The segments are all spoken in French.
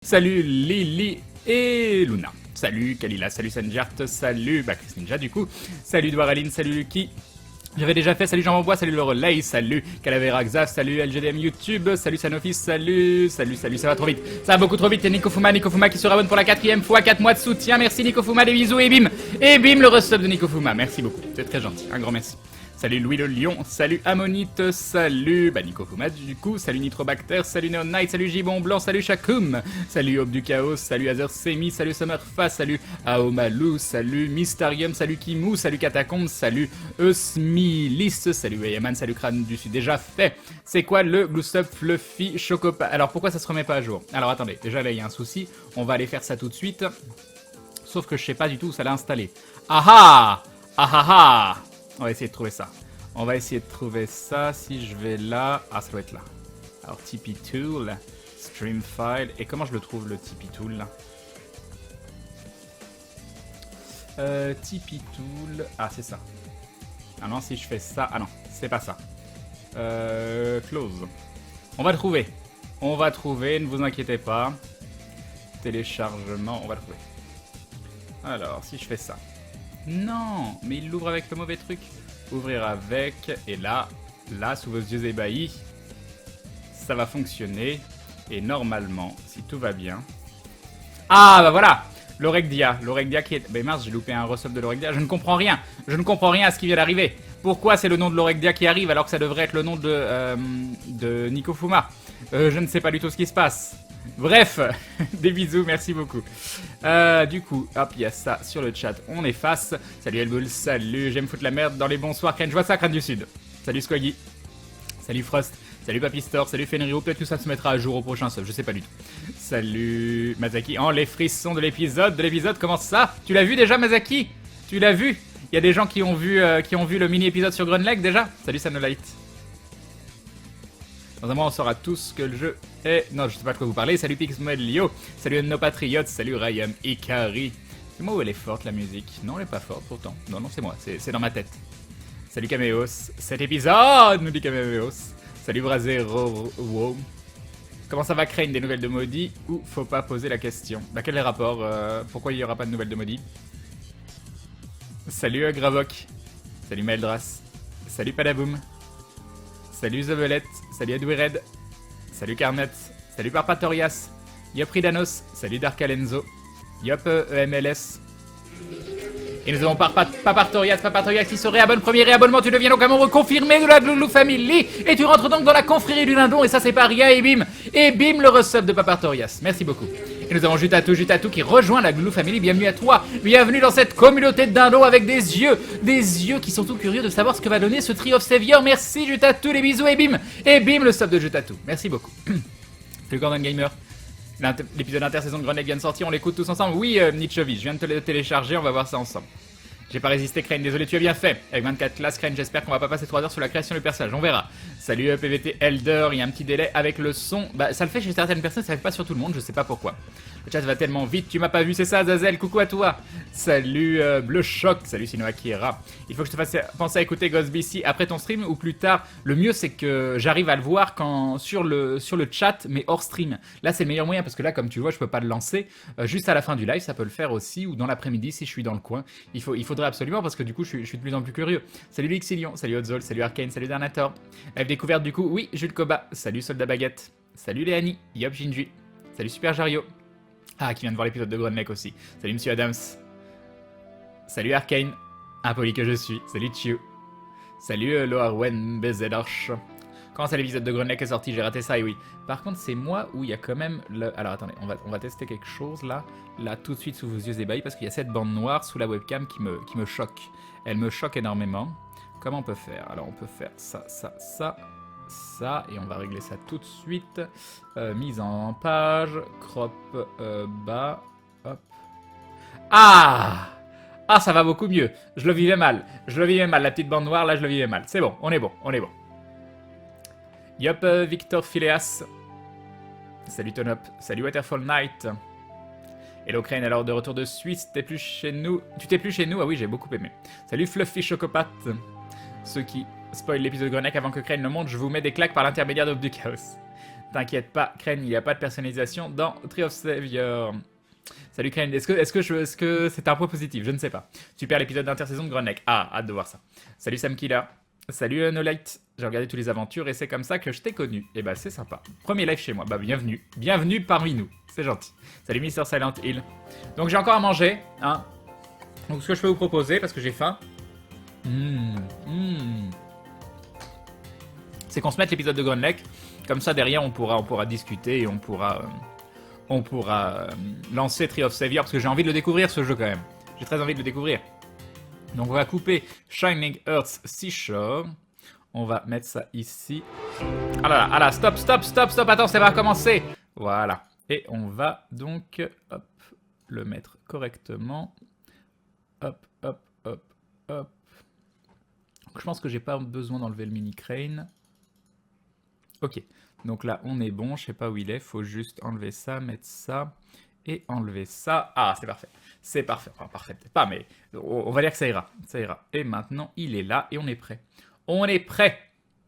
Salut Lily et Luna. Salut Kalila, salut Sanjart, salut Chris Ninja du coup. Salut Dwaraline, salut Lucky. J'avais déjà fait, salut Jean-Bois, salut le relay, salut Calavera Xaf, salut LGDM YouTube, salut Sanofi, salut, ça va trop vite. Ça va beaucoup trop vite, et Nikofuma qui se rabonne pour la 4ème fois, 4 mois de soutien, merci Nikofuma, des bisous et bim le resub de Nikofuma, merci beaucoup, c'est très gentil, un grand merci. Salut Louis le Lion, salut Ammonite, salut Nikofuma du coup, salut Nitrobacter, salut Neon Knight, salut Gibon Blanc, salut Shakum, salut Aube du Chaos, salut Azer Semi, salut Summerfa, salut Aomalou, salut Mystarium, salut Kimou, salut Catacombe, salut Eusmilis, salut Ayaman, salut Crâne du Sud, déjà fait. C'est quoi le Gloustop Fluffy Chocopa? Alors pourquoi ça se remet pas à jour? Alors attendez, déjà là il y a un souci, on va aller faire ça tout de suite. Sauf que je sais pas du tout où ça l'a installé. Ah ah. On va essayer de trouver ça. On va essayer de trouver ça. Si je vais là... Ah, ça doit être là. Alors, Tipeee Tool, Stream File. Et comment je le trouve, le Tipeee Tool là? Tipeee Tool... Ah, c'est ça. Ah non, si je fais ça... Ah non, c'est pas ça. Close. On va trouver. On va trouver, ne vous inquiétez pas. Téléchargement, on va trouver. Alors, si je fais ça... Non, mais il l'ouvre avec le mauvais truc. Ouvrir avec, et là, sous vos yeux ébahis, ça va fonctionner. Et normalement, si tout va bien... Ah, bah voilà, l'Orecdia qui est... Ben mince, j'ai loupé un resub de l'Orecdia. Je ne comprends rien à ce qui vient d'arriver. Pourquoi c'est le nom de l'Orecdia qui arrive alors que ça devrait être le nom de Nikofuma? Je ne sais pas du tout ce qui se passe. Bref, des bisous, merci beaucoup. Du coup, hop, il y a ça sur le chat, on efface. Salut Elboul, salut, j'aime foutre la merde dans les bonsoirs, Crane, je vois ça, Crane du Sud. Salut Squaggy, salut Frost, salut Papistor, salut Fenrio, peut-être que ça se mettra à jour au prochain sub, je sais pas du tout. Salut Mazaki, oh les frissons de l'épisode, comment ça? Tu l'as vu déjà Mazaki? Tu l'as vu? Il y a des gens qui ont vu le mini-épisode sur Grunleg déjà? Salut Sanolite. Dans un mois, on saura tous que le jeu est... Non, je sais pas de quoi vous parlez. Salut Pixmelio, salut No Patriots, salut Ryan Ikari. C'est moi où elle est forte, la musique? Non, elle est pas forte, pourtant. Non, c'est moi, c'est dans ma tête. Salut Caméos, cet épisode, nous dit Caméos. Salut Brazero, wow. Comment ça va, Crane, des nouvelles de Maudit? Ou faut pas poser la question? Bah, quel est le rapport? Pourquoi il y aura pas de nouvelles de Maudit? Salut Gravok. Salut Meldras. Salut Padaboom. Salut Zevelette, salut Edwired, salut Carnet, salut Parpatorias, Yop Ridanos, salut Dark Alenzo, Yop EMLS. Et nous avons Papartorias qui se réabonne, premier réabonnement, tu deviens donc un membre confirmé de la Gloulou Family, et tu rentres donc dans la confrérie du dindon, et ça c'est pas rien, et bim le resub de Papartorias, merci beaucoup. Et nous avons Jutatou qui rejoint la Gloulou Family, bienvenue à toi, bienvenue dans cette communauté de dindons avec des yeux qui sont tout curieux de savoir ce que va donner ce Tree of Savior, merci Jutatou, les bisous, et bim le sub de Jutatou, merci beaucoup. Salut Gordon Gamer. L'épisode intersaison de Grenade vient de sortir, on l'écoute tous ensemble. Oui, Nichovi, je viens de te le télécharger, on va voir ça ensemble. J'ai pas résisté, Crane, désolé, tu as bien fait. Avec 24 classes, Crane, j'espère qu'on va pas passer 3 heures sur la création du personnage, on verra. Salut PVT Elder, il y a un petit délai avec le son. Bah, ça le fait chez certaines personnes, ça le fait pas sur tout le monde, je sais pas pourquoi. Le chat va tellement vite, tu m'as pas vu, c'est ça, Zazel, coucou à toi. Salut Bleu Choc, salut Sinoa Kiera. Il faut que je te fasse penser à écouter Ghost BC après ton stream ou plus tard. Le mieux, c'est que j'arrive à le voir sur le chat, mais hors stream. Là, c'est le meilleur moyen parce que là, comme tu vois, je peux pas le lancer. Juste à la fin du live, ça peut le faire aussi, ou dans l'après-midi si je suis dans le coin. Il faudrait absolument parce que du coup, je suis de plus en plus curieux. Salut Lixilion, salut Odzol, salut Arcane, salut Darnator. Live découverte du coup, oui, Jules Koba, salut Soldat Baguette, salut Léani, Yop Jinju, salut Super Jario. Ah, qui vient de voir l'épisode de Grunlake aussi. Salut Monsieur Adams. Salut Arcane, impoli que je suis. Salut Chiu. Salut Loarwen Bezedarch. Quand c'est l'épisode de Grunlake est sorti, j'ai raté ça et oui. Par contre, c'est moi où il y a quand même le... Alors attendez, on va tester quelque chose là. Là, tout de suite sous vos yeux ébahis parce qu'il y a cette bande noire sous la webcam qui me choque. Elle me choque énormément. Comment on peut faire? Alors on peut faire ça, et on va régler ça tout de suite. Mise en page, crop bas, hop. Ah, ça va beaucoup mieux. Je le vivais mal, la petite bande noire là, je le vivais mal. C'est bon, on est bon. Yop, Victor Phileas. Salut Tonop, salut Waterfall Knight. Hello Crane, alors de retour de Suisse, tu t'es plus chez nous? Ah oui, j'ai beaucoup aimé. Salut Fluffy Chocopat. Ceux qui spoil l'épisode de Grenac avant que Crane le monte, je vous mets des claques par l'intermédiaire d'Aube du Chaos. T'inquiète pas, Crane, il n'y a pas de personnalisation dans Tree of Savior. Salut Crane, est-ce que c'est un point positif? Je ne sais pas. Super l'épisode d'intersaison de Grunlake. Ah, hâte de voir ça. Salut Sam Killer. Salut No Light. J'ai regardé toutes les aventures et c'est comme ça que je t'ai connu. Et bah c'est sympa. Premier live chez moi. Bah bienvenue. Bienvenue parmi nous. C'est gentil. Salut Mr. Silent Hill. Donc j'ai encore à manger. Hein. Donc ce que je peux vous proposer, parce que j'ai faim, c'est qu'on se mette l'épisode de Grunlake. Comme ça derrière on pourra discuter et on pourra lancer Tree of Savior. Parce que j'ai envie de le découvrir ce jeu quand même. J'ai très envie de le découvrir. Donc on va couper Shining Earth Seashore. On va mettre ça ici. Ah là là, ah là, stop, attends, ça va commencer. Voilà. Et on va donc, hop, le mettre correctement. Hop. Donc, je pense que j'ai pas besoin d'enlever le mini crane. Ok. Donc là, on est bon. Je sais pas où il est. Faut juste enlever ça, mettre ça et enlever ça. Ah, c'est parfait. C'est parfait. Enfin, parfait, peut-être pas, mais on va dire que ça ira. Ça ira. Et maintenant, il est là et on est prêt. On est prêt.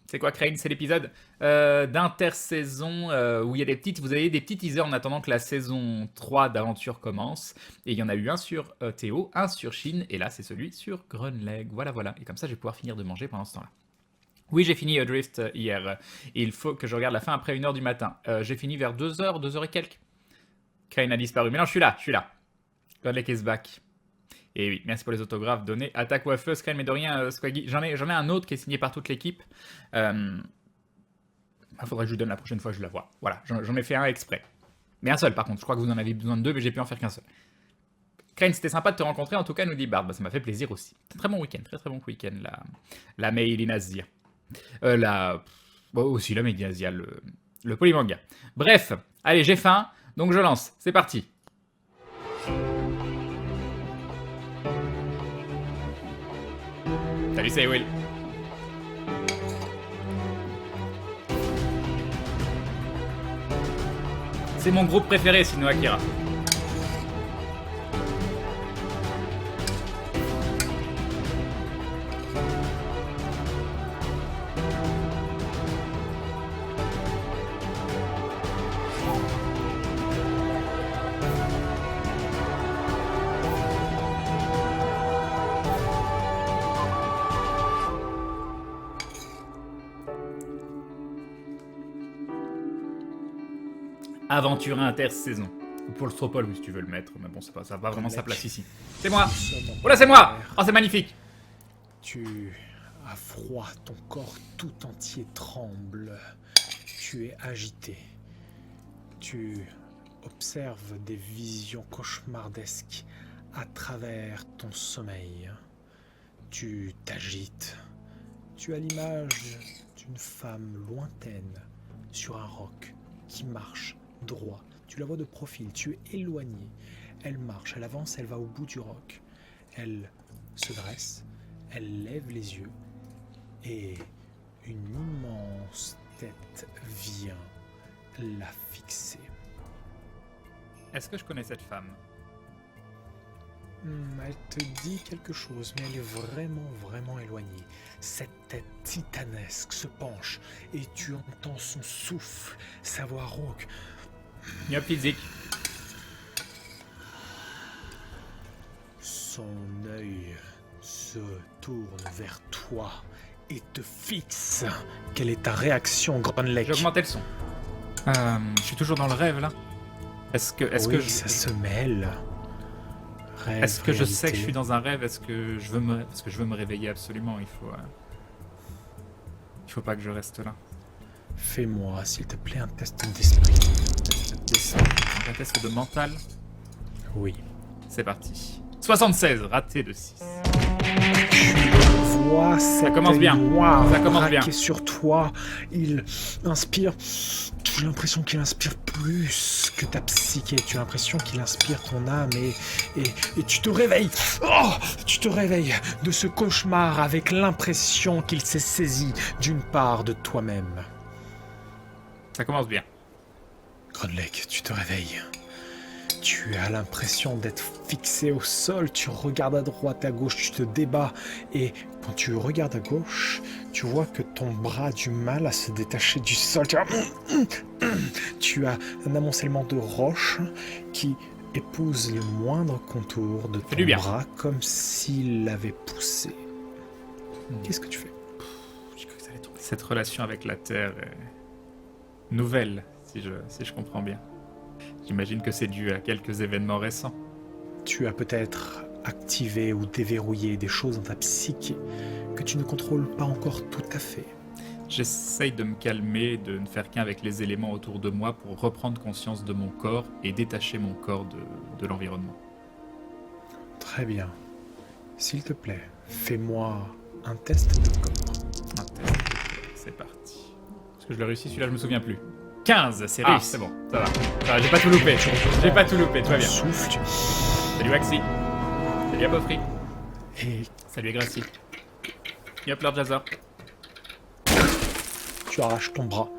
C'est quoi, Crane? C'est l'épisode d'intersaison où il y a vous avez des petits teasers en attendant que la saison 3 d'aventure commence. Et il y en a eu un sur Théo, un sur Shin, et là, c'est celui sur Grunlake. Voilà. Et comme ça, je vais pouvoir finir de manger pendant ce temps-là. Oui, j'ai fini Drift hier. Il faut que je regarde la fin après 1h du matin. J'ai fini vers 2h, 2h et quelques. Crane a disparu. Mais non, je suis là. Grunlake is back. Et oui, merci pour les autographes donnés. Attaque Waffle, Crane, mais de rien, Squaggy. J'en ai un autre qui est signé par toute l'équipe. Faudrait que je lui donne la prochaine fois que je la vois. Voilà, j'en ai fait un exprès. Mais un seul, par contre. Je crois que vous en avez besoin de 2, mais j'ai pu en faire qu'un seul. Crane, c'était sympa de te rencontrer, en tout cas, nous dit Bard. Bah, ça m'a fait plaisir aussi. Très bon week-end, très bon week-end, la Mail in Asia. Aussi la Mail in Asia, le polymanga. Bref, allez, j'ai faim, donc je lance. C'est parti. Salut, c'est Will. C'est mon groupe préféré, sinon Akira. Aventure intersaison. Ou pour le Stropole, oui, si tu veux le mettre. Mais bon, ça va pas vraiment sa place ici. C'est moi. Oh là, c'est moi. Oh, c'est magnifique. Tu as froid, ton corps tout entier tremble. Tu es agité. Tu observes des visions cauchemardesques à travers ton sommeil. Tu t'agites. Tu as l'image d'une femme lointaine sur un roc qui marche droit. Tu la vois de profil, tu es éloigné. Elle marche, elle avance, elle va au bout du roc. Elle se dresse, elle lève les yeux et une immense tête vient la fixer. Est-ce que je connais cette femme? Elle te dit quelque chose, mais elle est vraiment éloignée. Cette tête titanesque se penche et tu entends son souffle, sa voix rauque. Yop, physique. Son œil se tourne vers toi et te fixe. Quelle est ta réaction, Grunlake? J'ai augmenté le son. Je suis toujours dans le rêve, là. Est-ce que ça se mêle. Rêve, est-ce que je sais que je réalité. suis dans un rêve? Est-ce que je veux me réveiller absolument? Il faut pas que je reste là. Fais-moi, s'il te plaît, un test d'esprit. Un test de mental. Oui. C'est parti. 76, raté de 6. Vois cet commence œil bien. noir Ça commence braqué bien. sur toi. Il inspire. Tu as l'impression qu'il inspire plus que ta psyché. Tu as l'impression qu'il inspire ton âme et tu te réveilles. Oh, tu te réveilles de ce cauchemar avec l'impression qu'il s'est saisi d'une part de toi-même. Ça commence bien. Grunlake, tu te réveilles. Tu as l'impression d'être fixé au sol, tu regardes à droite, à gauche, tu te débats. Et quand tu regardes à gauche, tu vois que ton bras a du mal à se détacher du sol. Tu as un amoncellement de roches qui épouse le moindre contour de ton bras comme s'il l'avait poussé. Qu'est-ce que tu fais? Cette relation avec la Terre est nouvelle, si je comprends bien. J'imagine que c'est dû à quelques événements récents. Tu as peut-être activé ou déverrouillé des choses dans ta psyché que tu ne contrôles pas encore tout à fait. J'essaye de me calmer, de ne faire qu'un avec les éléments autour de moi pour reprendre conscience de mon corps et détacher mon corps de l'environnement. Très bien. S'il te plaît, fais-moi un test de corps. Un test de corps, c'est parti. Est-ce que je l'ai réussi celui-là? Je me souviens plus. 15, c'est réussi. C'est bon, ça va. Ça va, j'ai pas tout loupé. J'ai pas tout loupé, tout va bien. Souffle. Salut Waxi. Salut Apofri. Et salut Gracie. Yop, Lord Jazzer. Tu arraches ton bras.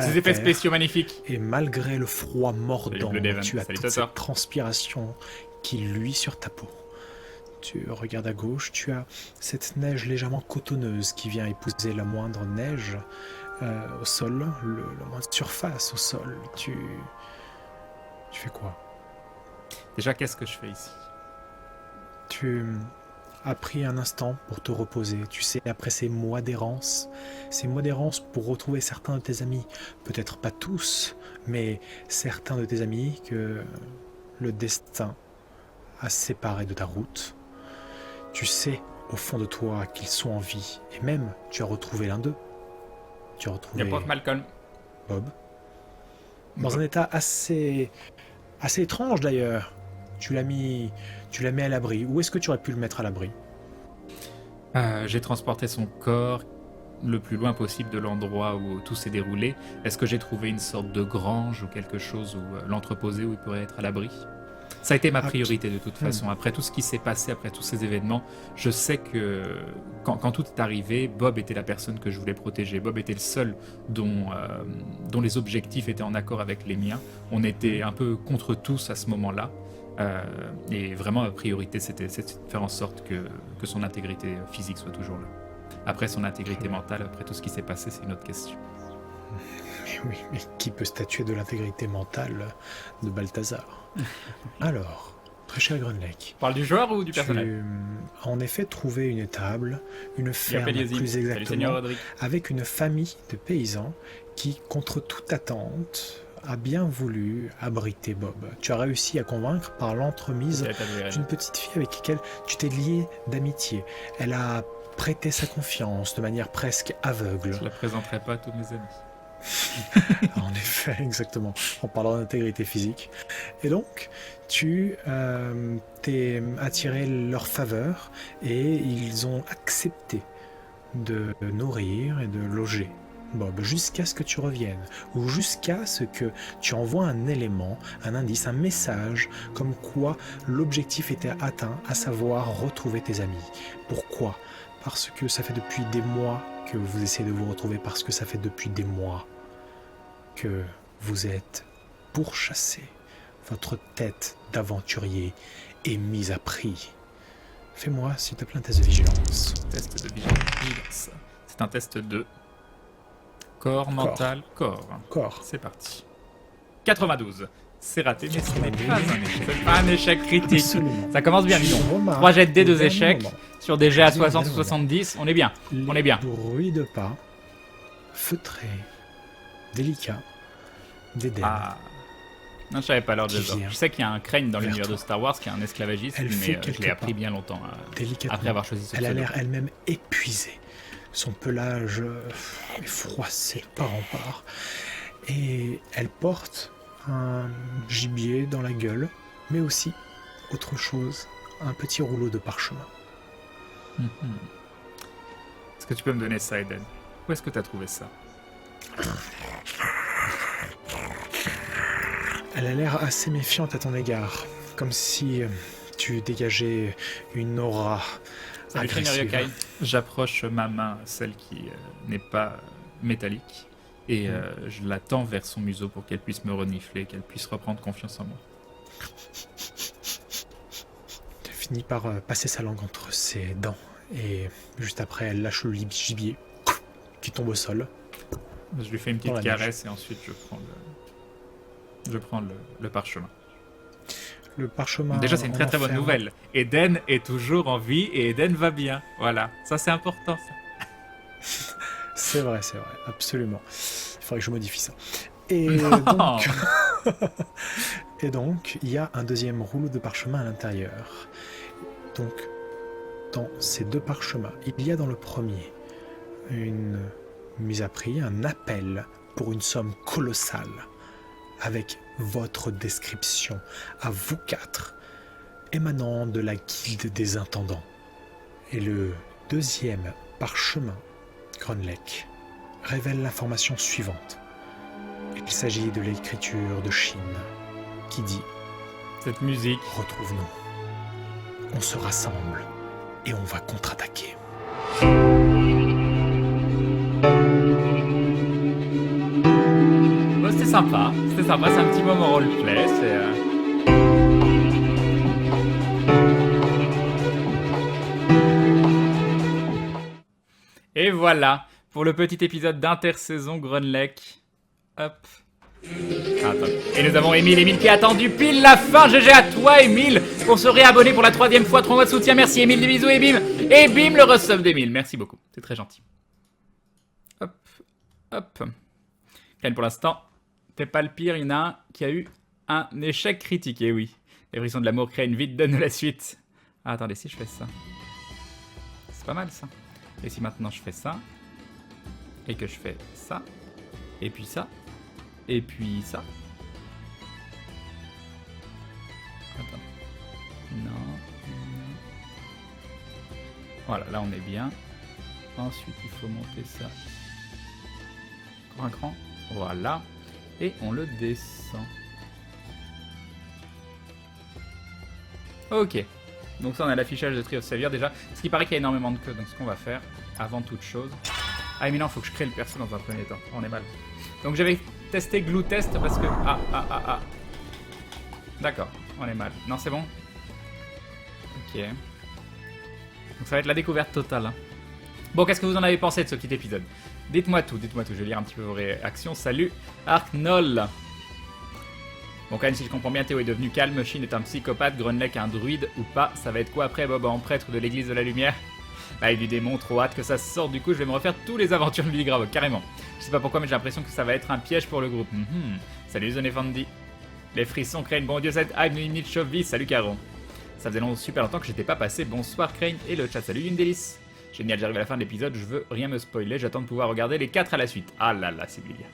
Ces effets spéciaux magnifiques. Et malgré le froid mordant, tu as toute cette transpiration qui luit sur ta peau. Tu regardes à gauche, tu as cette neige légèrement cotonneuse qui vient épouser la moindre neige au sol, la moindre surface au sol. Tu fais quoi? Déjà, qu'est-ce que je fais ici? Tu as pris un instant pour te reposer. Tu sais, après ces mois d'errance pour retrouver certains de tes amis. Peut-être pas tous, mais certains de tes amis que le destin a séparés de ta route. Tu sais au fond de toi qu'ils sont en vie. Et même, tu as retrouvé l'un d'eux. Tu as retrouvé Malcolm. Bob. Dans un état assez étrange d'ailleurs. Tu l'as mis à l'abri. Où est-ce que tu aurais pu le mettre à l'abri? J'ai transporté son corps le plus loin possible de l'endroit où tout s'est déroulé. Est-ce que j'ai trouvé une sorte de grange ou quelque chose où l'entreposer où il pourrait être à l'abri? Ça a été ma priorité de toute façon. Après tout ce qui s'est passé, après tous ces événements, je sais que quand tout est arrivé, Bob était la personne que je voulais protéger. Bob était le seul dont les objectifs étaient en accord avec les miens. On était un peu contre tous à ce moment-là. Et vraiment, ma priorité, c'était de faire en sorte que son intégrité physique soit toujours là. Après, son intégrité mentale, après tout ce qui s'est passé, c'est une autre question. Mais oui, mais qui peut statuer de l'intégrité mentale de Balthazar? Alors, très cher Grunlake. Parle du joueur ou du personnage? Tu as en effet trouvé une étable, une ferme plus exactement, avec une famille de paysans qui, contre toute attente, a bien voulu abriter Bob. Tu as réussi à convaincre par l'entremise d'une petite fille avec laquelle tu t'es lié d'amitié. Elle a prêté sa confiance de manière presque aveugle. Je ne la présenterai pas à tous mes amis. En effet, exactement, en parlant d'intégrité physique. Et donc, tu t'es attiré leur faveur et ils ont accepté de nourrir et de loger Bob jusqu'à ce que tu reviennes ou jusqu'à ce que tu envoies un élément, un indice, un message comme quoi l'objectif était atteint, à savoir retrouver tes amis. Pourquoi? Parce que ça fait depuis des mois que vous essayez de vous retrouver, parce que ça fait depuis des mois que vous êtes pourchassé. Votre tête d'aventurier est mise à prix. Fais-moi, s'il te plaît, un test de vigilance. Test de vigilance. C'est un test de corps, mental, corps. C'est parti. 92. C'est raté, mais ce n'est pas un échec. C'est pas un échec critique. Absolument. Ça commence bien, dis donc. 3 jets de dés, 2 échecs. Sur des jets à 60 ou 70, on est bien. On est bien. Bruit de pas, feutré, délicat, d'Éden. Ah. Non, je savais pas Lord Jazzer. Je sais qu'il y a un crâne dans l'univers de Star Wars qui est un esclavagiste, mais je l'ai appris bien longtemps après avoir choisi ce pseudo. Elle a l'air elle-même épuisée. Son pelage est froissé part en part. Et elle porte un gibier dans la gueule, mais aussi, autre chose, un petit rouleau de parchemin. Est-ce que tu peux me donner ça, Eden? Où est-ce que tu as trouvé ça? Elle a l'air assez méfiante à ton égard, comme si tu dégageais une aura agressive. J'approche ma main, celle qui n'est pas métallique, et je la tends vers son museau pour qu'elle puisse me renifler, qu'elle puisse reprendre confiance en moi. Elle finit par passer sa langue entre ses dents, et juste après, elle lâche le gibier. qui tombe au sol. Je lui fais une Dans petite la caresse et ensuite je prends le parchemin. Le parchemin. Déjà, c'est une très très bonne enferme. nouvelle. Eden est toujours en vie et Eden va bien. Voilà, ça c'est important. Ça. C'est vrai, absolument. Il faudrait que je modifie ça. Et Non. donc, il y a un deuxième rouleau de parchemin à l'intérieur. Donc, dans ces deux parchemins, il y a dans le premier une mise à prix, un appel pour une somme colossale, avec votre description à vous quatre, émanant de la guilde des intendants. Et le deuxième parchemin, Grunlech, révèle l'information suivante. Il s'agit de l'écriture de Shin, qui dit Cette musique. « Retrouve-nous, on se rassemble et on va contre-attaquer. » Bon, c'était sympa, c'est un petit moment roleplay, Et voilà, pour le petit épisode d'intersaison Grunlech. Hop. Attends. Et nous avons Émile qui a attendu pile la fin. GG à toi, Émile, pour se réabonner pour la 3e fois. 3 mois de soutien. Merci, Émile. Des bisous, et bim. Et bim, le resub d'Émile. Merci beaucoup. C'est très gentil. Hop. Hop. Ken, pour l'instant, t'es pas le pire. Il y en a un qui a eu un échec critique. Et oui. Les frissons de l'amour créent une vite donne la suite. Ah, attendez, si je fais ça. C'est pas mal, ça. Et si maintenant je fais ça. Et que je fais ça. Et puis ça. Et puis ça. Attends. Non. Voilà, là on est bien. Ensuite, il faut monter ça. Encore un cran. Voilà. Et on le descend. Ok. Donc ça, on a l'affichage de Tree of Savior déjà. Ce qui paraît qu'il y a énormément de queues. Donc ce qu'on va faire, avant toute chose... Ah mais non, faut que je crée le perso dans un premier temps. On est mal. Donc j'avais testé Glue Test parce que... Ah. D'accord, on est mal. Non, c'est bon. Ok. Donc ça va être la découverte totale. Hein. Bon, qu'est-ce que vous en avez pensé de ce petit épisode? Dites-moi tout. Je vais lire un petit peu vos réactions. Salut, Arknoll. Bon, quand même, si je comprends bien, Théo est devenu calme, Shin est un psychopathe, Grunlech un druide ou pas. Ça va être quoi après, Bob, en prêtre de l'église de la lumière? Bah, il du démon, trop hâte que ça sorte. Du coup, je vais me refaire tous les aventures de Billy Grave, carrément. Je sais pas pourquoi, mais j'ai l'impression que ça va être un piège pour le groupe. Salut, Zonefandi. Les frissons, Crane, bon dieu, cette hype, minute chauve-vie. Salut, Caron. Ça faisait super longtemps que j'étais pas passé. Bonsoir, Crane et le chat. Salut, une délice. Génial, j'arrive à la fin de l'épisode, je veux rien me spoiler. J'attends de pouvoir regarder les 4 à la suite. Ah là là, c'est Billy.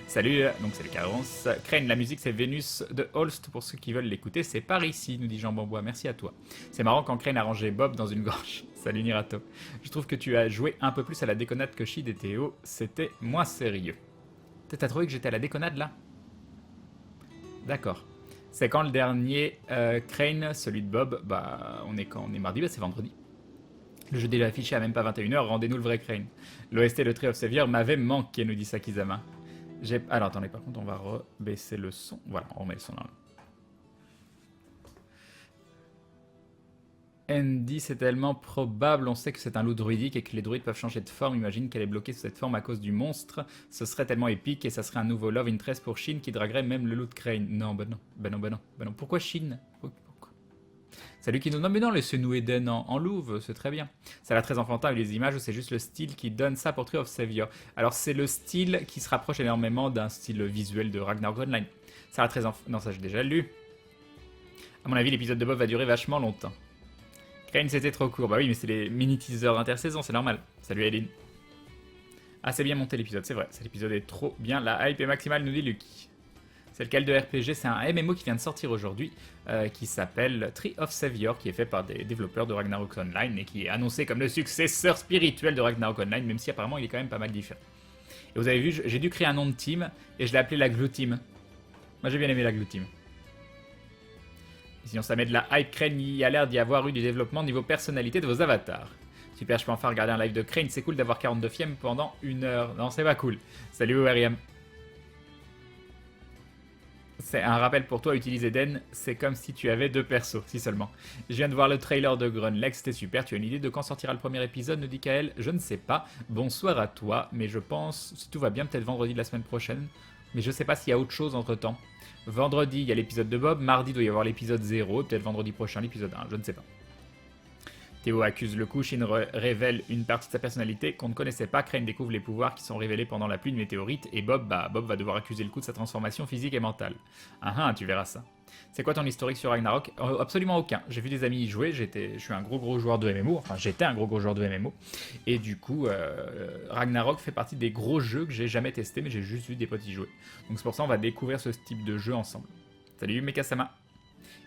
Salut, donc c'est le Carence. Crane, la musique c'est Vénus de Holst pour ceux qui veulent l'écouter. C'est par ici, nous dit Jean Bambois. Merci à toi. C'est marrant quand Crane a rangé Bob dans une gorge. Salut Nirato. Je trouve que tu as joué un peu plus à la déconnade que Shid et Théo. C'était moins sérieux. T'as trouvé que j'étais à la déconnade là? D'accord. C'est quand le dernier Crane, celui de Bob? Bah, on est quand? On est mardi, bah c'est vendredi. Le jeu déjà affiché à même pas 21h. Rendez-nous le vrai Crane. L'OST de Tree of Savior m'avait manqué, nous dit Sakizama. Alors attendez, par contre on va rebaisser le son. Voilà, on remet le son là. Andy, c'est tellement probable, on sait que c'est un loup druidique et que les druides peuvent changer de forme. Imagine qu'elle est bloquée sous cette forme à cause du monstre. Ce serait tellement épique et ça serait un nouveau love interest pour Shin qui draguerait même le loup de Crane. Non, bah non. Pourquoi Shin? Pourquoi? Salut qui nous... Non mais non, laissez-nous Eden en louve, c'est très bien. Ça a l'air très enfantin avec les images ou c'est juste le style qui donne ça pour Tree of Savior? Alors c'est le style qui se rapproche énormément d'un style visuel de Ragnarok Online. Ça a l'air très Non, ça j'ai déjà lu. À mon avis, l'épisode de Bob va durer vachement longtemps. Crane, c'était trop court. Bah oui, mais c'est les mini-teasers d'intersaison, c'est normal. Salut Aileen. Ah, c'est bien monté l'épisode, c'est vrai. Cet épisode est trop bien. La hype est maximale, nous dit Lucky. C'est lequel de RPG? C'est un MMO qui vient de sortir aujourd'hui, qui s'appelle Tree of Savior, qui est fait par des développeurs de Ragnarok Online et qui est annoncé comme le successeur spirituel de Ragnarok Online, même si apparemment il est quand même pas mal différent. Et vous avez vu, j'ai dû créer un nom de team et je l'ai appelé la Glue Team. Moi j'ai bien aimé la Glue Team. Et sinon ça met de la hype. Crane, il y a l'air d'y avoir eu du développement niveau personnalité de vos avatars. Super, je peux enfin regarder un live de Crane, c'est cool d'avoir 42 fièmes pendant 1 heure. Non, c'est pas cool. Salut ORM. C'est un rappel pour toi, utilise Eden, c'est comme si tu avais 2 persos, si seulement. Je viens de voir le trailer de Grunleg, c'était super, tu as une idée de quand sortira le premier épisode, nous dit Kael? Je ne sais pas, bonsoir à toi, mais je pense, si tout va bien, peut-être vendredi de la semaine prochaine. Mais je sais pas s'il y a autre chose entre temps. Vendredi, il y a l'épisode de Bob, mardi, il doit y avoir l'épisode 0, peut-être vendredi prochain l'épisode 1, je ne sais pas. Théo accuse le coup, Shin révèle une partie de sa personnalité qu'on ne connaissait pas, Crane découvre les pouvoirs qui sont révélés pendant la pluie de météorites, et Bob va devoir accuser le coup de sa transformation physique et mentale. Ah, tu verras ça. C'est quoi ton historique sur Ragnarok? Absolument aucun. J'ai vu des amis y jouer, je suis un gros joueur de MMO, enfin j'étais un gros joueur de MMO, et du coup, Ragnarok fait partie des gros jeux que j'ai jamais testé, mais j'ai juste vu des potes y jouer. Donc c'est pour ça qu'on va découvrir ce type de jeu ensemble. Salut Mekasama.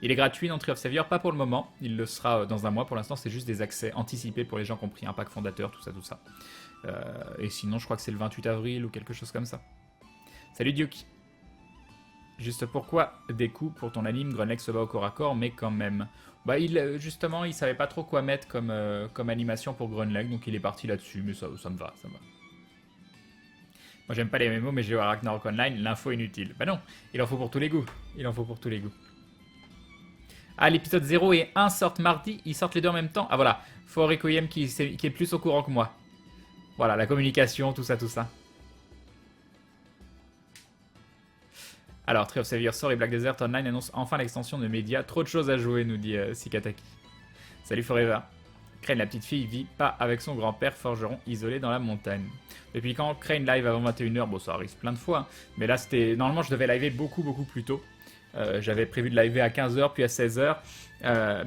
Il est gratuit dans Tree of Savior, pas pour le moment, il le sera dans un mois, pour l'instant c'est juste des accès anticipés pour les gens qui ont pris un pack fondateur, tout ça. Et sinon je crois que c'est le 28 avril ou quelque chose comme ça. Salut Duke. Juste pourquoi des coups pour ton anime, Grunleg se bat au corps à corps, mais quand même. Bah justement il savait pas trop quoi mettre comme animation pour Grunleg, donc il est parti là-dessus, mais ça me va. Moi j'aime pas les MMO, mais j'ai joué à Ragnarok Online, l'info inutile. Bah non, il en faut pour tous les goûts. Ah, l'épisode 0 et 1 sortent mardi, ils sortent les deux en même temps. Ah voilà, For Requiem qui est plus au courant que moi. Voilà, la communication, tout ça. Alors, Tree of Savior sort et Black Desert Online annonce enfin l'extension de médias. Trop de choses à jouer, nous dit Sikataki. Salut Forever. Crane, la petite fille, vit pas avec son grand-père forgeron isolé dans la montagne. Depuis quand Crane live avant 21h? Bon, ça arrive plein de fois, hein. Mais là, c'était... Normalement, je devais liver beaucoup plus tôt. J'avais prévu de liver à 15h puis à 16h,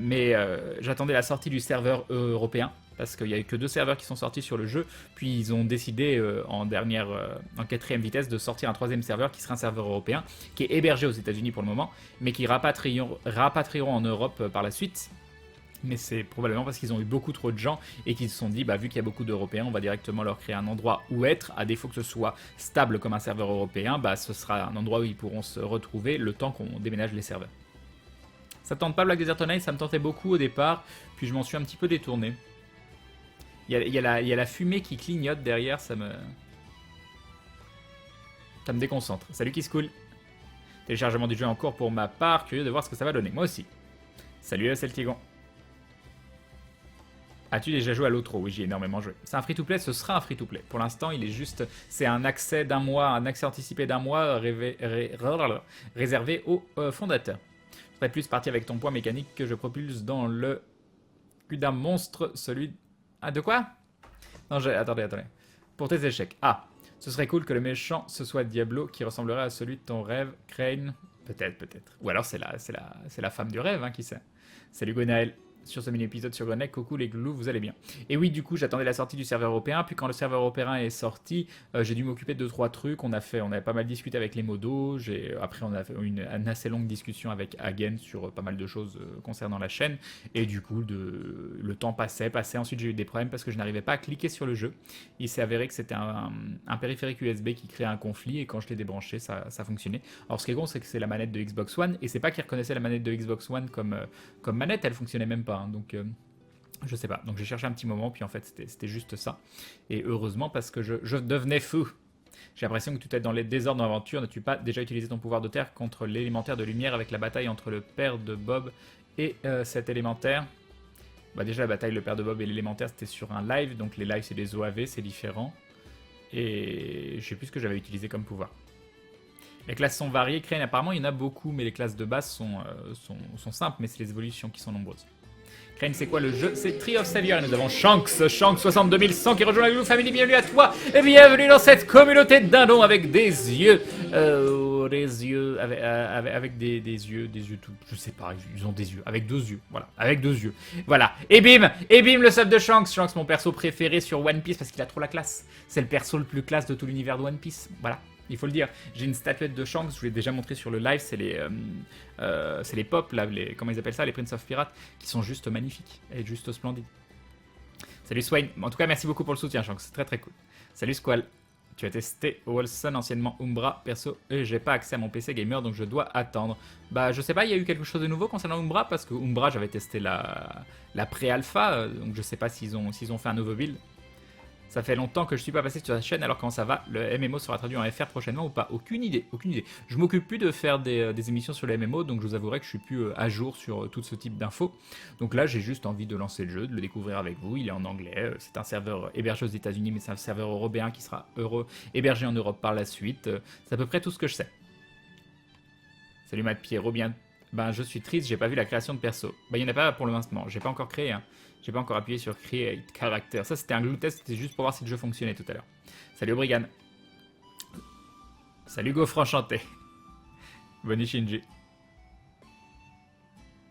mais j'attendais la sortie du serveur européen parce qu'il n'y a eu que 2 serveurs qui sont sortis sur le jeu, puis ils ont décidé en 4ème vitesse de sortir un 3ème serveur qui sera un serveur européen qui est hébergé aux États-Unis pour le moment, mais qui rapatrieront en Europe par la suite. Mais c'est probablement parce qu'ils ont eu beaucoup trop de gens et qu'ils se sont dit, bah, vu qu'il y a beaucoup d'Européens, on va directement leur créer un endroit où être, à défaut que ce soit stable comme un serveur européen, bah, ce sera un endroit où ils pourront se retrouver le temps qu'on déménage les serveurs. Ça tente pas Black Desert Online, ça me tentait beaucoup au départ, puis je m'en suis un petit peu détourné. Il y a la fumée qui clignote derrière, ça me déconcentre. Salut Kiss Cool. Téléchargement du jeu en cours pour ma part, curieux de voir ce que ça va donner. Moi aussi. Salut Celtigon. As-tu déjà joué à l'Outro? Oui, j'y ai énormément joué. C'est un free-to-play, ce sera un free-to-play. Pour l'instant, il est juste... C'est un accès d'un mois, un accès anticipé d'un mois réservé aux fondateurs. Je serais plus parti avec ton poids mécanique que je propulse dans le cul d'un monstre, celui... Ah, de quoi? Non, attendez. Pour tes échecs. Ah, ce serait cool que le méchant, ce soit Diablo, qui ressemblerait à celui de ton rêve, Crane. Peut-être. Ou alors c'est la femme du rêve, hein, qui sait. Salut Gwenaël. Sur ce mini-épisode sur Grunleg, coucou les glous, vous allez bien. Et oui, du coup, j'attendais la sortie du serveur européen, puis quand le serveur européen est sorti, j'ai dû m'occuper de 2-3 trucs. On avait pas mal discuté avec les modos, après on a fait une assez longue discussion avec Hagen sur pas mal de choses concernant la chaîne, et du coup, le temps passait, ensuite j'ai eu des problèmes parce que je n'arrivais pas à cliquer sur le jeu. Il s'est avéré que c'était un périphérique USB qui créait un conflit, et quand je l'ai débranché, ça fonctionnait. Alors ce qui est con, c'est que c'est la manette de Xbox One, et c'est pas qu'il reconnaissait la manette de Xbox One comme manette, elle fonctionnait même pas. Donc je sais pas, donc j'ai cherché un petit moment, puis en fait c'était juste ça, et heureusement parce que je devenais fou. J'ai l'impression que tout est dans les désordres dans l'aventure. N'as-tu pas déjà utilisé ton pouvoir de terre contre l'élémentaire de lumière avec la bataille entre le père de Bob et cet élémentaire? Bah déjà la bataille le père de Bob et l'élémentaire c'était sur un live, donc les lives c'est des OAV, c'est différent, et je sais plus ce que j'avais utilisé comme pouvoir. Les classes sont variées, Crane apparemment il y en a beaucoup, mais les classes de base sont simples, mais c'est les évolutions qui sont nombreuses. Crane, c'est quoi le jeu? C'est Tree of Savior et nous avons Shanks 62100 qui rejoint la Glue Family. Bienvenue à toi et bienvenue dans cette communauté de dindons avec des yeux, avec des yeux tout, je sais pas, ils ont des yeux, avec 2 yeux, voilà, et bim, le sub de Shanks, mon perso préféré sur One Piece parce qu'il a trop la classe, c'est le perso le plus classe de tout l'univers de One Piece, voilà. Il faut le dire, j'ai une statuette de Shanks, je vous l'ai déjà montré sur le live, c'est les pop, là, comment ils appellent ça, les Prince of Pirates, qui sont juste magnifiques et juste splendides. Salut Swain, en tout cas merci beaucoup pour le soutien Shanks, c'est très cool. Salut Squall, tu as testé Wolfson, anciennement Umbra, perso, et j'ai pas accès à mon PC gamer donc je dois attendre. Bah je sais pas, il y a eu quelque chose de nouveau concernant Umbra, parce que Umbra j'avais testé la pré-alpha, donc je sais pas s'ils ont fait un nouveau build. Ça fait longtemps que je suis pas passé sur la chaîne, alors comment ça va? Le MMO sera traduit en FR prochainement ou pas? Aucune idée, aucune idée. Je m'occupe plus de faire des émissions sur les MMO, donc je vous avouerai que je suis plus à jour sur tout ce type d'infos. Donc là, j'ai juste envie de lancer le jeu, de le découvrir avec vous. Il est en anglais, c'est un serveur hébergé aux États-Unis, mais c'est un serveur européen qui sera hébergé en Europe par la suite. C'est à peu près tout ce que je sais. Salut Matt Pierrot, bien. Ben, je suis triste, j'ai pas vu la création de perso. Ben, il n'y en a pas pour le moment, j'ai pas encore créé, hein. J'ai pas encore appuyé sur Create Character. Ça, c'était un glue test, c'était juste pour voir si le jeu fonctionnait tout à l'heure. Salut Obrigan. Salut Gaufre enchanté. Bonnie Shinji.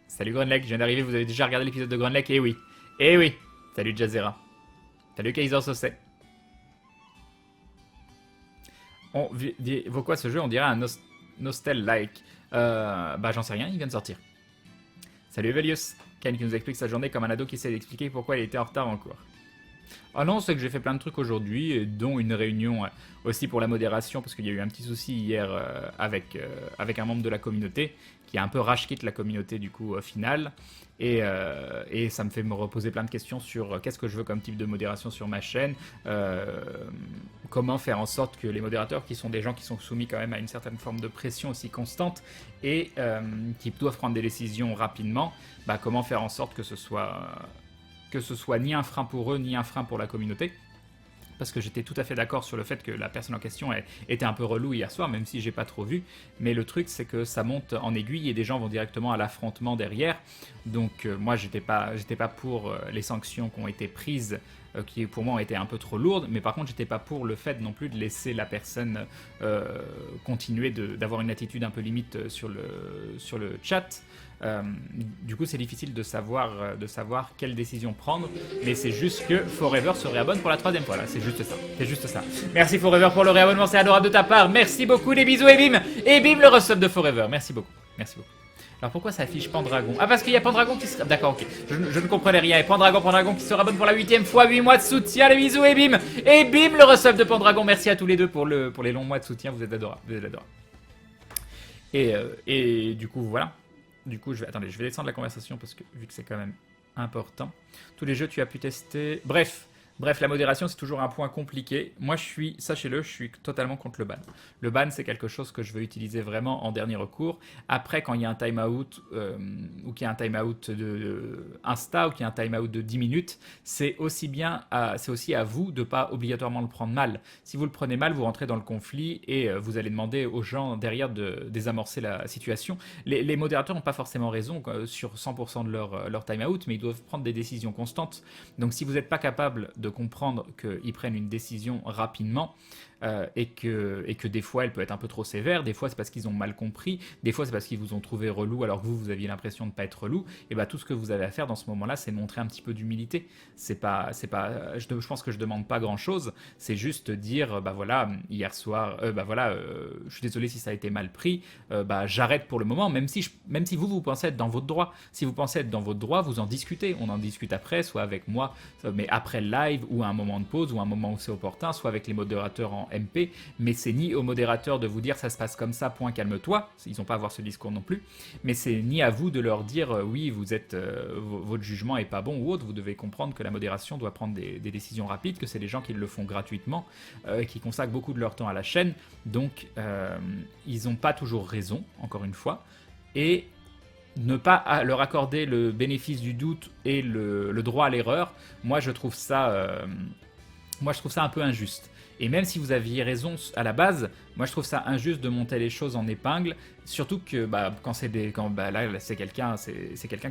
Salut Grunlek, je viens d'arriver, vous avez déjà regardé l'épisode de Grunlek? Eh oui. Eh oui. Salut Jazera. Salut Kaiser Sosé. On vaut quoi ce jeu? On dirait un Nostel-like. Bah j'en sais rien, il vient de sortir. Salut Evelius. Ken qui nous explique sa journée comme un ado qui essaie d'expliquer pourquoi il était en retard en cours. Ah non, c'est que j'ai fait plein de trucs aujourd'hui, dont une réunion aussi pour la modération, parce qu'il y a eu un petit souci hier avec un membre de la communauté, qui a un peu rage-quit la communauté du coup au final, et ça me fait me reposer plein de questions sur qu'est-ce que je veux comme type de modération sur ma chaîne, comment faire en sorte que les modérateurs, qui sont des gens qui sont soumis quand même à une certaine forme de pression aussi constante, et qui doivent prendre des décisions rapidement, bah, comment faire en sorte que ce soit ni un frein pour eux, ni un frein pour la communauté. Parce que j'étais tout à fait d'accord sur le fait que la personne en question était un peu relou hier soir, même si j'ai pas trop vu. Mais le truc, c'est que ça monte en aiguille et des gens vont directement à l'affrontement derrière. Donc moi, j'étais pas pour les sanctions qui ont été prises, qui pour moi ont été un peu trop lourdes. Mais par contre, j'étais pas pour le fait non plus de laisser la personne continuer d'avoir une attitude un peu limite sur le chat. Du coup, c'est difficile de savoir quelle décision prendre, mais c'est juste que Forever se réabonne pour la 3e fois. Là, c'est juste ça. C'est juste ça. Merci Forever pour le réabonnement, c'est adorable de ta part. Merci beaucoup, des bisous, Ebim. Ebim, le resub de Forever. Merci beaucoup. Merci beaucoup. Alors pourquoi ça affiche Pendragon? Ah, parce qu'il y a Pendragon qui se... D'accord, ok. Je ne comprenais rien. Et Pendragon qui se rabonne pour la 8e fois. 8 mois de soutien. Les bisous, Ebim. Ebim, le resub de Pendragon. Merci à tous les deux pour les longs mois de soutien. Vous êtes adorables. Vous êtes adorables. Et du coup, voilà. Du coup, je vais descendre la conversation parce que vu que c'est quand même important. Tous les jeux tu as pu tester. Bref, la modération, c'est toujours un point compliqué. Moi, sachez-le, je suis totalement contre le ban. Le ban, c'est quelque chose que je veux utiliser vraiment en dernier recours. Après, quand il y a un time-out, ou qu'il y a un time-out de Insta, ou qu'il y a un time-out de 10 minutes, c'est aussi à vous de ne pas obligatoirement le prendre mal. Si vous le prenez mal, vous rentrez dans le conflit et vous allez demander aux gens derrière de désamorcer la situation. Les modérateurs n'ont pas forcément raison sur 100% de leur time-out, mais ils doivent prendre des décisions constantes. Donc, si vous n'êtes pas capable de comprendre qu'ils prennent une décision rapidement et que des fois elle peut être un peu trop sévère, des fois c'est parce qu'ils ont mal compris, des fois c'est parce qu'ils vous ont trouvé relou alors que vous aviez l'impression de ne pas être relou, et bah tout ce que vous avez à faire dans ce moment-là, c'est montrer un petit peu d'humilité. Je pense que je demande pas grand-chose, c'est juste dire bah voilà, hier soir, je suis désolé si ça a été mal pris, bah j'arrête pour le moment, même si vous pensez être dans votre droit. Si vous pensez être dans votre droit, vous en discutez, on en discute après, soit avec moi, mais après le live, ou à un moment de pause, ou à un moment où c'est opportun, soit avec les modérateurs en MP, mais c'est ni aux modérateurs de vous dire ça se passe comme ça, point, calme-toi, ils n'ont pas à avoir ce discours non plus, mais c'est ni à vous de leur dire oui, votre jugement est pas bon ou autre, vous devez comprendre que la modération doit prendre des décisions rapides, que c'est des gens qui le font gratuitement, qui consacrent beaucoup de leur temps à la chaîne, donc ils n'ont pas toujours raison, encore une fois, et ne pas leur accorder le bénéfice du doute et le droit à l'erreur, moi je trouve ça un peu injuste. Et même si vous aviez raison à la base, moi je trouve ça injuste de monter les choses en épingle, surtout que là c'est quelqu'un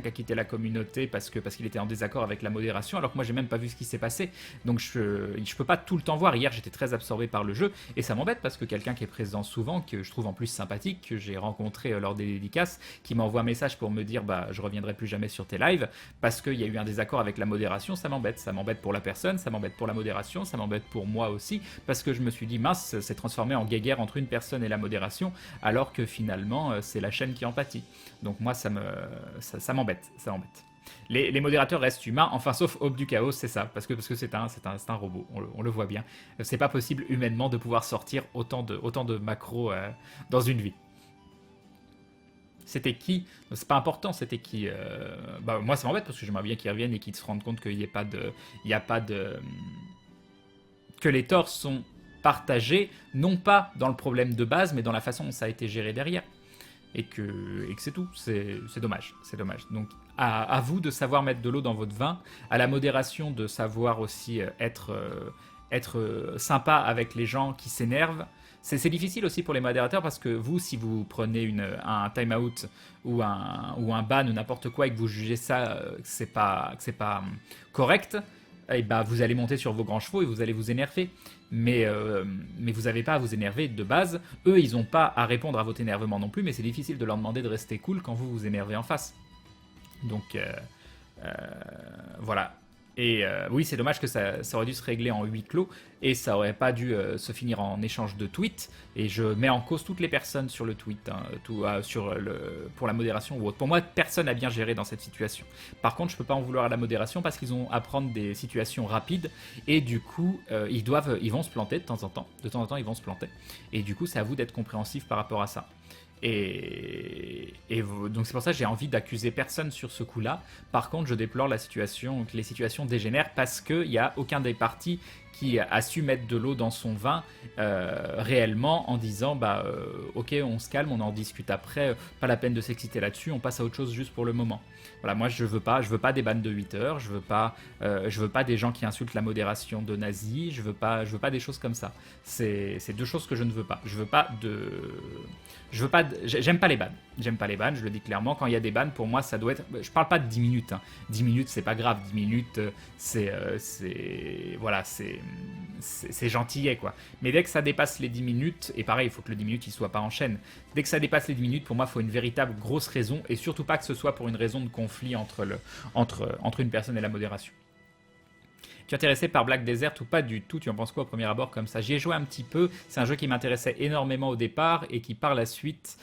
qui a quitté la communauté parce qu'il était en désaccord avec la modération, alors que moi j'ai même pas vu ce qui s'est passé, donc je peux pas tout le temps voir. Hier j'étais très absorbé par le jeu et ça m'embête parce que quelqu'un qui est présent souvent, que je trouve en plus sympathique, que j'ai rencontré lors des dédicaces, qui m'envoie un message pour me dire bah je reviendrai plus jamais sur tes lives parce qu'il y a eu un désaccord avec la modération, ça m'embête pour la personne, ça m'embête pour la modération, ça m'embête pour moi aussi, parce que je me suis dit mince, c'est transformé en guéguerre entre une personne et la modération, alors que finalement c'est la chaîne qui en pâtit. Donc moi ça m'embête. Les modérateurs restent humains, enfin sauf Aube du Chaos, c'est ça, parce que c'est un robot, on le voit bien. C'est pas possible humainement de pouvoir sortir autant de macros dans une vie. C'était qui? C'est pas important, c'était qui? Moi ça m'embête parce que j'aimerais bien qu'ils reviennent et qu'ils se rendent compte qu'il n'y a pas de que les torts sont partagés, non pas dans le problème de base, mais dans la façon dont ça a été géré derrière. Et que c'est tout, c'est dommage, c'est dommage. Donc à vous de savoir mettre de l'eau dans votre vin, à la modération de savoir aussi être sympa avec les gens qui s'énervent. C'est difficile aussi pour les modérateurs parce que vous, si vous prenez un time-out ou un ban ou n'importe quoi et que vous jugez ça que c'est pas correct, et bah vous allez monter sur vos grands chevaux et vous allez vous énerver. Mais vous n'avez pas à vous énerver de base. Eux, ils n'ont pas à répondre à votre énervement non plus, mais c'est difficile de leur demander de rester cool quand vous vous énervez en face. Donc voilà. Et oui, c'est dommage que ça aurait dû se régler en huis clos et ça aurait pas dû se finir en échange de tweets. Et je mets en cause toutes les personnes sur le tweet, hein, pour la modération ou autre. Pour moi, personne n'a bien géré dans cette situation. Par contre, je peux pas en vouloir à la modération parce qu'ils ont à prendre des situations rapides et du coup, ils vont se planter de temps en temps. De temps en temps, ils vont se planter. Et du coup, c'est à vous d'être compréhensif par rapport à ça. Et donc c'est pour ça que j'ai envie d'accuser personne sur ce coup-là. Par contre, je déplore que les situations dégénèrent parce qu'il n'y a aucun des partis qui a su mettre de l'eau dans son vin réellement en disant ok, on se calme, on en discute après, pas la peine de s'exciter là-dessus, on passe à autre chose juste pour le moment. Voilà, moi je veux pas des bans de 8 heures, je veux pas des gens qui insultent la modération de nazis, je veux pas des choses comme ça. C'est deux choses que je ne veux pas. J'aime pas les bans. J'aime pas les bans, je le dis clairement. Quand il y a des bans, pour moi, ça doit être. Je parle pas de 10 minutes. Hein. 10 minutes, c'est pas grave. 10 minutes, c'est gentillet, quoi. Mais dès que ça dépasse les 10 minutes, et pareil, il faut que le 10 minutes, il soit pas en chaîne. Dès que ça dépasse les 10 minutes, pour moi, il faut une véritable grosse raison. Et surtout pas que ce soit pour une raison de conflit entre une personne et la modération. Tu es intéressé par Black Desert ou pas du tout? Tu en penses quoi au premier abord comme ça? J'y ai joué un petit peu, c'est un jeu qui m'intéressait énormément au départ et qui par la suite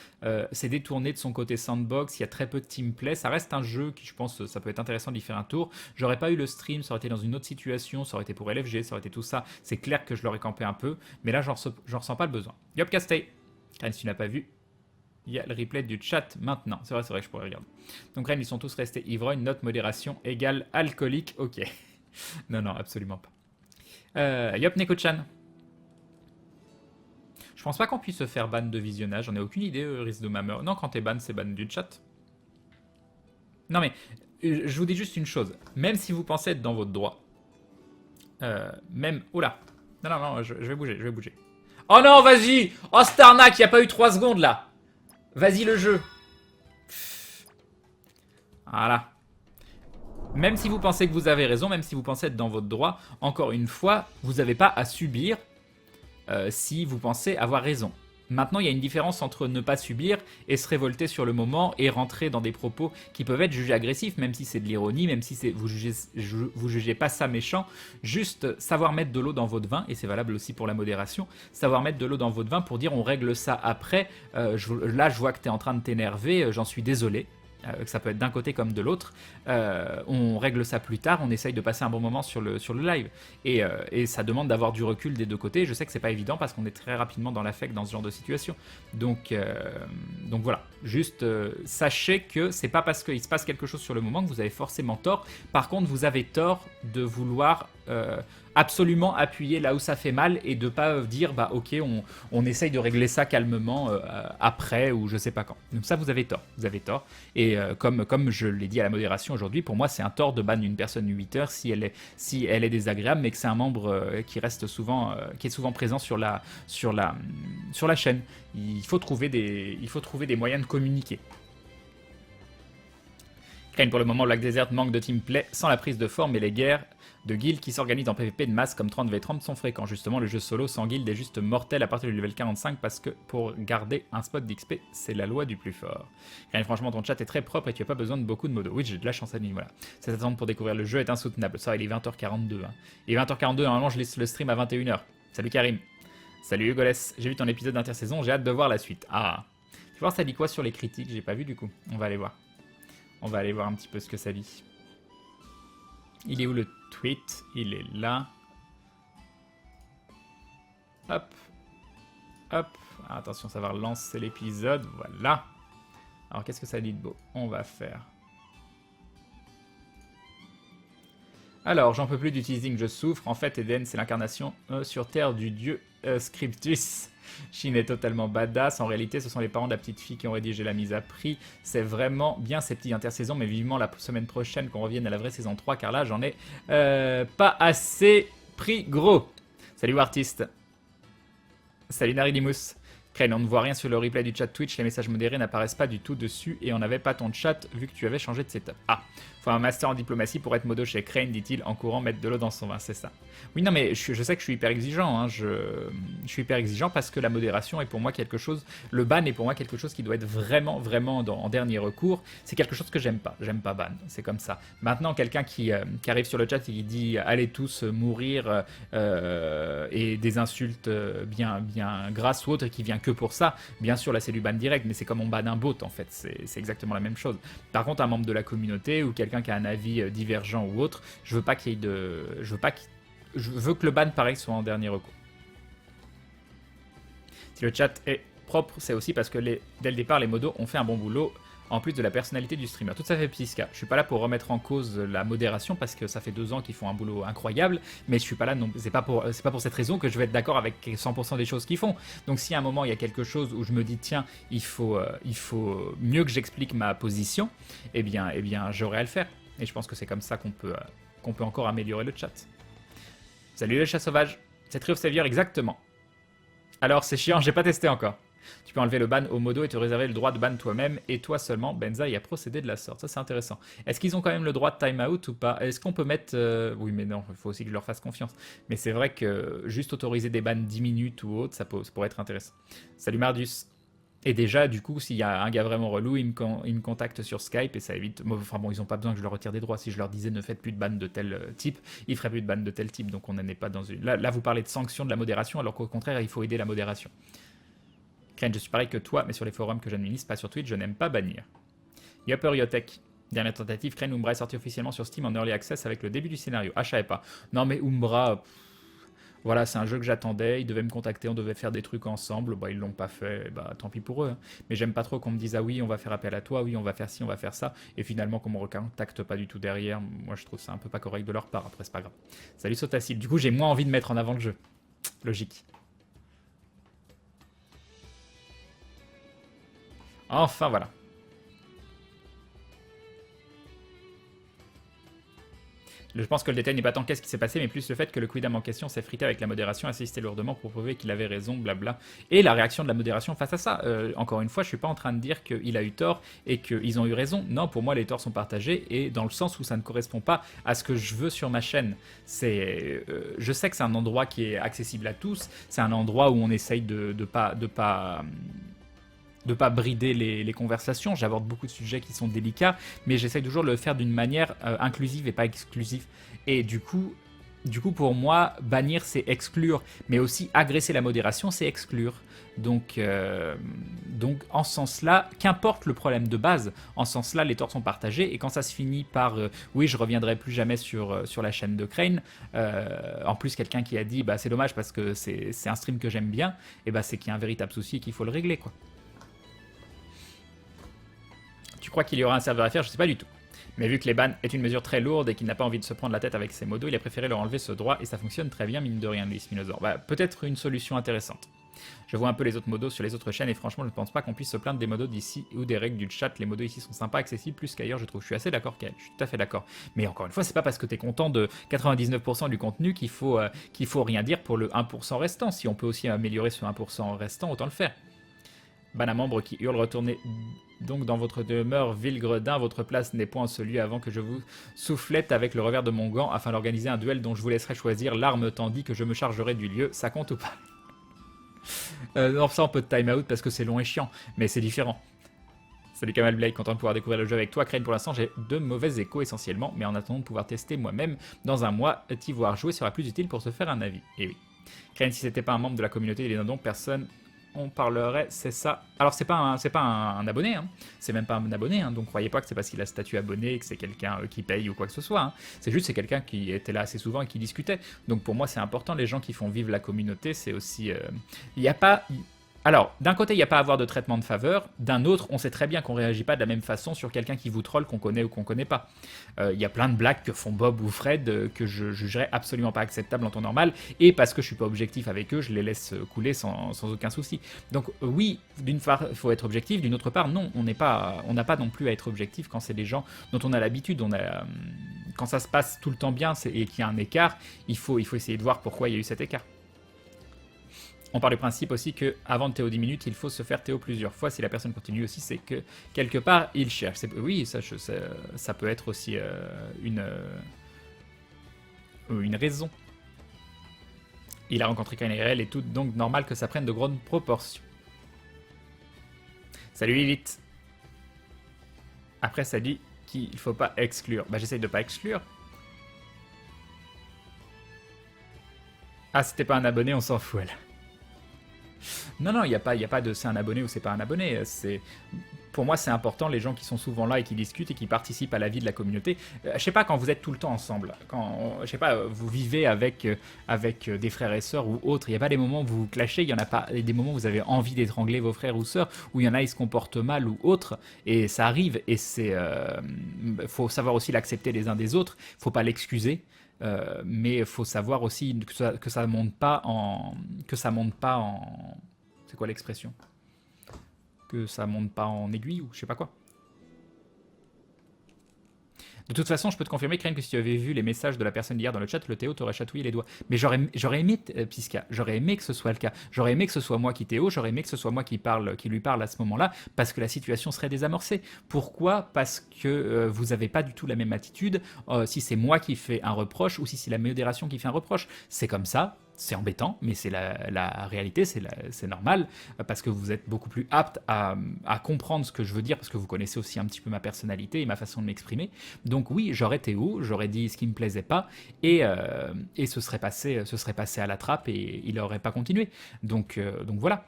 s'est détourné de son côté sandbox, il y a très peu de teamplay, ça reste un jeu qui je pense ça peut être intéressant d'y faire un tour. J'aurais pas eu le stream, ça aurait été dans une autre situation, ça aurait été pour LFG, ça aurait été tout ça, c'est clair que je l'aurais campé un peu, mais là j'en ressens pas le besoin. Yop Castay, si tu n'as pas vu, il y a le replay du chat maintenant. C'est vrai que je pourrais regarder. Donc Rennes, ils sont tous restés ivrognes, note modération égale alcoolique, ok. Non, absolument pas. Yop Neko-chan. Je pense pas qu'on puisse se faire ban de visionnage, j'en ai aucune idée, risque de ma mort. Non, quand t'es ban, c'est ban du chat. Non mais, je vous dis juste une chose, même si vous pensez être dans votre droit, même... Oula. Non, je vais bouger. Oh non, vas-y. Oh, cette arnaque, il n'y a pas eu 3 secondes là. Vas-y le jeu. Voilà. Même si vous pensez que vous avez raison, même si vous pensez être dans votre droit, encore une fois, vous n'avez pas à subir si vous pensez avoir raison. Maintenant, il y a une différence entre ne pas subir et se révolter sur le moment et rentrer dans des propos qui peuvent être jugés agressifs, même si c'est de l'ironie, même si vous jugez pas ça méchant. Juste savoir mettre de l'eau dans votre vin, et c'est valable aussi pour la modération, savoir mettre de l'eau dans votre vin pour dire on règle ça après. Là, je vois que tu es en train de t'énerver, j'en suis désolé. Que ça peut être d'un côté comme de l'autre, on règle ça plus tard, on essaye de passer un bon moment sur le live, et ça demande d'avoir du recul des deux côtés. Je sais que c'est pas évident parce qu'on est très rapidement dans l'affect dans ce genre de situation, donc voilà, juste sachez que c'est pas parce qu'il se passe quelque chose sur le moment que vous avez forcément tort. Par contre, vous avez tort de vouloir absolument appuyer là où ça fait mal et de pas dire bah ok, on essaye de régler ça calmement après ou je sais pas quand. Donc ça, vous avez tort. Et comme je l'ai dit à la modération aujourd'hui, pour moi c'est un tort de ban une personne 8 heures si elle est désagréable, mais que c'est un membre qui est souvent présent sur la chaîne. Il faut trouver des moyens de communiquer. Crane, pour le moment, Black Desert manque de teamplay sans la prise de forme et les guerres de guilds qui s'organisent en PvP de masse comme 30v30 sont fréquents. Justement, le jeu solo sans guild est juste mortel à partir du level 45 parce que pour garder un spot d'XP, c'est la loi du plus fort. Crane, franchement, ton chat est très propre et tu n'as pas besoin de beaucoup de modos. Oui, j'ai de la chance à nuit, voilà. Cette attente pour découvrir le jeu est insoutenable. Ça, il est 20h42. Hein. Il est 20h42, normalement, je laisse le stream à 21h. Salut Karim. Salut Hugolès. J'ai vu ton épisode d'intersaison, j'ai hâte de voir la suite. Ah. Tu vois, ça dit quoi sur les critiques? J'ai pas vu du coup. On va aller voir. On va aller voir un petit peu ce que ça dit. Il est où le tweet? Il est là. Hop. Hop. Attention, ça va relancer l'épisode. Voilà. Alors, qu'est-ce que ça dit de beau? On va faire Alors, j'en peux plus du teasing, je souffre. En fait, Eden, c'est l'incarnation sur Terre du dieu Scriptus. Shin est totalement badass. En réalité, ce sont les parents de la petite fille qui ont rédigé la mise à prix. C'est vraiment bien ces petites intersaisons, mais vivement la semaine prochaine qu'on revienne à la vraie saison 3, car là, j'en ai pas assez pris gros. Salut artiste. Salut Naridimus. Crane, on ne voit rien sur le replay du chat Twitch, les messages modérés n'apparaissent pas du tout dessus et on n'avait pas ton chat vu que tu avais changé de setup. Ah, faut un master en diplomatie pour être modo chez Crane, dit-il en courant mettre de l'eau dans son vin, c'est ça. Oui, non, mais je sais que je suis hyper exigeant, hein, je suis hyper exigeant parce que la modération est pour moi quelque chose, le ban est pour moi quelque chose qui doit être vraiment, vraiment en dernier recours. C'est quelque chose que j'aime pas ban, c'est comme ça. Maintenant, quelqu'un qui arrive sur le chat et qui dit allez tous mourir et des insultes bien grasses ou autres et qui vient que pour ça, bien sûr là c'est du ban direct, mais c'est comme on ban un bot en fait, c'est exactement la même chose. Par contre, un membre de la communauté ou quelqu'un qui a un avis divergent ou autre, je veux pas qu'il y ait de, je veux que le ban pareil soit en dernier recours. Si le chat est propre, c'est aussi parce que dès le départ les modos ont fait un bon boulot. En plus de la personnalité du streamer. Tout ça fait Pisca. Je suis pas là pour remettre en cause la modération parce que ça fait 2 ans qu'ils font un boulot incroyable, mais je suis pas là non. C'est pas pour cette raison que je vais être d'accord avec 100% des choses qu'ils font. Donc si à un moment il y a quelque chose où je me dis tiens il faut mieux que j'explique ma position, eh bien j'aurai à le faire. Et je pense que c'est comme ça qu'on peut encore améliorer le chat. Salut les chats sauvages. C'est Tree of Savior exactement. Alors c'est chiant, j'ai pas testé encore. Tu peux enlever le ban au modo et te réserver le droit de ban toi-même et toi seulement. Benza y a procédé de la sorte. Ça, c'est intéressant. Est-ce qu'ils ont quand même le droit de timeout ou pas? Est-ce qu'on peut mettre... Oui, mais non, il faut aussi que je leur fasse confiance. Mais c'est vrai que juste autoriser des bans 10 minutes ou autre, ça pourrait être intéressant. Salut Mardus. Et déjà, du coup, s'il y a un gars vraiment relou, il me contacte sur Skype et ça évite... Enfin bon, ils n'ont pas besoin que je leur retire des droits. Si je leur disais ne faites plus de ban de tel type, ils feraient plus de ban de tel type. Donc on n'en est pas dans une... Là, vous parlez de sanctions de la modération, alors qu'au contraire, il faut aider la modération. Crane, je suis pareil que toi, mais sur les forums que j'administre, pas sur Twitch, je n'aime pas bannir. Yopper Yotek. Dernière tentative, Crane Umbra est sorti officiellement sur Steam en Early Access avec le début du scénario. Ah, je savais pas. Non, mais Umbra, voilà, c'est un jeu que j'attendais. Ils devaient me contacter, on devait faire des trucs ensemble. Bah, ils l'ont pas fait, bah, tant pis pour eux. Hein. Mais j'aime pas trop qu'on me dise, ah oui, on va faire appel à toi, oui, on va faire ci, on va faire ça. Et finalement, qu'on me recontacte pas du tout derrière. Moi, je trouve ça un peu pas correct de leur part. Après, c'est pas grave. Salut Sotacil. Du coup, j'ai moins envie de mettre en avant le jeu. Logique. Enfin, voilà. Je pense que le détail n'est pas tant qu'est-ce qui s'est passé, mais plus le fait que le quidam en question s'est frité avec la modération, assisté lourdement pour prouver qu'il avait raison, blabla. Et la réaction de la modération face à ça. Encore une fois, je suis pas en train de dire qu'il a eu tort et qu'ils ont eu raison. Non, pour moi, les torts sont partagés et dans le sens où ça ne correspond pas à ce que je veux sur ma chaîne. Je sais que c'est un endroit qui est accessible à tous. C'est un endroit où on essaye de pas brider les conversations. J'aborde beaucoup de sujets qui sont délicats, mais j'essaye toujours de le faire d'une manière inclusive et pas exclusive. Et du coup, pour moi, bannir, c'est exclure, mais aussi agresser la modération, c'est exclure. Donc en ce sens-là, qu'importe le problème de base, en ce sens-là, les torts sont partagés. Et quand ça se finit par oui, je reviendrai plus jamais sur la chaîne de Crane, en plus quelqu'un qui a dit bah, c'est dommage parce que c'est un stream que j'aime bien, et bah, c'est qu'il y a un véritable souci et qu'il faut le régler, quoi. Tu crois qu'il y aura un serveur à faire? Je sais pas du tout. Mais vu que les bans est une mesure très lourde et qu'il n'a pas envie de se prendre la tête avec ses modos, il a préféré leur enlever ce droit et ça fonctionne très bien, mine de rien, lui, Spinosaur. Bah, peut-être une solution intéressante. Je vois un peu les autres modos sur les autres chaînes et franchement, je ne pense pas qu'on puisse se plaindre des modos d'ici ou des règles du chat. Les modos ici sont sympas, accessibles plus qu'ailleurs, je trouve. Je suis assez d'accord, Kael. Je suis tout à fait d'accord. Mais encore une fois, c'est pas parce que tu es content de 99% du contenu qu'il faut rien dire pour le 1% restant. Si on peut aussi améliorer ce 1% restant, autant le faire. Ban à membre qui hurle, retournez donc dans votre demeure, vil gredin, votre place n'est point celui avant que je vous soufflette avec le revers de mon gant afin d'organiser un duel dont je vous laisserai choisir l'arme tandis que je me chargerai du lieu. Ça compte ou pas? Non, ça on peut time out parce que c'est long et chiant, mais c'est différent. Salut Kamal Blake, content de pouvoir découvrir le jeu avec toi. Crane, pour l'instant j'ai de mauvais échos essentiellement, mais en attendant de pouvoir tester moi-même dans un mois, t'y voir jouer sera plus utile pour se faire un avis. Et oui. Crane, si c'était pas un membre de la communauté des dindons, personne on parlerait, c'est ça. Alors c'est pas un abonné, hein. C'est même pas un abonné, hein. Donc croyez pas que c'est parce qu'il a statut abonné que c'est quelqu'un qui paye ou quoi que ce soit. Hein. C'est juste c'est quelqu'un qui était là assez souvent et qui discutait. Donc pour moi c'est important, les gens qui font vivre la communauté, c'est aussi... Il n'y a pas... Alors, d'un côté, il n'y a pas à avoir de traitement de faveur. D'un autre, on sait très bien qu'on ne réagit pas de la même façon sur quelqu'un qui vous troll, qu'on connaît ou qu'on ne connaît pas. Il y a plein de blagues que font Bob ou Fred que je jugerais absolument pas acceptables en temps normal. Et parce que je suis pas objectif avec eux, je les laisse couler sans aucun souci. Donc oui, d'une part, il faut être objectif. D'une autre part, non, on n'a pas non plus à être objectif quand c'est des gens dont on a l'habitude. Quand ça se passe tout le temps bien et qu'il y a un écart, il faut essayer de voir pourquoi il y a eu cet écart. On part du principe aussi que avant de Théo 10 minutes, il faut se faire Théo plusieurs fois. Si la personne continue aussi, c'est que quelque part, il cherche. Oui, ça peut être aussi une raison. Il a rencontré Kain IRL et tout, donc normal que ça prenne de grandes proportions. Salut Lilith. Après, ça dit qu'il ne faut pas exclure. Bah, j'essaye de pas exclure. Ah, c'était pas un abonné, on s'en fout, elle. Non, il n'y a pas de c'est un abonné ou c'est pas un abonné. Pour moi, c'est important, les gens qui sont souvent là et qui discutent et qui participent à la vie de la communauté. Je sais pas, quand vous êtes tout le temps ensemble, je sais pas, vous vivez avec des frères et sœurs ou autres, il n'y a pas des moments où vous vous clashez, il y en a pas des moments où vous avez envie d'étrangler vos frères ou sœurs, où il y en a, ils se comportent mal ou autre, et ça arrive, et faut savoir aussi l'accepter les uns des autres, faut pas l'excuser. Mais il faut savoir aussi que ça monte pas en... C'est quoi l'expression? Que ça monte pas en aiguille ou je sais pas quoi. De toute façon, je peux te confirmer, Crane, que si tu avais vu les messages de la personne d'hier dans le chat, le Théo t'aurait chatouillé les doigts. Mais j'aurais aimé, Pisca, j'aurais aimé que ce soit le cas. J'aurais aimé que ce soit moi qui Théo, j'aurais aimé que ce soit moi qui lui parle à ce moment-là, parce que la situation serait désamorcée. Pourquoi? Parce que vous n'avez pas du tout la même attitude. Si c'est moi qui fais un reproche ou si c'est la modération qui fait un reproche, c'est comme ça. C'est embêtant, mais c'est la réalité, c'est normal, parce que vous êtes beaucoup plus apte à comprendre ce que je veux dire, parce que vous connaissez aussi un petit peu ma personnalité et ma façon de m'exprimer. Donc oui, j'aurais été où, j'aurais dit ce qui me plaisait pas, et ce serait passé à la trappe, et il n'aurait pas continué. Donc voilà.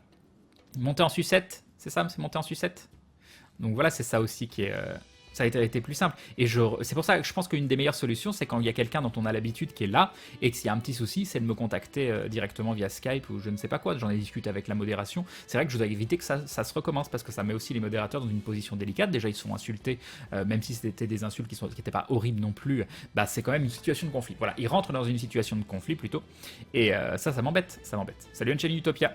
Monter en sucette, c'est ça, c'est monter en sucette. Donc voilà, c'est ça aussi qui est... ça a été plus simple. Et c'est pour ça que je pense qu'une des meilleures solutions, c'est quand il y a quelqu'un dont on a l'habitude qui est là, et que s'il y a un petit souci, c'est de me contacter directement via Skype ou je ne sais pas quoi. J'en ai discuté avec la modération. C'est vrai que je dois éviter que ça se recommence, parce que ça met aussi les modérateurs dans une position délicate. Déjà, ils sont insultés, même si c'était des insultes qui n'étaient pas horribles non plus. Bah, c'est quand même une situation de conflit. Voilà, ils rentrent dans une situation de conflit plutôt. Et ça m'embête. Salut Unchained Utopia.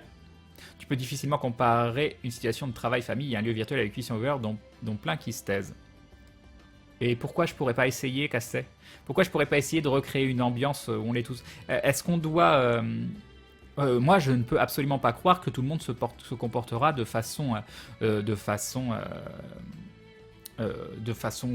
Tu peux difficilement comparer une situation de travail-famille et un lieu virtuel avec 800 viewers dont plein qui se taisent. Et pourquoi je pourrais pas essayer, Casset? Pourquoi je pourrais pas essayer de recréer une ambiance où on est tous... Est-ce qu'on doit... moi, je ne peux absolument pas croire que tout le monde se comportera de façon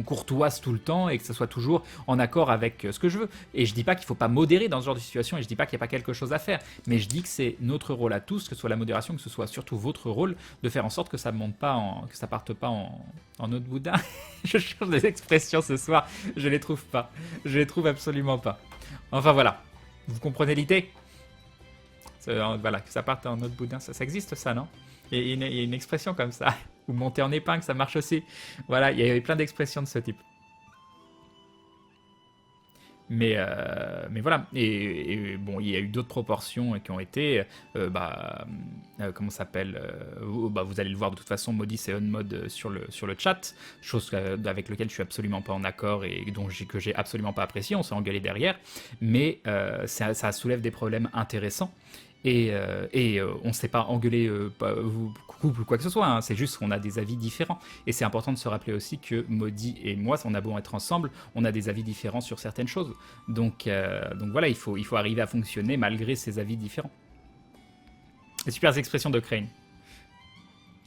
courtoise tout le temps et que ça soit toujours en accord avec ce que je veux. Et je dis pas qu'il faut pas modérer dans ce genre de situation et je dis pas qu'il n'y a pas quelque chose à faire, mais je dis que c'est notre rôle à tous, que ce soit la modération, que ce soit surtout votre rôle, de faire en sorte que ça monte pas que ça parte pas en autre boudin. Je cherche des expressions ce soir, je les trouve pas. Je les trouve absolument pas. Enfin voilà, vous comprenez l'idée? Voilà, que ça parte en autre boudin, ça existe ça, non? Il y a une expression comme ça. Ou monter en épingle, ça marche aussi. Voilà, il y avait plein d'expressions de ce type. Mais voilà. Et bon, il y a eu d'autres proportions qui ont été... comment ça s'appelle vous allez le voir de toute façon, Maudit c'est on mode sur le chat. Chose avec laquelle je suis absolument pas en accord et que j'ai absolument pas apprécié. On s'est engueulé derrière. Mais ça soulève des problèmes intéressants. Et on ne s'est pas engueulé couple ou quoi que ce soit, hein. C'est juste qu'on a des avis différents. Et c'est important de se rappeler aussi que Maudit et moi, on a beau être ensemble, on a des avis différents sur certaines choses. Donc voilà, il faut arriver à fonctionner malgré ces avis différents. Les super expressions de Crane.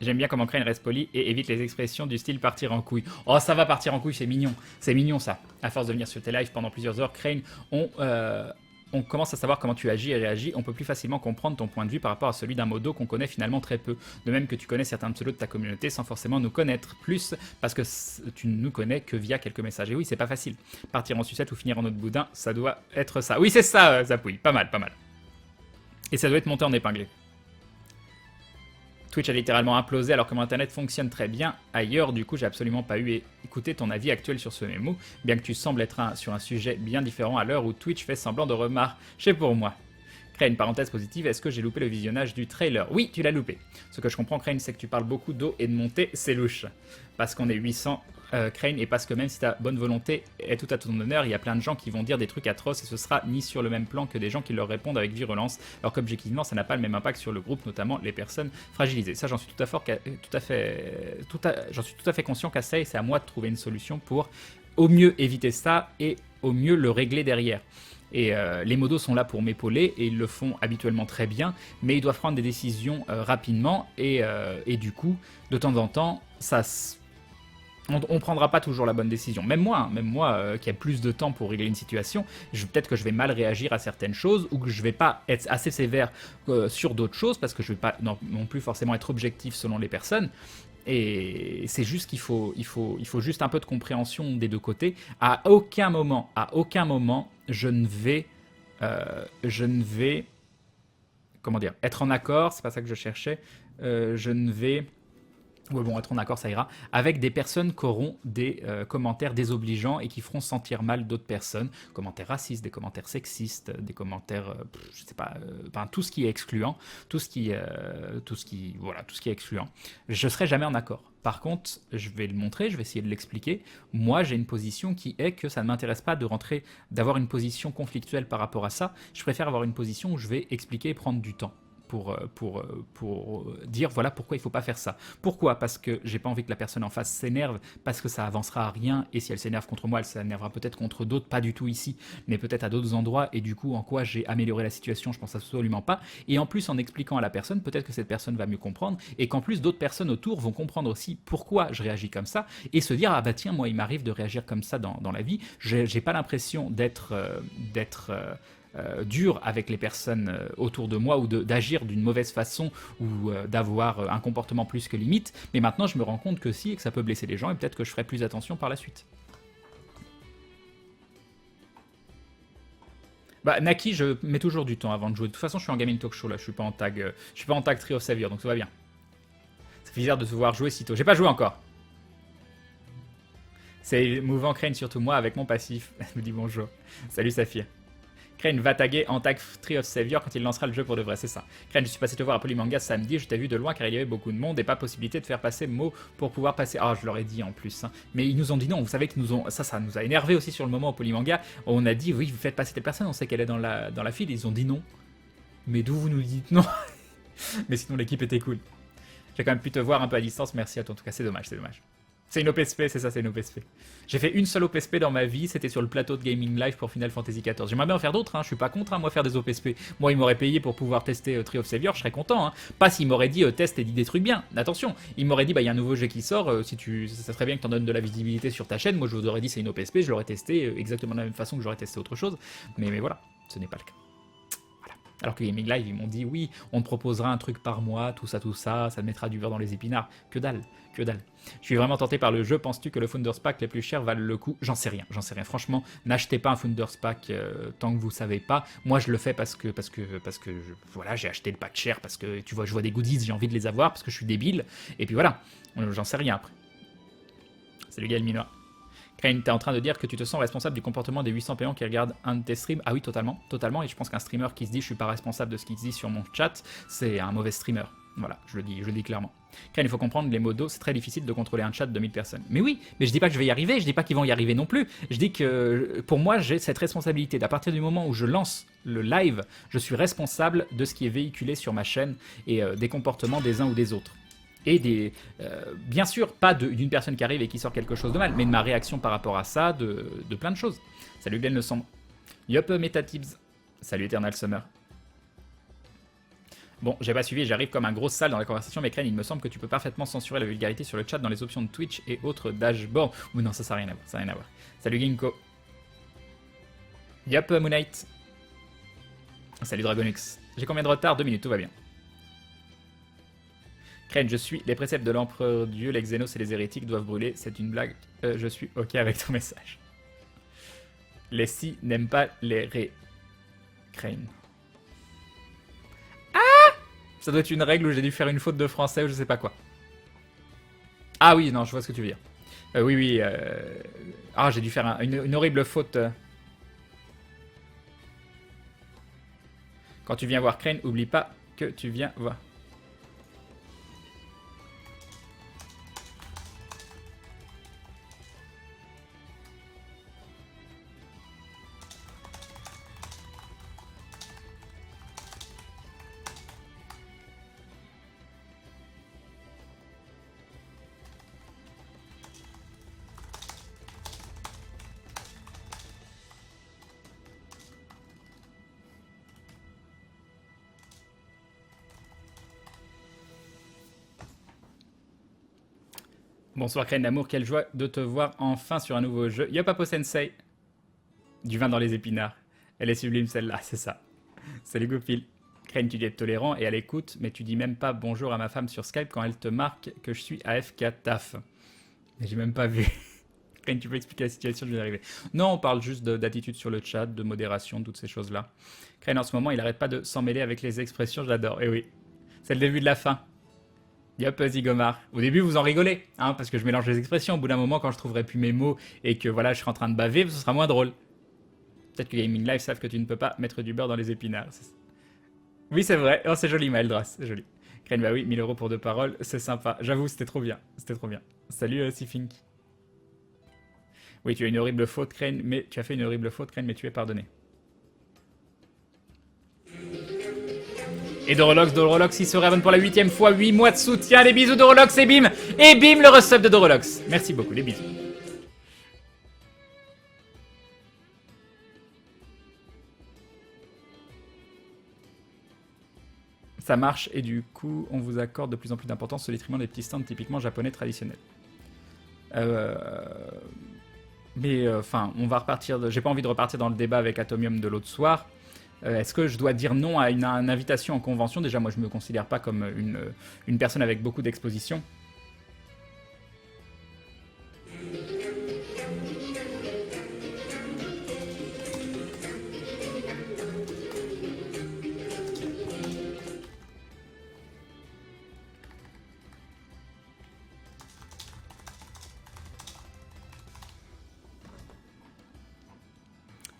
J'aime bien comment Crane reste poli et évite les expressions du style partir en couille. Oh, ça va partir en couille, c'est mignon. C'est mignon ça. À force de venir sur tes lives pendant plusieurs heures, Crane, on commence à savoir comment tu agis et réagis, on peut plus facilement comprendre ton point de vue par rapport à celui d'un modo qu'on connaît finalement très peu. De même que tu connais certains pseudos de ta communauté sans forcément nous connaître plus, parce que tu ne nous connais que via quelques messages. Et oui, c'est pas facile. Partir en sucette ou finir en autre boudin, ça doit être ça. Oui, c'est ça, Zapouille. Pas mal, pas mal. Et ça doit être monté en épinglé. Twitch a littéralement implosé alors que mon internet fonctionne très bien ailleurs, du coup j'ai absolument pas eu écouté ton avis actuel sur ce mémo, bien que tu sembles être sur un sujet bien différent à l'heure où Twitch fait semblant de remarcher pour moi. Crane, parenthèse positive, est-ce que j'ai loupé le visionnage du trailer? Oui, tu l'as loupé. Ce que je comprends, Crane, c'est que tu parles beaucoup d'eau et de montée, c'est louche. Parce qu'on est 800, Crane, et parce que même si ta bonne volonté est tout à ton honneur, il y a plein de gens qui vont dire des trucs atroces et ce sera ni sur le même plan que des gens qui leur répondent avec virulence, alors qu'objectivement, ça n'a pas le même impact sur le groupe, notamment les personnes fragilisées. Ça, j'en suis tout à fait conscient qu'à ça, et c'est à moi de trouver une solution pour au mieux éviter ça et au mieux le régler derrière. Et les modos sont là pour m'épauler et ils le font habituellement très bien, mais ils doivent prendre des décisions rapidement et du coup, de temps en temps, on prendra pas toujours la bonne décision. Même moi qui ai plus de temps pour régler une situation, peut-être que je vais mal réagir à certaines choses ou que je vais pas être assez sévère sur d'autres choses parce que je vais pas non plus forcément être objectif selon les personnes. Et c'est juste qu'il faut juste un peu de compréhension des deux côtés. À aucun moment, je ne vais, comment dire, être en accord, c'est pas ça que je cherchais, je ne vais... Ouais, bon, être en accord, ça ira. Avec des personnes qui auront des commentaires désobligeants et qui feront sentir mal d'autres personnes. Commentaires racistes, des commentaires sexistes, des commentaires, je sais pas, enfin, tout ce qui est excluant, tout ce qui est excluant. Je serai jamais en accord. Par contre, je vais le montrer, je vais essayer de l'expliquer. Moi, j'ai une position qui est que ça ne m'intéresse pas d'avoir une position conflictuelle par rapport à ça. Je préfère avoir une position où je vais expliquer et prendre du temps pour dire voilà pourquoi il ne faut pas faire ça. Pourquoi? Parce que j'ai pas envie que la personne en face s'énerve, parce que ça avancera à rien, et si elle s'énerve contre moi, elle s'énervera peut-être contre d'autres, pas du tout ici, mais peut-être à d'autres endroits, et du coup, en quoi j'ai amélioré la situation, je pense absolument pas. Et en plus, en expliquant à la personne, peut-être que cette personne va mieux comprendre, et qu'en plus, d'autres personnes autour vont comprendre aussi pourquoi je réagis comme ça, et se dire, ah bah tiens, moi, il m'arrive de réagir comme ça dans la vie, j'ai pas l'impression d'être dur avec les personnes autour de moi ou d'agir d'une mauvaise façon ou d'avoir un comportement plus que limite, mais maintenant je me rends compte que si et que ça peut blesser les gens et peut-être que je ferai plus attention par la suite. Bah Naki, je mets toujours du temps avant de jouer. De toute façon, je suis en gaming talk show là, je suis pas en tag Tree of Savior, donc ça va bien. Ça fait bizarre de se voir jouer si tôt. J'ai pas joué encore. C'est mouvant Crane surtout moi avec mon passif. Elle me dit bonjour. Salut Saphir. Crane va taguer en tag Tree of Savior quand il lancera le jeu pour de vrai, c'est ça. Crane, je suis passé te voir à Polymanga samedi, je t'ai vu de loin car il y avait beaucoup de monde et pas possibilité de faire passer mot pour pouvoir passer. Ah, je leur ai dit en plus. Hein. Mais ils nous ont dit non, vous savez que ça nous a énervé aussi sur le moment au Polymanga. On a dit oui, vous faites passer telle personne, on sait qu'elle est dans la file, ils ont dit non. Mais d'où vous nous dites non? Mais sinon l'équipe était cool. J'ai quand même pu te voir un peu à distance, merci à toi en tout cas, c'est dommage, c'est dommage. C'est une OPSP, c'est ça, c'est une OPSP. J'ai fait une seule OPSP dans ma vie, c'était sur le plateau de Gaming Live pour Final Fantasy XIV. J'aimerais bien en faire d'autres, hein. Je suis pas contre, hein, moi, faire des OPSP. Moi, ils m'auraient payé pour pouvoir tester Tree of Savior, je serais content. Hein. Pas s'ils m'auraient dit teste et dis des trucs bien. Attention, ils m'auraient dit, bah, il y a un nouveau jeu qui sort, ça serait bien que t'en donnes de la visibilité sur ta chaîne. Moi, je vous aurais dit, c'est une OPSP, je l'aurais testé exactement de la même façon que j'aurais testé autre chose. Mais voilà, ce n'est pas le cas. Alors que Gaming Live, ils m'ont dit oui, on te proposera un truc par mois, tout ça, ça te mettra du beurre dans les épinards. Que dalle, que dalle. Je suis vraiment tenté par le jeu. Penses-tu que le Founders Pack les plus chers valent le coup? J'en sais rien. Franchement, n'achetez pas un Founders Pack tant que vous savez pas. Moi, je le fais parce que voilà, j'ai acheté le pack cher parce que tu vois, je vois des goodies, j'ai envie de les avoir parce que je suis débile. Et puis voilà, j'en sais rien après. Salut Gaël Minois. Crane, t'es en train de dire que tu te sens responsable du comportement des 800 payants qui regardent un de tes streams? Ah oui, totalement. Et je pense qu'un streamer qui se dit je suis pas responsable de ce qu'il se dit sur mon chat, c'est un mauvais streamer. Voilà, je le dis clairement. Crane, il faut comprendre, les modos, c'est très difficile de contrôler un chat de 1000 personnes. Mais oui, mais je dis pas que je vais y arriver, je dis pas qu'ils vont y arriver non plus. Je dis que pour moi, j'ai cette responsabilité. D'à partir du moment où je lance le live, je suis responsable de ce qui est véhiculé sur ma chaîne et des comportements des uns ou des autres. Et bien sûr, pas d'une personne qui arrive et qui sort quelque chose de mal, mais de ma réaction par rapport à ça, de plein de choses. Salut Glenn Le Sombre. Yup, MetaTibs. Salut Eternal Summer. Bon, j'ai pas suivi, j'arrive comme un gros sale dans la conversation, mais Crane, il me semble que tu peux parfaitement censurer la vulgarité sur le chat dans les options de Twitch et autres dashboards. Ou non, ça n'a rien à voir, ça n'a rien à voir. Salut Ginkgo. Yup, Moonite. Salut Dragonux. J'ai combien de retard? 2 minutes, tout va bien. Crane, je suis les préceptes de l'empereur Dieu, les Xénos et les hérétiques doivent brûler, c'est une blague, je suis ok avec ton message. Les si n'aiment pas les ré. Crane. Ah! Ça doit être une règle où j'ai dû faire une faute de français ou je sais pas quoi. Ah oui, non, je vois ce que tu veux dire. Oui. Ah, j'ai dû faire une horrible faute. Quand tu viens voir Crane, oublie pas que tu viens voir. Bonsoir Crane d'amour, quelle joie de te voir enfin sur un nouveau jeu. Yopapo Sensei. Du vin dans les épinards. Elle est sublime celle-là, c'est ça. Salut Goupil. Crane, tu dis être tolérant et à l'écoute, mais tu dis même pas bonjour à ma femme sur Skype quand elle te marque que je suis AFK taf. J'ai même pas vu. Crane, tu peux expliquer la situation, je vais y arriver. Non, on parle juste d'attitude sur le chat, de modération, toutes ces choses-là. Crane, en ce moment, il arrête pas de s'en mêler avec les expressions, je l'adore. Eh oui, c'est le début de la fin. Yop, Zigomar. Au début, vous en rigolez, hein, parce que je mélange les expressions. Au bout d'un moment, quand je trouverai plus mes mots et que voilà, je serai en train de baver, ce sera moins drôle. Peut-être que Gaming Live savent que tu ne peux pas mettre du beurre dans les épinards. Oui, c'est vrai. Oh, c'est joli, Maëldras, c'est joli. Crane, bah oui, 1000 € pour 2 paroles, c'est sympa. J'avoue, c'était trop bien. C'était trop bien. Salut, Sifink. Oui, tu as une horrible faute, Crane, mais tu as fait une horrible faute, Crane, mais tu es pardonné. Et Dorolox, il se réabonne pour la 8ème fois, 8 mois de soutien, les bisous Dorolox et bim, le resub de Dorolox. Merci beaucoup, les bisous. Ça marche et du coup, on vous accorde de plus en plus d'importance au détriment des petits stands typiquement japonais traditionnels. Mais enfin, on va repartir, j'ai pas envie de repartir dans le débat avec Atomium de l'autre soir. Est-ce que je dois dire non à une invitation en convention? Déjà, moi, je me considère pas comme une personne avec beaucoup d'exposition.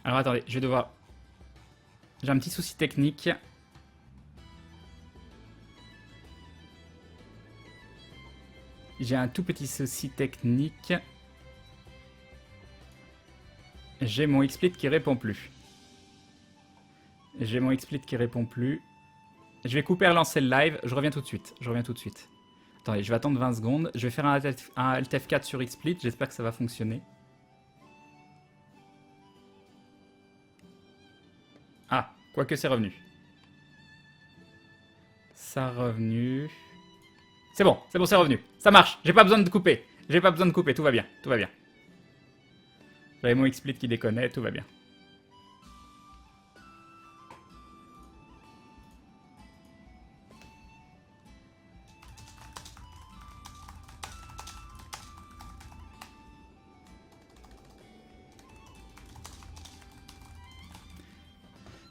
Alors attendez, je vais devoir... J'ai un petit souci technique. J'ai un tout petit souci technique. J'ai mon XSplit qui répond plus. Je vais couper et relancer le live. Je reviens tout de suite. Attendez, je vais attendre 20 secondes. Je vais faire un Alt F4 sur XSplit. J'espère que ça va fonctionner. Ah, quoique c'est revenu. Ça a revenu. C'est bon, c'est revenu. Ça marche, j'ai pas besoin de couper. Tout va bien. J'avais mon XSplit qui déconnait, tout va bien.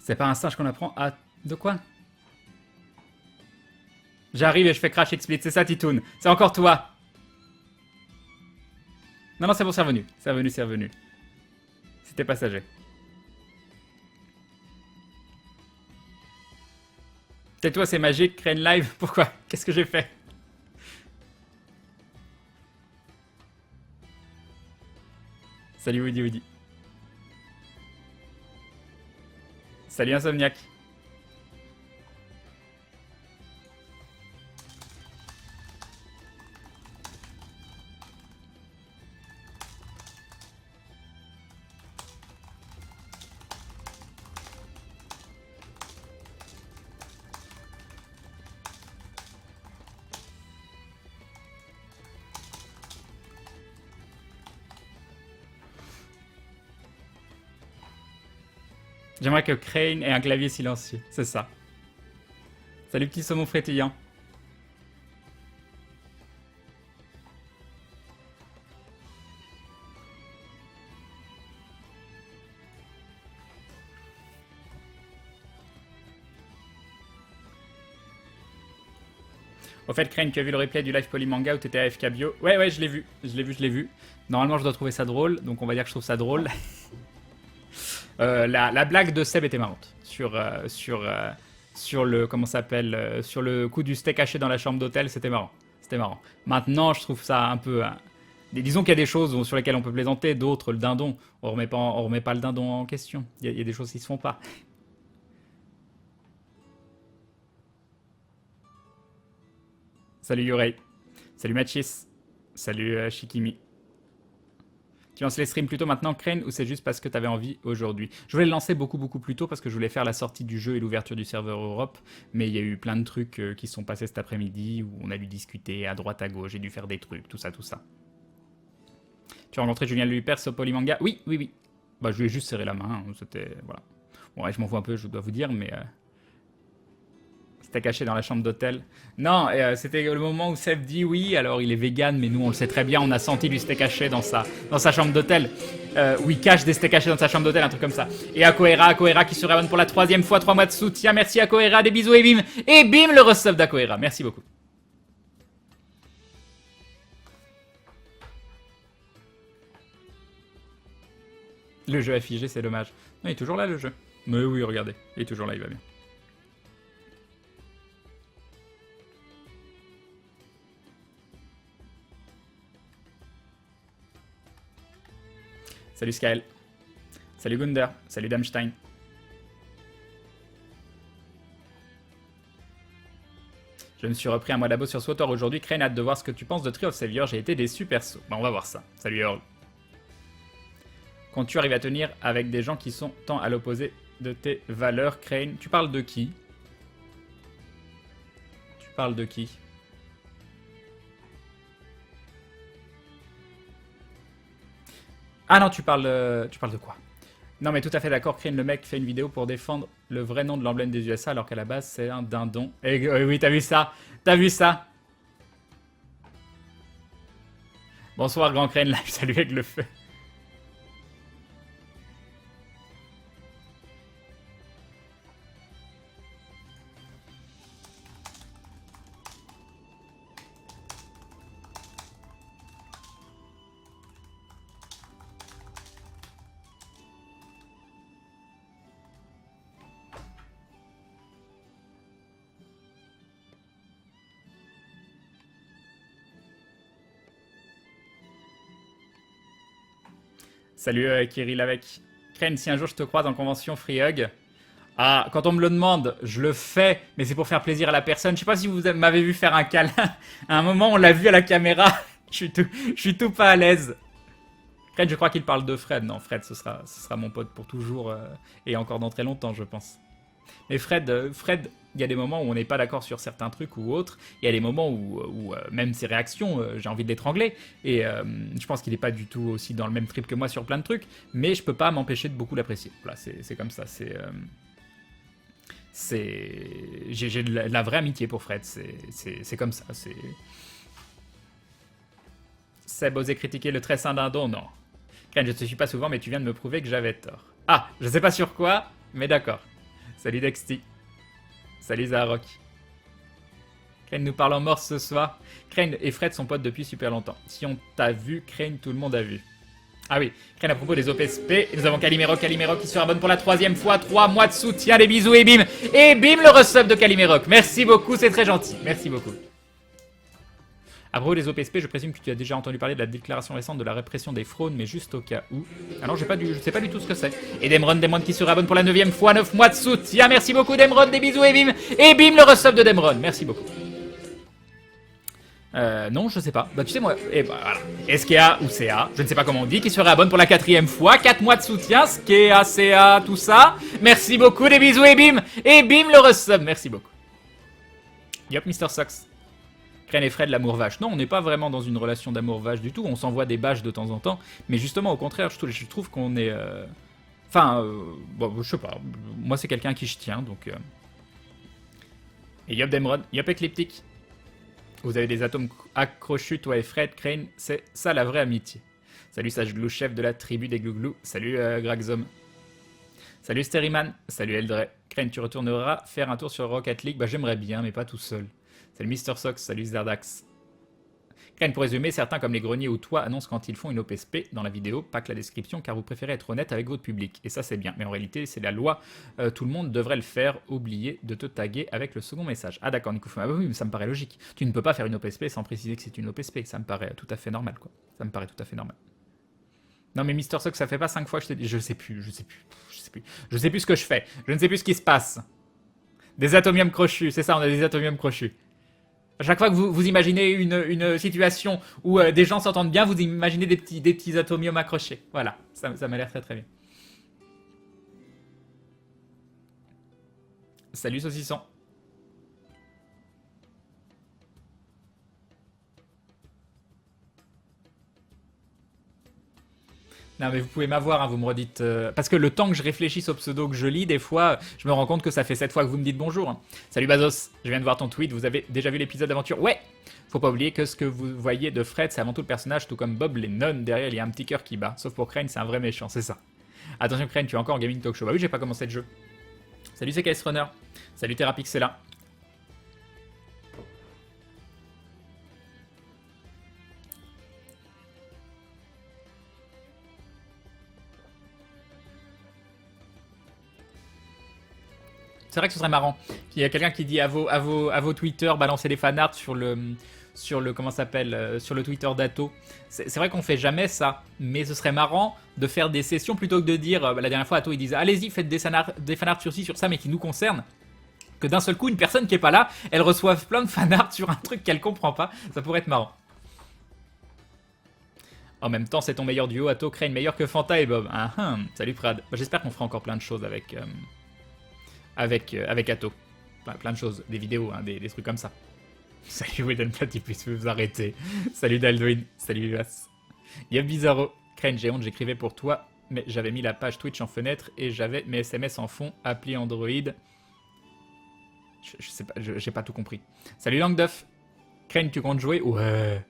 C'est pas un singe qu'on apprend à... De quoi? J'arrive et je fais crash XSplit, c'est ça Titoun. C'est encore toi. Non, c'est bon, c'est revenu. C'était passager. Tais-toi, c'est magique, Crane Live. Pourquoi? Qu'est-ce que j'ai fait? Salut Woody. Salut Insomniac. J'aimerais que Crane ait un clavier silencieux, c'est ça. Salut petit saumon frétillant. Au fait, Crane, tu as vu le replay du live Polymanga où t'étais AFK bio? Ouais, je l'ai vu. Normalement, je dois trouver ça drôle, donc on va dire que je trouve ça drôle. La blague de Seb était marrante. sur le, comment ça s'appelle, sur le coup du steak haché dans la chambre d'hôtel, c'était marrant. C'était marrant. Maintenant, je trouve ça un peu... disons qu'il y a des choses sur lesquelles on peut plaisanter, d'autres, le dindon, on remet pas le dindon en question. Il y a des choses qui se font pas. Salut Yorei. Salut Machis. Salut Shikimi. Tu lances les streams plus tôt maintenant, Crane, ou c'est juste parce que tu avais envie aujourd'hui? Je voulais le lancer beaucoup plus tôt parce que je voulais faire la sortie du jeu et l'ouverture du serveur Europe, mais il y a eu plein de trucs qui sont passés cet après-midi où on a dû discuter à droite à gauche, j'ai dû faire des trucs, tout ça. Tu as rencontré Julien Lupers au Polymanga? Oui. Bah, je lui ai juste serré la main, hein, c'était... Voilà. Bon, ouais, je m'en fous un peu, je dois vous dire, mais... C'était caché dans la chambre d'hôtel. Non, c'était le moment où Seb dit oui, alors il est vegan, mais nous on le sait très bien, on a senti du steak haché dans sa chambre d'hôtel. Où il cache des steaks hachés dans sa chambre d'hôtel, un truc comme ça. Et Akoera qui se réabonne pour la 3e fois, 3 mois de soutien. Merci Akoera, des bisous et bim. Et bim, le resub d'Akoera. Merci beaucoup. Le jeu a figé, c'est dommage. Non, il est toujours là le jeu. Mais oui, regardez, il est toujours là, il va bien. Salut Skael. Salut Gunder. Salut Damstein. Je me suis repris un mois d'abo sur SWTOR aujourd'hui. Crane, hâte de voir ce que tu penses de Tree of Savior. J'ai été déçu perso. Bah, on va voir ça. Salut Earl. Quand tu arrives à tenir avec des gens qui sont tant à l'opposé de tes valeurs, Crane, tu parles de qui? Tu parles de qui? Ah non, tu parles de quoi? Non mais tout à fait d'accord, Crane, le mec fait une vidéo pour défendre le vrai nom de l'emblème des USA alors qu'à la base c'est un dindon. Et oui, t'as vu ça? T'as vu ça? Bonsoir Grand Crane, live, salut avec le feu. Salut Kirill avec. Crane, si un jour je te croise en convention Free Hug, ah, quand on me le demande, je le fais, mais c'est pour faire plaisir à la personne. Je sais pas si vous m'avez vu faire un câlin. À un moment, on l'a vu à la caméra. Je suis tout pas à l'aise. Fred, je crois qu'il parle de Fred. Non, Fred, ce sera mon pote pour toujours et encore dans très longtemps, je pense. Mais Fred, il y a des moments où on n'est pas d'accord sur certains trucs ou autres. Il y a des moments où même ses réactions, j'ai envie de l'étrangler. Et je pense qu'il n'est pas du tout aussi dans le même trip que moi sur plein de trucs. Mais je peux pas m'empêcher de beaucoup l'apprécier. Voilà, c'est comme ça. J'ai de la vraie amitié pour Fred. C'est comme ça. Seb osait critiquer le très saint dindon, non. Ken, je te suis pas souvent, mais tu viens de me prouver que j'avais tort. Ah, je sais pas sur quoi, mais d'accord. Salut Dexty. Salut Zaharok. Crane nous parle en morse ce soir. Crane et Fred sont potes depuis super longtemps. Si on t'a vu, Crane, tout le monde a vu. Ah oui, Crane à propos des OPSP, nous avons Calimero qui se rabonne pour la 3e fois. 3 mois de soutien, des bisous et bim. Et bim, le resub de Calimero. Merci beaucoup, c'est très gentil. Merci beaucoup. À propos des OPSP, je présume que tu as déjà entendu parler de la déclaration récente de la répression des fraudes, mais juste au cas où. Alors, je sais pas du tout ce que c'est. Et Demron qui se rabonne pour la 9e fois, 9 mois de soutien. Merci beaucoup Demron, des bisous et bim. Et bim, le resub de Demron. Merci beaucoup. Non, je sais pas. Bah, tu sais, moi, et bah, voilà. SKA ou CA, je ne sais pas comment on dit, qui se réabonne pour la 4e fois, 4 mois de soutien, SKA, CA, tout ça. Merci beaucoup, des bisous et bim. Et bim, le resub. Merci beaucoup. Yop, Mr. Sox. Crane et Fred, l'amour vache. Non, on n'est pas vraiment dans une relation d'amour vache du tout. On s'envoie des bâches de temps en temps. Mais justement, au contraire, je trouve qu'on est... Enfin, bon, je sais pas. Moi, c'est quelqu'un à qui je tiens, donc... Et Yop Demron, Yop Ecliptic. Vous avez des atomes accrochus, toi et Fred, Crane. C'est ça la vraie amitié. Salut Sage Glou, chef de la tribu des Glouglou. Salut Gragzom. Salut Steriman. Salut Eldre. Crane, tu retourneras faire un tour sur Rocket League? Bah, j'aimerais bien, mais pas tout seul. Salut Mr. Sox, salut Zerdax. Pour résumer, certains comme les greniers ou toi annoncent quand ils font une OPSP dans la vidéo, pas que la description, car vous préférez être honnête avec votre public. Et ça c'est bien, mais en réalité c'est la loi, tout le monde devrait le faire, oubliez de te taguer avec le second message. Ah d'accord, Nico, ah oui, mais ça me paraît logique. Tu ne peux pas faire une OPSP sans préciser que c'est une OPSP, ça me paraît tout à fait normal quoi. Ça me paraît tout à fait normal. Non mais Mister Sock, ça fait pas 5 fois que je t'ai dit, je sais plus ce que je fais, je ne sais plus ce qui se passe. Des atomiums crochus, c'est ça, on a des atomiums crochus. À chaque fois que vous imaginez une situation où des gens s'entendent bien, vous imaginez des petits atomiums accrochés. Voilà, ça m'a l'air très très bien. Salut saucisson. Non mais vous pouvez m'avoir, hein, vous me redites... Parce que le temps que je réfléchisse au pseudo que je lis, des fois, je me rends compte que ça fait 7 fois que vous me dites bonjour. Hein. Salut Bazos, je viens de voir ton tweet, vous avez déjà vu l'épisode d'aventure? Ouais. Faut pas oublier que ce que vous voyez de Fred, c'est avant tout le personnage, tout comme Bob Lennon, derrière il y a un petit cœur qui bat. Sauf pour Crane, c'est un vrai méchant, c'est ça. Attention Crane, tu es encore en gaming talk show. Bah oui, j'ai pas commencé le jeu. Salut CKS Runner. Salut Terrapixela. C'est vrai que ce serait marrant qu'il y a quelqu'un qui dit à vos Twitter, balancez des fanarts sur le comment s'appelle, sur le Twitter d'Atto. C'est vrai qu'on fait jamais ça, mais ce serait marrant de faire des sessions plutôt que de dire, la dernière fois Atto il disait allez-y faites des fanarts sur ci, sur ça, mais qui nous concernent. Que d'un seul coup une personne qui est pas là, elle reçoive plein de fanarts sur un truc qu'elle comprend pas. Ça pourrait être marrant. En même temps, c'est ton meilleur duo, Atto, Crane meilleur que Fanta et Bob. Salut Prad. J'espère qu'on fera encore plein de choses avec Atto. Plein de choses, des vidéos, hein, des trucs comme ça. Salut Wooden Platypus, vous vous arrêtez. Salut Daldwin, salut Vivas. Y'a Bizarro, Crane, j'ai honte, j'écrivais pour toi, mais j'avais mis la page Twitch en fenêtre et j'avais mes SMS en fond, appli Android. Je sais pas, j'ai pas tout compris. Salut Langduff, Crane, tu comptes jouer? Ouais.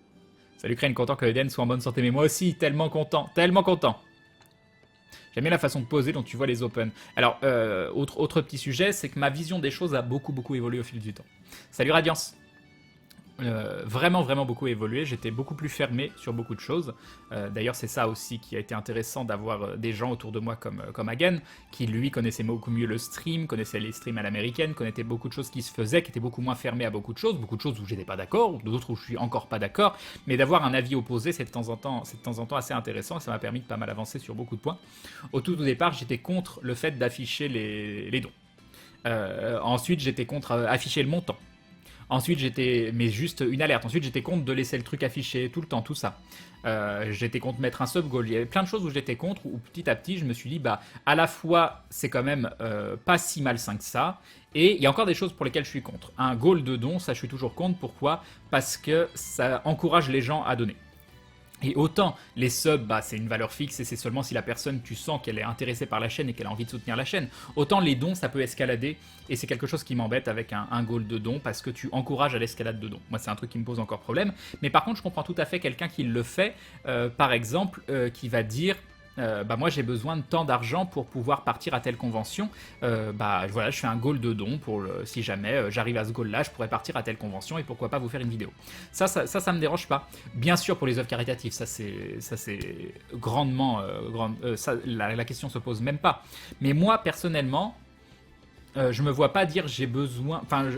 Salut Crane, content que Eden soit en bonne santé, mais moi aussi, tellement content, tellement content. J'aime bien la façon de poser dont tu vois les open. Alors, autre petit sujet, c'est que ma vision des choses a beaucoup évolué au fil du temps. Salut Radiance. Vraiment beaucoup évolué, j'étais beaucoup plus fermé sur beaucoup de choses. D'ailleurs c'est ça aussi qui a été intéressant d'avoir des gens autour de moi comme Hagen, qui lui connaissait beaucoup mieux le stream, connaissait les streams à l'américaine, connaissait beaucoup de choses qui se faisaient, qui étaient beaucoup moins fermés à beaucoup de choses où j'étais pas d'accord, d'autres où je suis encore pas d'accord, mais d'avoir un avis opposé c'est de temps en temps assez intéressant et ça m'a permis de pas mal avancer sur beaucoup de points. Au tout départ j'étais contre le fait d'afficher les dons. Ensuite j'étais contre afficher le montant. Ensuite, mais juste une alerte. Ensuite, j'étais contre de laisser le truc affiché tout le temps, tout ça. J'étais contre mettre un sub-goal. Il y avait plein de choses où j'étais contre, où petit à petit, je me suis dit, à la fois, c'est quand même pas si malsain que ça, et il y a encore des choses pour lesquelles je suis contre. Un goal de don, ça, je suis toujours contre. Pourquoi? Parce que ça encourage les gens à donner. Et autant les subs, c'est une valeur fixe et c'est seulement si la personne, tu sens qu'elle est intéressée par la chaîne et qu'elle a envie de soutenir la chaîne. Autant les dons, ça peut escalader et c'est quelque chose qui m'embête avec un goal de don parce que tu encourages à l'escalade de don. Moi, c'est un truc qui me pose encore problème. Mais par contre, je comprends tout à fait quelqu'un qui le fait, par exemple, qui va dire... moi j'ai besoin de tant d'argent pour pouvoir partir à telle convention, voilà, je fais un goal de don pour si jamais j'arrive à ce goal là, je pourrais partir à telle convention et pourquoi pas vous faire une vidéo. Ça me dérange pas. Bien sûr pour les œuvres caritatives, ça c'est grandement la question se pose même pas. Mais moi personnellement, je me vois pas dire j'ai besoin, enfin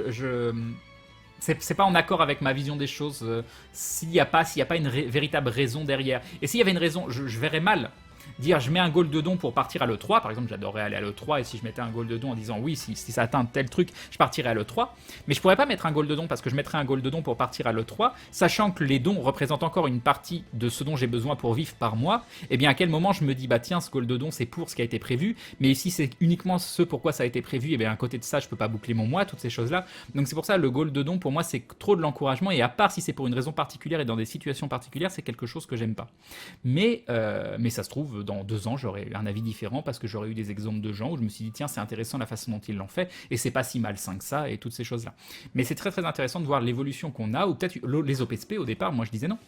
c'est pas en accord avec ma vision des choses s'il n'y a pas une véritable raison derrière. Et s'il y avait une raison, je verrais mal dire je mets un goal de don pour partir à l'E3, par exemple j'adorerais aller à l'E3 et si je mettais un goal de don en disant oui si ça atteint tel truc je partirais à l'E3, mais je pourrais pas mettre un goal de don parce que je mettrais un goal de don pour partir à l'E3 sachant que les dons représentent encore une partie de ce dont j'ai besoin pour vivre par mois. Et bien à quel moment je me dis tiens ce goal de don c'est pour ce qui a été prévu, mais si c'est uniquement ce pourquoi ça a été prévu, et bien à côté de ça je peux pas boucler mon mois, toutes ces choses là. Donc c'est pour ça le goal de don pour moi c'est trop de l'encouragement et à part si c'est pour une raison particulière et dans des situations particulières c'est quelque chose que j'aime pas. Mais ça se trouve dans 2 ans j'aurais un avis différent parce que j'aurais eu des exemples de gens où je me suis dit tiens c'est intéressant la façon dont ils l'ont fait et c'est pas si malsain que ça et toutes ces choses là. Mais c'est très intéressant de voir l'évolution qu'on a, ou peut-être les OPSP au départ moi je disais non.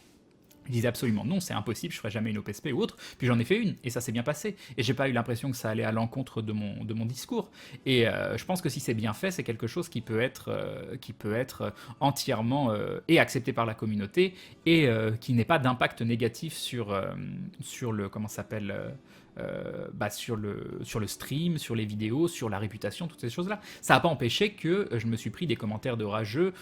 Je disais absolument non, c'est impossible, je ferai jamais une OPSP ou autre. Puis j'en ai fait une et ça s'est bien passé. Et j'ai pas eu l'impression que ça allait à l'encontre de mon discours. Et je pense que si c'est bien fait, c'est quelque chose qui peut être entièrement et accepté par la communauté et qui n'ait pas d'impact négatif sur le comment ça s'appelle sur le stream, sur les vidéos, sur la réputation, toutes ces choses-là. Ça n'a pas empêché que je me suis pris des commentaires de rageux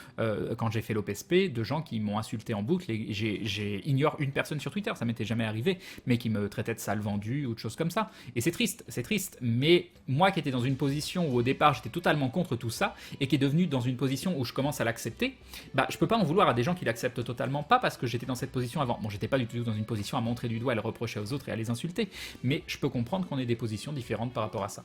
quand j'ai fait l'OPSP, de gens qui m'ont insulté en boucle. Et j'ignore une personne sur Twitter, ça m'était jamais arrivé, mais qui me traitait de sale vendu ou de choses comme ça. Et c'est triste. Mais moi qui étais dans une position où au départ j'étais totalement contre tout ça, et qui est devenu dans une position où je commence à l'accepter, je peux pas en vouloir à des gens qui l'acceptent totalement pas parce que j'étais dans cette position avant. Bon, j'étais pas du tout dans une position à montrer du doigt, à le reprocher aux autres et à les insulter, mais je peux comprendre qu'on ait des positions différentes par rapport à ça.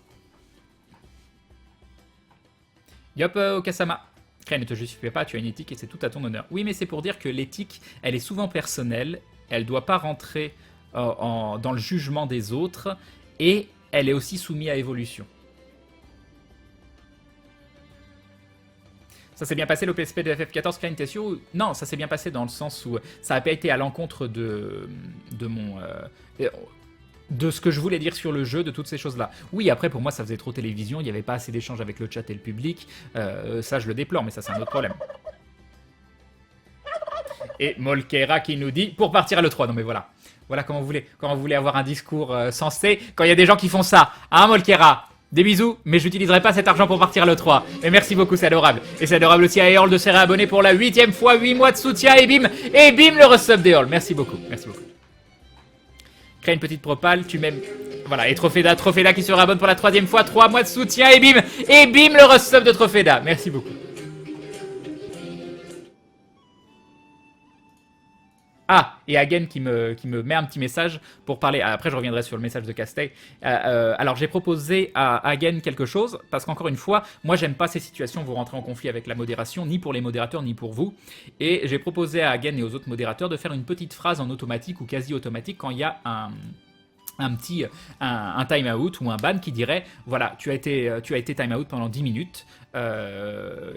Yop, Okasama. Crane, ne te justifie pas, tu as une éthique et c'est tout à ton honneur. Oui, mais c'est pour dire que l'éthique, elle est souvent personnelle, elle doit pas rentrer dans le jugement des autres, et elle est aussi soumise à évolution. Ça s'est bien passé l'OPSP de FF14, Crane, t'es sûr? Non, ça s'est bien passé dans le sens où ça n'a pas été à l'encontre de mon... de ce que je voulais dire sur le jeu, de toutes ces choses-là. Oui, après, pour moi, ça faisait trop télévision, il n'y avait pas assez d'échanges avec le chat et le public. Ça, je le déplore, mais ça, c'est un autre problème. Et Molkera qui nous dit, pour partir à l'E3. Non, mais voilà. Voilà comment vous voulez avoir un discours sensé quand il y a des gens qui font ça. Hein, Molkera? Des bisous, mais je n'utiliserai pas cet argent pour partir à l'E3. Et merci beaucoup, c'est adorable. Et c'est adorable aussi à Eorl de se réabonner pour la 8e fois, 8 mois de soutien, et bim, le resub d'Eorl. Merci beaucoup, merci beaucoup. Crée une petite propale, tu m'aimes. Voilà, et Tropheda qui se réabonne pour la 3e fois, 3 mois de soutien, et bim, le resub de Tropheda. Merci beaucoup. Ah, et Hagen qui me met un petit message pour parler. Après, je reviendrai sur le message de Castell. Alors, j'ai proposé à Hagen quelque chose, parce qu'encore une fois, moi, j'aime pas ces situations où vous rentrez en conflit avec la modération, ni pour les modérateurs, ni pour vous. Et j'ai proposé à Hagen et aux autres modérateurs de faire une petite phrase en automatique ou quasi automatique quand il y a un time out ou un ban qui dirait voilà, tu as été time out pendant 10 minutes.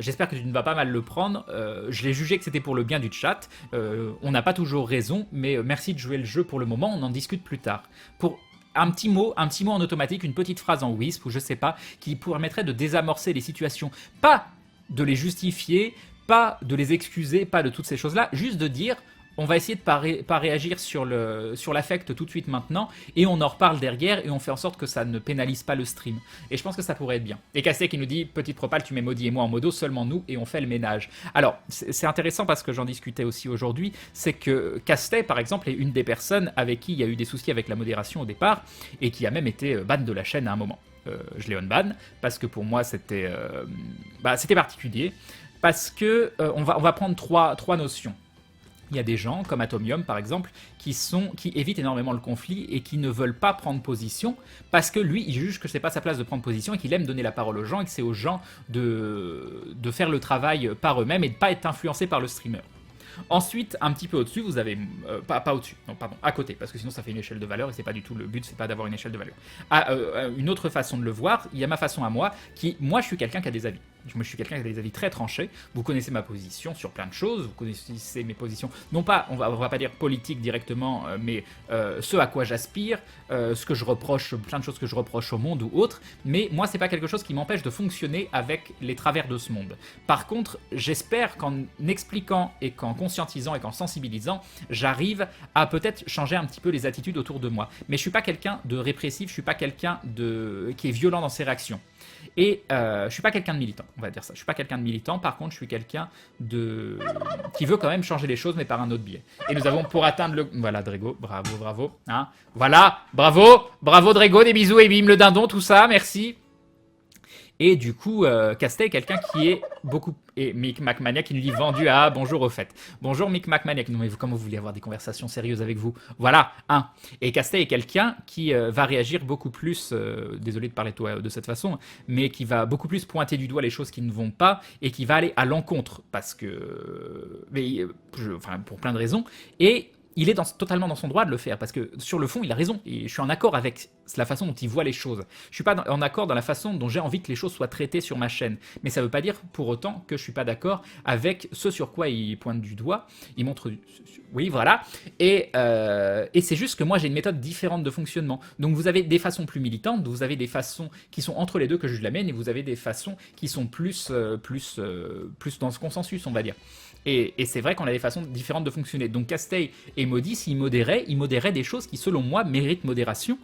J'espère que tu ne vas pas mal le prendre. Je l'ai jugé que c'était pour le bien du chat. On n'a pas toujours raison, mais merci de jouer le jeu pour le moment. On en discute plus tard. Pour un petit mot en automatique, une petite phrase en Wisp ou je sais pas, qui permettrait de désamorcer les situations, pas de les justifier, pas de les excuser, pas de toutes ces choses-là, juste de dire. On va essayer de pas réagir sur l'affect tout de suite maintenant, et on en reparle derrière, et on fait en sorte que ça ne pénalise pas le stream. Et je pense que ça pourrait être bien. Et Cassé qui nous dit, petite propale, tu mets Maudit et moi en modo, seulement nous, et on fait le ménage. Alors, c'est intéressant parce que j'en discutais aussi aujourd'hui, c'est que Castet, par exemple, est une des personnes avec qui il y a eu des soucis avec la modération au départ, et qui a même été ban de la chaîne à un moment. Je l'ai on-ban, parce que pour moi, c'était particulier, parce que on va prendre trois notions. Il y a des gens, comme Atomium par exemple, qui évitent énormément le conflit et qui ne veulent pas prendre position parce que lui, il juge que c'est pas sa place de prendre position et qu'il aime donner la parole aux gens et que c'est aux gens de faire le travail par eux-mêmes et de pas être influencés par le streamer. Ensuite, un petit peu au-dessus, vous avez... pas au-dessus, non, pardon, à côté, parce que sinon ça fait une échelle de valeur et c'est pas du tout le but, c'est pas d'avoir une échelle de valeur. Une autre façon de le voir, il y a ma façon à moi, moi je suis quelqu'un qui a des avis. Je suis quelqu'un qui a des avis très tranchés. Vous connaissez ma position sur plein de choses. Vous connaissez mes positions, non pas, on va pas dire politique directement, mais ce à quoi j'aspire, ce que je reproche, plein de choses que je reproche au monde ou autre. Mais moi, c'est pas quelque chose qui m'empêche de fonctionner avec les travers de ce monde. Par contre, j'espère qu'en expliquant et qu'en conscientisant et qu'en sensibilisant, j'arrive à peut-être changer un petit peu les attitudes autour de moi. Mais je suis pas quelqu'un de répressif. Je suis pas quelqu'un qui est violent dans ses réactions. Et je suis pas quelqu'un de militant, on va dire ça. Je suis pas quelqu'un de militant, par contre, je suis quelqu'un qui veut quand même changer les choses, mais par un autre biais. Et nous avons pour atteindre le... Voilà, Drago, bravo. Hein, voilà, bravo Drago, des bisous, et bim, le dindon, tout ça, merci. Et du coup, Castet est quelqu'un qui est beaucoup... Et Mick McManiac qui nous dit vendu à bonjour au fait. Bonjour Mick McManiac. Non mais comment vous voulez avoir des conversations sérieuses avec vous? Voilà, hein. Et Castet est quelqu'un qui va réagir beaucoup plus, désolé de parler de toi de cette façon, mais qui va beaucoup plus pointer du doigt les choses qui ne vont pas et qui va aller à l'encontre parce que... pour plein de raisons. Et il est totalement dans son droit de le faire, parce que sur le fond, il a raison, et je suis en accord avec la façon dont il voit les choses. Je suis pas en accord dans la façon dont j'ai envie que les choses soient traitées sur ma chaîne, mais ça veut pas dire pour autant que je suis pas d'accord avec ce sur quoi il pointe du doigt, il montre... Oui, voilà, et c'est juste que moi j'ai une méthode différente de fonctionnement. Donc vous avez des façons plus militantes, vous avez des façons qui sont entre les deux que je la mène, et vous avez des façons qui sont plus dans ce consensus, on va dire. Et c'est vrai qu'on a des façons différentes de fonctionner. Donc Castell et Maudit, s'ils modéraient, ils modéraient des choses qui, selon moi, méritent modération,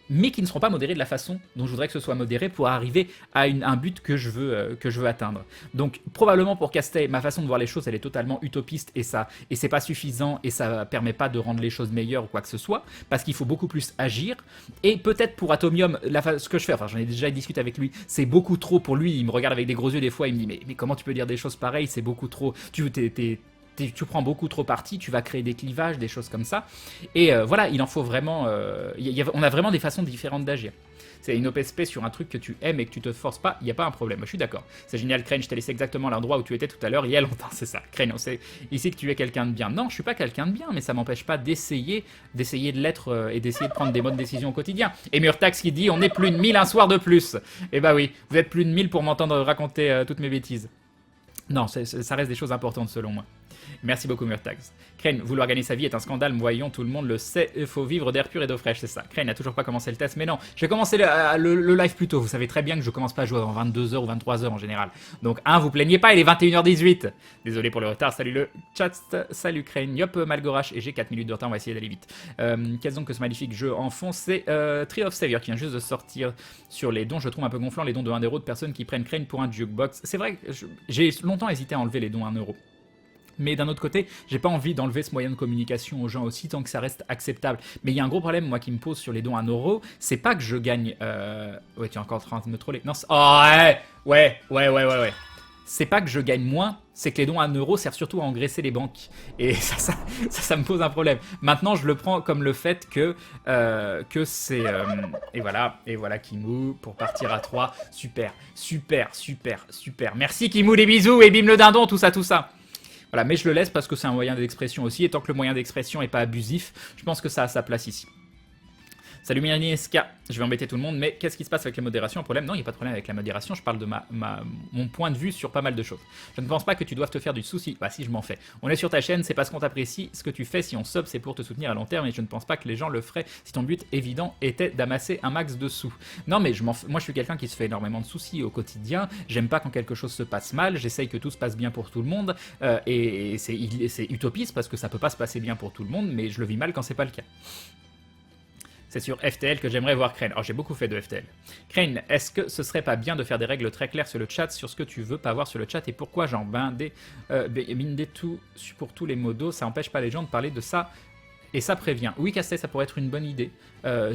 mais qui ne seront pas modérées de la façon dont je voudrais que ce soit modéré pour arriver à un but que je veux atteindre. Donc probablement pour Castell, ma façon de voir les choses, elle est totalement utopiste et c'est pas suffisant et ça permet pas de rendre les choses meilleures ou quoi que ce soit, parce qu'il faut beaucoup plus agir. Et peut-être pour Atomium, ce que je fais, enfin j'en ai déjà discuté avec lui, c'est beaucoup trop pour lui, il me regarde avec des gros yeux des fois, il me dit mais comment tu peux dire des choses pareilles, c'est beaucoup trop, tu prends beaucoup trop parti, tu vas créer des clivages, des choses comme ça. Et voilà, il en faut vraiment... on a vraiment des façons différentes d'agir. C'est une OPSP sur un truc que tu aimes et que tu te forces pas, il n'y a pas un problème. Moi, je suis d'accord. C'est génial, Crane, je t'ai laissé exactement l'endroit où tu étais tout à l'heure, il y a longtemps, c'est ça. Crane, on sait ici que tu es quelqu'un de bien. Non, je suis pas quelqu'un de bien, mais ça m'empêche pas d'essayer de l'être et d'essayer de prendre des bonnes décisions au quotidien. Et Murtax qui dit, on est plus de 1000 un soir de plus. Eh bah oui, vous êtes plus de 1000 pour m'entendre raconter toutes mes bêtises. Non, ça reste des choses importantes selon moi. Merci beaucoup Murtax. Crane, vouloir gagner sa vie est un scandale, voyons, tout le monde le sait, il faut vivre d'air pur et d'eau fraîche, c'est ça. Crane n'a toujours pas commencé le test, mais non, j'ai commencé le live plus tôt, vous savez très bien que je commence pas à jouer avant 22h ou 23h en général. Donc vous plaignez pas, il est 21h18. Désolé pour le retard, salut le chat, salut Crane, yop Malgorache, et j'ai 4 minutes de retard, on va essayer d'aller vite. Qu'est-ce donc que ce magnifique jeu en fond, c'est Tree of Savior qui vient juste de sortir sur les dons, je trouve un peu gonflant les dons de 1€ de personnes qui prennent Crane pour un jukebox. C'est vrai que j'ai longtemps hésité à enlever les dons 1€. Mais d'un autre côté, j'ai pas envie d'enlever ce moyen de communication aux gens aussi tant que ça reste acceptable. Mais il y a un gros problème, moi, qui me pose sur les dons 1€, c'est pas que je gagne... Ouais, tu es encore en train de me troller. Non, oh, ouais. C'est pas que je gagne moins, c'est que les dons 1€ servent surtout à engraisser les banques. Et ça me pose un problème. Maintenant, je le prends comme le fait que c'est... et voilà Kimou, pour partir à 3. Super. Merci Kimou, des bisous, et bim le dindon, tout ça. Voilà, mais je le laisse parce que c'est un moyen d'expression aussi, et tant que le moyen d'expression n'est pas abusif, je pense que ça a sa place ici. Salut Mianieska, je vais embêter tout le monde, mais qu'est-ce qui se passe avec la modération? Un problème? Non, il n'y a pas de problème avec la modération, je parle de mon point de vue sur pas mal de choses. Je ne pense pas que tu doives te faire du souci. Bah si, je m'en fais. On est sur ta chaîne, c'est parce qu'on t'apprécie. Ce que tu fais, si on sub, c'est pour te soutenir à long terme, et je ne pense pas que les gens le feraient si ton but évident était d'amasser un max de sous. Non, mais moi je suis quelqu'un qui se fait énormément de soucis au quotidien, j'aime pas quand quelque chose se passe mal, j'essaye que tout se passe bien pour tout le monde, et c'est utopiste parce que ça peut pas se passer bien pour tout le monde, mais je le vis mal quand c'est pas le cas. C'est sur FTL que j'aimerais voir Crane. Alors j'ai beaucoup fait de FTL. Crane, est-ce que ce serait pas bien de faire des règles très claires sur le chat, sur ce que tu veux pas voir sur le chat et pourquoi j'en bindais tout pour tous les modos, ça empêche pas les gens de parler de ça et ça prévient. Oui Castet, ça pourrait être une bonne idée.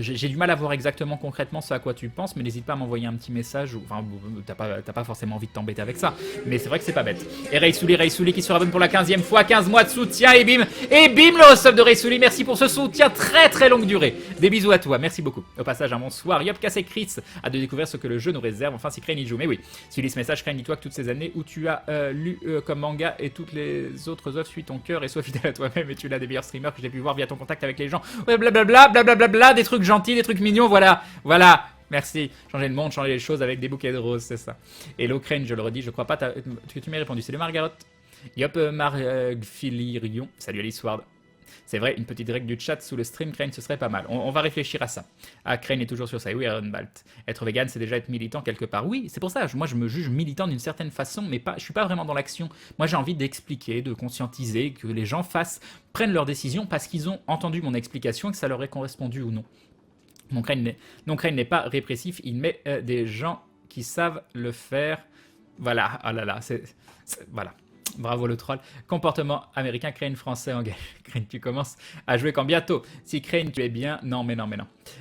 J'ai du mal à voir exactement concrètement ce à quoi tu penses, mais n'hésite pas à m'envoyer un petit message. Enfin, t'as pas forcément envie de t'embêter avec ça, mais c'est vrai que c'est pas bête. Et Raysouli qui se rabonne pour la 15e fois, 15 mois de soutien, et bim le sub de Raysouli, merci pour ce soutien très longue durée. Des bisous à toi, merci beaucoup. Au passage, un bonsoir, Yop Cassé Chris a de découvrir ce que le jeu nous réserve, enfin si Crane y joue, mais oui. Si tu lis ce message, Crane, dis-toi que toutes ces années où tu as lu comme manga et toutes les autres œuvres, suis ton cœur et sois fidèle à toi-même, et tu l'as des meilleurs streamers que j'ai pu voir via ton contact avec les gens. Ouais, blablabla, des trucs gentils, des trucs mignons, voilà. Merci. Changer le monde, changer les choses avec des bouquets de roses, c'est ça. Et Crane, je le redis, je crois pas que tu m'aies répondu. Salut Margaret. Yop, Margfilirion. Salut Alice Ward. C'est vrai, une petite règle du chat sous le stream, Crane, ce serait pas mal. On va réfléchir à ça. Ah, Crane est toujours sur ça. Oui, Ironbalt. Être vegan, c'est déjà être militant quelque part. Oui, c'est pour ça. Moi, je me juge militant d'une certaine façon, mais je suis pas vraiment dans l'action. Moi, j'ai envie d'expliquer, de conscientiser, que les gens prennent leurs décisions parce qu'ils ont entendu mon explication et que ça leur est correspondu ou non. Mon Crane n'est pas répressif, il met des gens qui savent le faire. Voilà, ah là là, voilà. Bravo le troll. Comportement américain, Crane français engagé. Crane, tu commences à jouer quand bientôt. Si Crane, tu es bien. Non, mais non.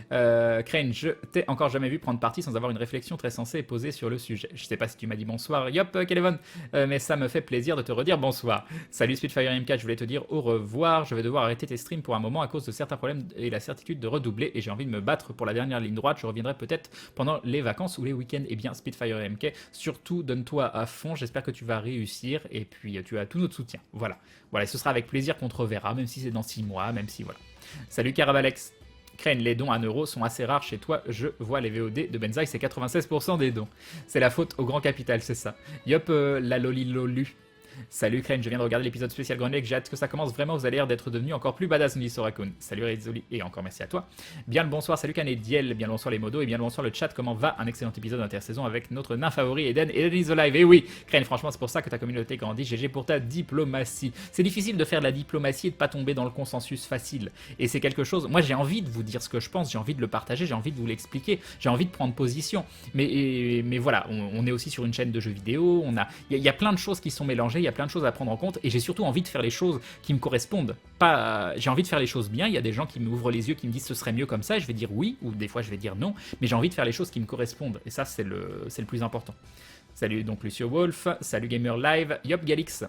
Crane, je t'ai encore jamais vu prendre parti sans avoir une réflexion très sensée et posée sur le sujet. Je sais pas si tu m'as dit bonsoir, Yop, Kelevan, mais ça me fait plaisir de te redire bonsoir. Salut Spitfire MK, je voulais te dire au revoir. Je vais devoir arrêter tes streams pour un moment à cause de certains problèmes et la certitude de redoubler. Et j'ai envie de me battre pour la dernière ligne droite. Je reviendrai peut-être pendant les vacances ou les week-ends. Eh bien, Spitfire MK, surtout donne-toi à fond. J'espère que tu vas réussir. Et puis, tu as tout notre soutien. Voilà. Voilà, et ce sera avec plaisir qu'on te reverra, même si c'est dans 6 mois, même si voilà. Salut Caravalex. Crane, les dons à 1 euro sont assez rares chez toi. Je vois les VOD de Benzaï, c'est 96% des dons. C'est la faute au grand capital, c'est ça. Yop, la lolilolu. Salut Crane, je viens de regarder l'épisode spécial Grenade, j'ai hâte que ça commence vraiment, vous allez l'air d'être devenu encore plus badass, me dit Sorakun. Salut Rizoli, et encore merci à toi. Bien le bonsoir, salut Canediel, bien le bonsoir les modos, et bien le bonsoir le chat, comment va un excellent épisode d'intersaison avec notre nain favori Eden is live. Et oui, Crane, franchement c'est pour ça que ta communauté grandit, GG pour ta diplomatie. C'est difficile de faire de la diplomatie et de pas tomber dans le consensus facile, et c'est quelque chose, moi j'ai envie de vous dire ce que je pense, j'ai envie de le partager, j'ai envie de vous l'expliquer, j'ai envie de prendre position, mais voilà, on est aussi sur une chaîne de jeux vidéo, il y a plein de choses qui sont mélangées, il y a plein de choses à prendre en compte et j'ai surtout envie de faire les choses qui me correspondent. J'ai envie de faire les choses bien, il y a des gens qui m'ouvrent les yeux, qui me disent ce serait mieux comme ça, et je vais dire oui, ou des fois je vais dire non, mais j'ai envie de faire les choses qui me correspondent, et ça c'est le plus important. Salut donc Lucio Wolf, salut Gamer Live, Yop Galix.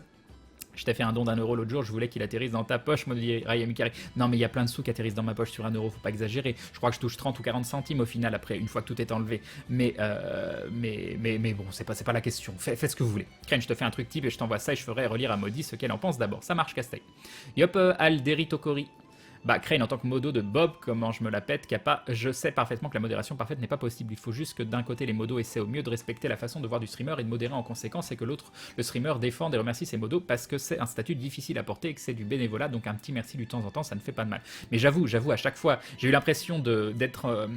Je t'ai fait un don d'1 euro l'autre jour, je voulais qu'il atterrisse dans ta poche, me dit Ryan Mikari. Non, mais il y a plein de sous qui atterrissent dans ma poche sur 1 euro, faut pas exagérer. Je crois que je touche 30 ou 40 centimes au final, après, une fois que tout est enlevé. Mais bon, c'est pas la question. Fais ce que vous voulez. Crane, je te fais un truc type et je t'envoie ça et je ferai relire à Maudit ce qu'elle en pense d'abord. Ça marche, Casteil. Yop, Alderi Tokori. Bah, Crane, en tant que modo de Bob, comment je me la pète, Kappa, je sais parfaitement que la modération parfaite n'est pas possible. Il faut juste que d'un côté, les modos essaient au mieux de respecter la façon de voir du streamer et de modérer en conséquence, et que l'autre, le streamer, défende et remercie ses modos parce que c'est un statut difficile à porter et que c'est du bénévolat, donc un petit merci de temps en temps, ça ne fait pas de mal. Mais j'avoue, à chaque fois, j'ai eu l'impression d'être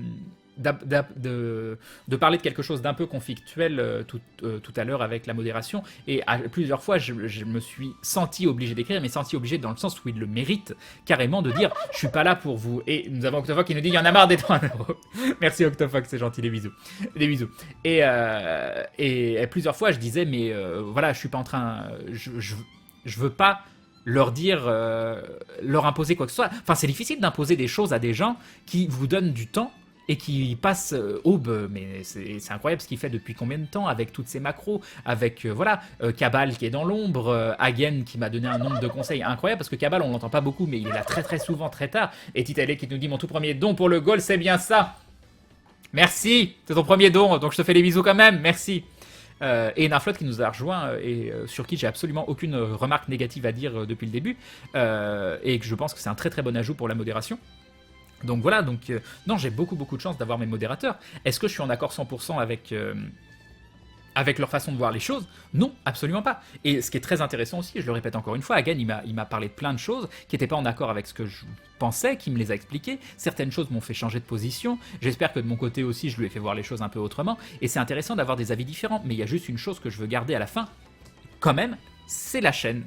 de parler de quelque chose d'un peu conflictuel tout à l'heure avec la modération, et plusieurs fois je me suis senti obligé d'écrire, mais senti obligé dans le sens où il le mérite carrément, de dire je suis pas là pour vous. Et nous avons Octofox qui nous dit il y en a marre des 3 euros. Merci Octofox, c'est gentil, des bisous. Et plusieurs fois je disais mais voilà, je suis pas en train, je veux pas leur dire, leur imposer quoi que ce soit. Enfin, c'est difficile d'imposer des choses à des gens qui vous donnent du temps et qui passe aube, mais c'est incroyable ce qu'il fait depuis combien de temps avec toutes ces macros, avec Cabal qui est dans l'ombre, Hagen qui m'a donné un nombre de conseils incroyable, parce que Cabal on l'entend pas beaucoup mais il est là très très souvent, très tard, et Titale qui nous dit mon tout premier don pour le goal, c'est bien ça. Merci, c'est ton premier don, donc je te fais les bisous quand même, merci. Et Narflot qui nous a rejoint et sur qui j'ai absolument aucune remarque négative à dire depuis le début, et que je pense que c'est un très très bon ajout pour la modération. Donc voilà, non, j'ai beaucoup de chance d'avoir mes modérateurs. Est-ce que je suis en accord 100% avec leur façon de voir les choses? Non, absolument pas. Et ce qui est très intéressant aussi, je le répète encore une fois, Hagen, il m'a parlé de plein de choses qui n'étaient pas en accord avec ce que je pensais, qui me les a expliquées. Certaines choses m'ont fait changer de position. J'espère que de mon côté aussi, je lui ai fait voir les choses un peu autrement. Et c'est intéressant d'avoir des avis différents. Mais il y a juste une chose que je veux garder à la fin, quand même, c'est la chaîne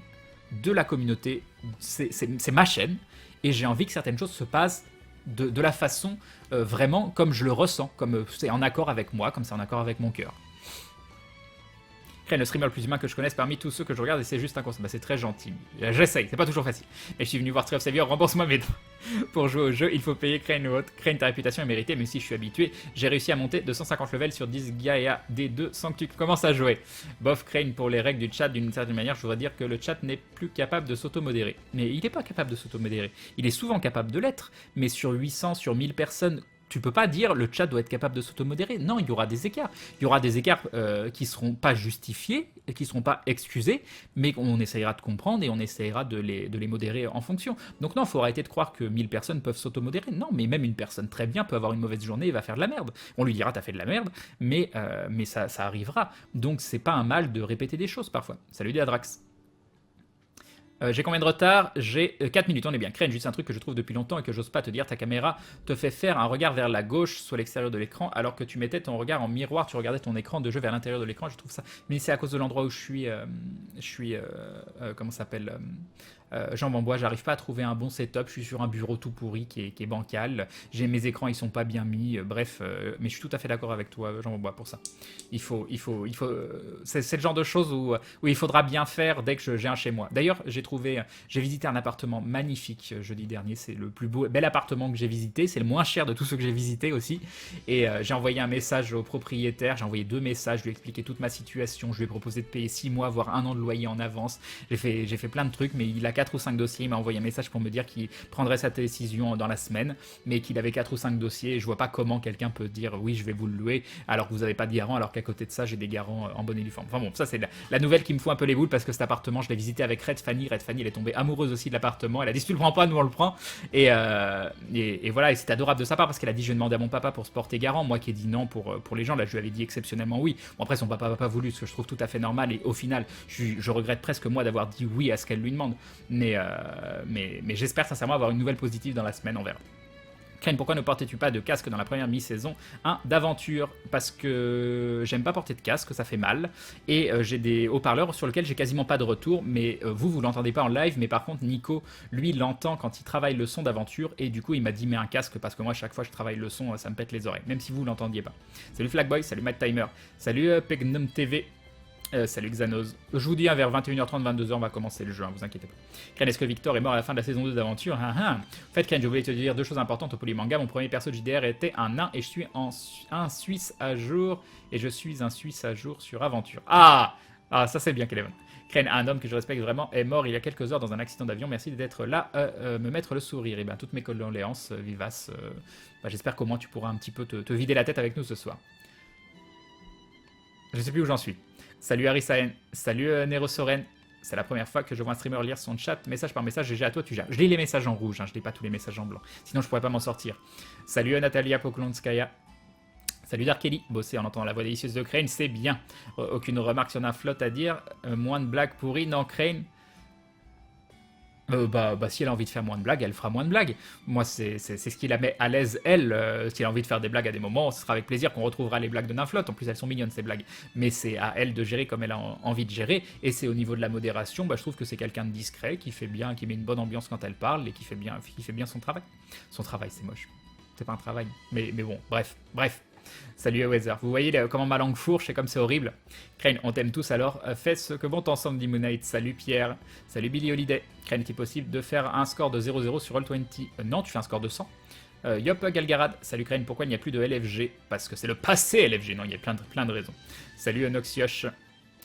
de la communauté. C'est ma chaîne. Et j'ai envie que certaines choses se passent de la façon vraiment comme je le ressens, comme c'est en accord avec moi, comme c'est en accord avec mon cœur. Crane, le streamer le plus humain que je connaisse parmi tous ceux que je regarde, et c'est juste inconscient. Bah, c'est très gentil. J'essaye, c'est pas toujours facile. Mais je suis venu voir Tree of Savior, rembourse-moi mes dons. Pour jouer au jeu, il faut payer Crane ou autre. Crane, ta réputation est méritée, même si je suis habitué. J'ai réussi à monter 250 levels sur 10 Gaia D2 sans que tu commences à jouer. Bof, Crane, pour les règles du chat, d'une certaine manière, je voudrais dire que le chat n'est plus capable de s'auto-modérer. Mais il n'est pas capable de s'auto-modérer. Il est souvent capable de l'être, mais sur 800, sur 1000 personnes, tu peux pas dire le chat doit être capable de s'automodérer. Non, il y aura des écarts. Il y aura des écarts qui seront pas justifiés, qui seront pas excusés, mais on essayera de comprendre et on essayera de les modérer en fonction. Donc non, il faut arrêter de croire que 1000 personnes peuvent s'automodérer. Non, mais même une personne très bien peut avoir une mauvaise journée et va faire de la merde. On lui dira t'as fait de la merde, mais ça arrivera. Donc c'est pas un mal de répéter des choses parfois. Salut Diadrax. J'ai combien de retard? J'ai 4 minutes, on est bien. Crane, juste un truc que je trouve depuis longtemps et que j'ose pas te dire, ta caméra te fait faire un regard vers la gauche, soit l'extérieur de l'écran, alors que tu mettais ton regard en miroir, tu regardais ton écran de jeu vers l'intérieur de l'écran, je trouve ça... Mais c'est à cause de l'endroit où je suis comment ça s'appelle Jambes en bois, j'arrive pas à trouver un bon setup. Je suis sur un bureau tout pourri qui est bancal. J'ai mes écrans, ils sont pas bien mis. Bref, mais je suis tout à fait d'accord avec toi, Jambes en bois, pour ça. C'est le genre de choses où il faudra bien faire dès que j'ai un chez moi. D'ailleurs, j'ai visité un appartement magnifique jeudi dernier. C'est le plus bel appartement que j'ai visité. C'est le moins cher de tous ceux que j'ai visités aussi. Et j'ai envoyé un message au propriétaire. J'ai envoyé 2 messages. Je lui ai expliqué toute ma situation. Je lui ai proposé de payer 6 mois, voire 1 an de loyer en avance. J'ai fait plein de trucs, mais il a 4 ou 5 dossiers. Il m'a envoyé un message pour me dire qu'il prendrait sa décision dans la semaine, mais qu'il avait 4 ou 5 dossiers. Et je vois pas comment quelqu'un peut dire oui, je vais vous le louer, alors que vous n'avez pas de garant, alors qu'à côté de ça, j'ai des garants en bonne et due forme. Enfin bon, ça c'est la nouvelle qui me fout un peu les boules, parce que cet appartement, je l'ai visité avec Red Fanny. Red Fanny, elle est tombée amoureuse aussi de l'appartement. Elle a dit si tu le prends pas, nous on le prend. Et voilà, et c'est adorable de sa part, parce qu'elle a dit je vais demander à mon papa pour se porter garant. Moi qui ai dit non pour les gens, là je lui avais dit exceptionnellement oui. Bon, après son papa n'a pas voulu, ce que je trouve tout à fait normal, et au final, je regrette presque moi d'avoir dit oui à ce qu'elle lui demande. Mais j'espère sincèrement avoir une nouvelle positive dans la semaine, on verra. Crane, pourquoi ne portais-tu pas de casque dans la première mi-saison 1 d'aventure? Parce que j'aime pas porter de casque, ça fait mal. Et j'ai des haut-parleurs sur lesquels j'ai quasiment pas de retour. Mais vous l'entendez pas en live. Mais par contre, Nico, lui, l'entend quand il travaille le son d'aventure. Et du coup, il m'a dit mets un casque, parce que moi, chaque fois que je travaille le son, ça me pète les oreilles. Même si vous l'entendiez pas. Salut Flagboy, salut Mad Timer, salut Pegnum TV. Salut Xanos. Je vous dis, vers 21h30, 22h, on va commencer le jeu, hein, vous inquiétez pas. Crane, est-ce que Victor est mort à la fin de la saison 2 d'Aventure? En fait, Crane, je voulais te dire 2 choses importantes au polymanga. Mon premier perso de JDR était un nain, et je suis un Suisse à jour, et je suis un Suisse à jour sur Aventure. Ah, ça c'est bien, Keleven. Crane, un homme que je respecte vraiment, est mort il y a quelques heures dans un accident d'avion. Merci d'être là, me mettre le sourire. Et bien, toutes mes condoléances, vivaces. J'espère qu'au moins tu pourras un petit peu te vider la tête avec nous ce soir. Je sais plus où j'en suis. Salut Arisaen, salut Nerosoren. C'est la première fois que je vois un streamer lire son chat, message par message, GG à toi, tu gères. Je lis les messages en rouge, je lis pas tous les messages en blanc. Sinon je pourrais pas m'en sortir. Salut Natalia Poklonskaya. Salut Dark Ellie, bosser en entendant la voix délicieuse de Crane, c'est bien. Aucune remarque sur un flotte à dire. Moins de blagues pourries, non Crane. Si elle a envie de faire moins de blagues, elle fera moins de blagues. Moi, c'est ce qui la met à l'aise, elle. Si elle a envie de faire des blagues à des moments, ce sera avec plaisir qu'on retrouvera les blagues de Ninflotte. En plus, elles sont mignonnes, ces blagues. Mais c'est à elle de gérer comme elle a envie de gérer. Et c'est au niveau de la modération, je trouve que c'est quelqu'un de discret, qui fait bien, qui met une bonne ambiance quand elle parle, et qui fait bien son travail. Son travail, c'est moche. C'est pas un travail. Mais bon, bref. Salut Weather. Vous voyez comment ma langue fourche et comme c'est horrible. Crane, on t'aime tous alors. Fais ce que vont ensemble, dit Moonite. Salut Pierre. Salut Billy Holiday. Crane, est-il possible de faire un score de 0-0 sur Roll20? Non, tu fais un score de 100. Yop Galgarad. Salut Crane, pourquoi il n'y a plus de LFG? Parce que c'est le passé LFG. Non, il y a plein de raisons. Salut Noxioche.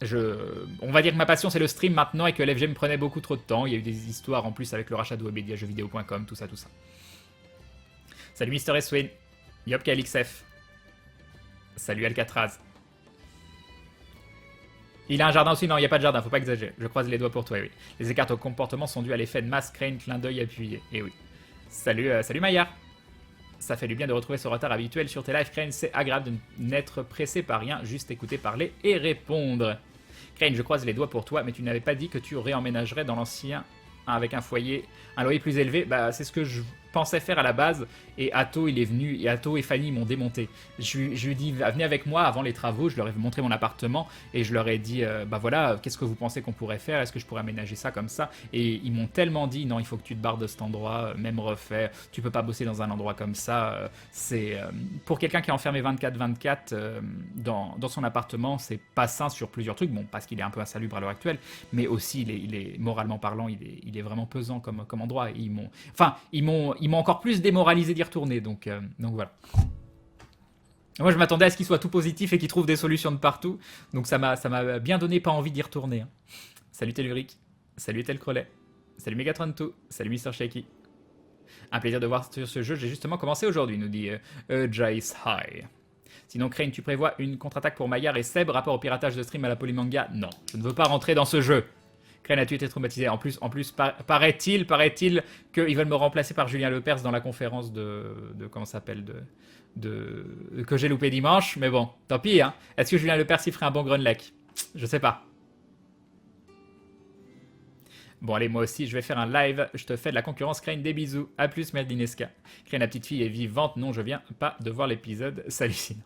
On va dire que ma passion c'est le stream maintenant et que LFG me prenait beaucoup trop de temps. Il y a eu des histoires en plus avec le rachat de Webedia, jeuxvideo.com, tout ça. Salut Mister Eswin. Yop KLXF. Salut Alcatraz. Il a un jardin aussi? Non, il n'y a pas de jardin, faut pas exagérer. Je croise les doigts pour toi, oui. Les écarts au comportement sont dus à l'effet de masse, Crane, clin d'œil appuyé. Et oui. Salut Maillard. Ça fait du bien de retrouver ce retard habituel sur tes lives, Crane. C'est agréable de n'être pressé par rien, juste écouter parler et répondre. Crane, je croise les doigts pour toi, mais tu n'avais pas dit que tu réemménagerais dans l'ancien avec un foyer, un loyer plus élevé. C'est ce que je pensais faire à la base, et Atto il est venu, et Atto et Fanny m'ont démonté. Je lui ai dit venez avec moi avant les travaux, je leur ai montré mon appartement et je leur ai dit voilà, qu'est-ce que vous pensez qu'on pourrait faire, est-ce que je pourrais aménager ça comme ça, et ils m'ont tellement dit non, il faut que tu te barres de cet endroit, même refait, tu peux pas bosser dans un endroit comme ça, c'est pour quelqu'un qui est enfermé 24/24 dans son appartement, c'est pas sain sur plusieurs trucs, bon, parce qu'il est un peu insalubre à l'heure actuelle, mais aussi il est moralement parlant, il est vraiment pesant comme endroit, et ils m'ont encore plus démoralisé d'y retourner, donc voilà. Moi je m'attendais à ce qu'il soit tout positif et qu'il trouve des solutions de partout, donc ça m'a bien donné pas envie d'y retourner. Salut Telluric, salut Telcrolet, salut Megatron2, salut Mr Shaky. Un plaisir de voir sur ce jeu, j'ai justement commencé aujourd'hui, nous dit Jace High. Sinon Crane, tu prévois une contre-attaque pour Maillard et Seb, rapport au piratage de stream à la Polymanga? Non, je ne veux pas rentrer dans ce jeu. Crane, as-tu été traumatisé? En plus, paraît-il qu'ils veulent me remplacer par Julien Lepers dans la conférence de comment ça s'appelle que j'ai loupé dimanche. Mais bon, tant pis. Hein. Est-ce que Julien Lepers y ferait un bon Grunlech? Je sais pas. Bon, allez, moi aussi, je vais faire un live. Je te fais de la concurrence, Crane, des bisous. A plus, Merdinesca. Crane, la petite fille est vivante. Non, je viens pas de voir l'épisode. Salut, Sina.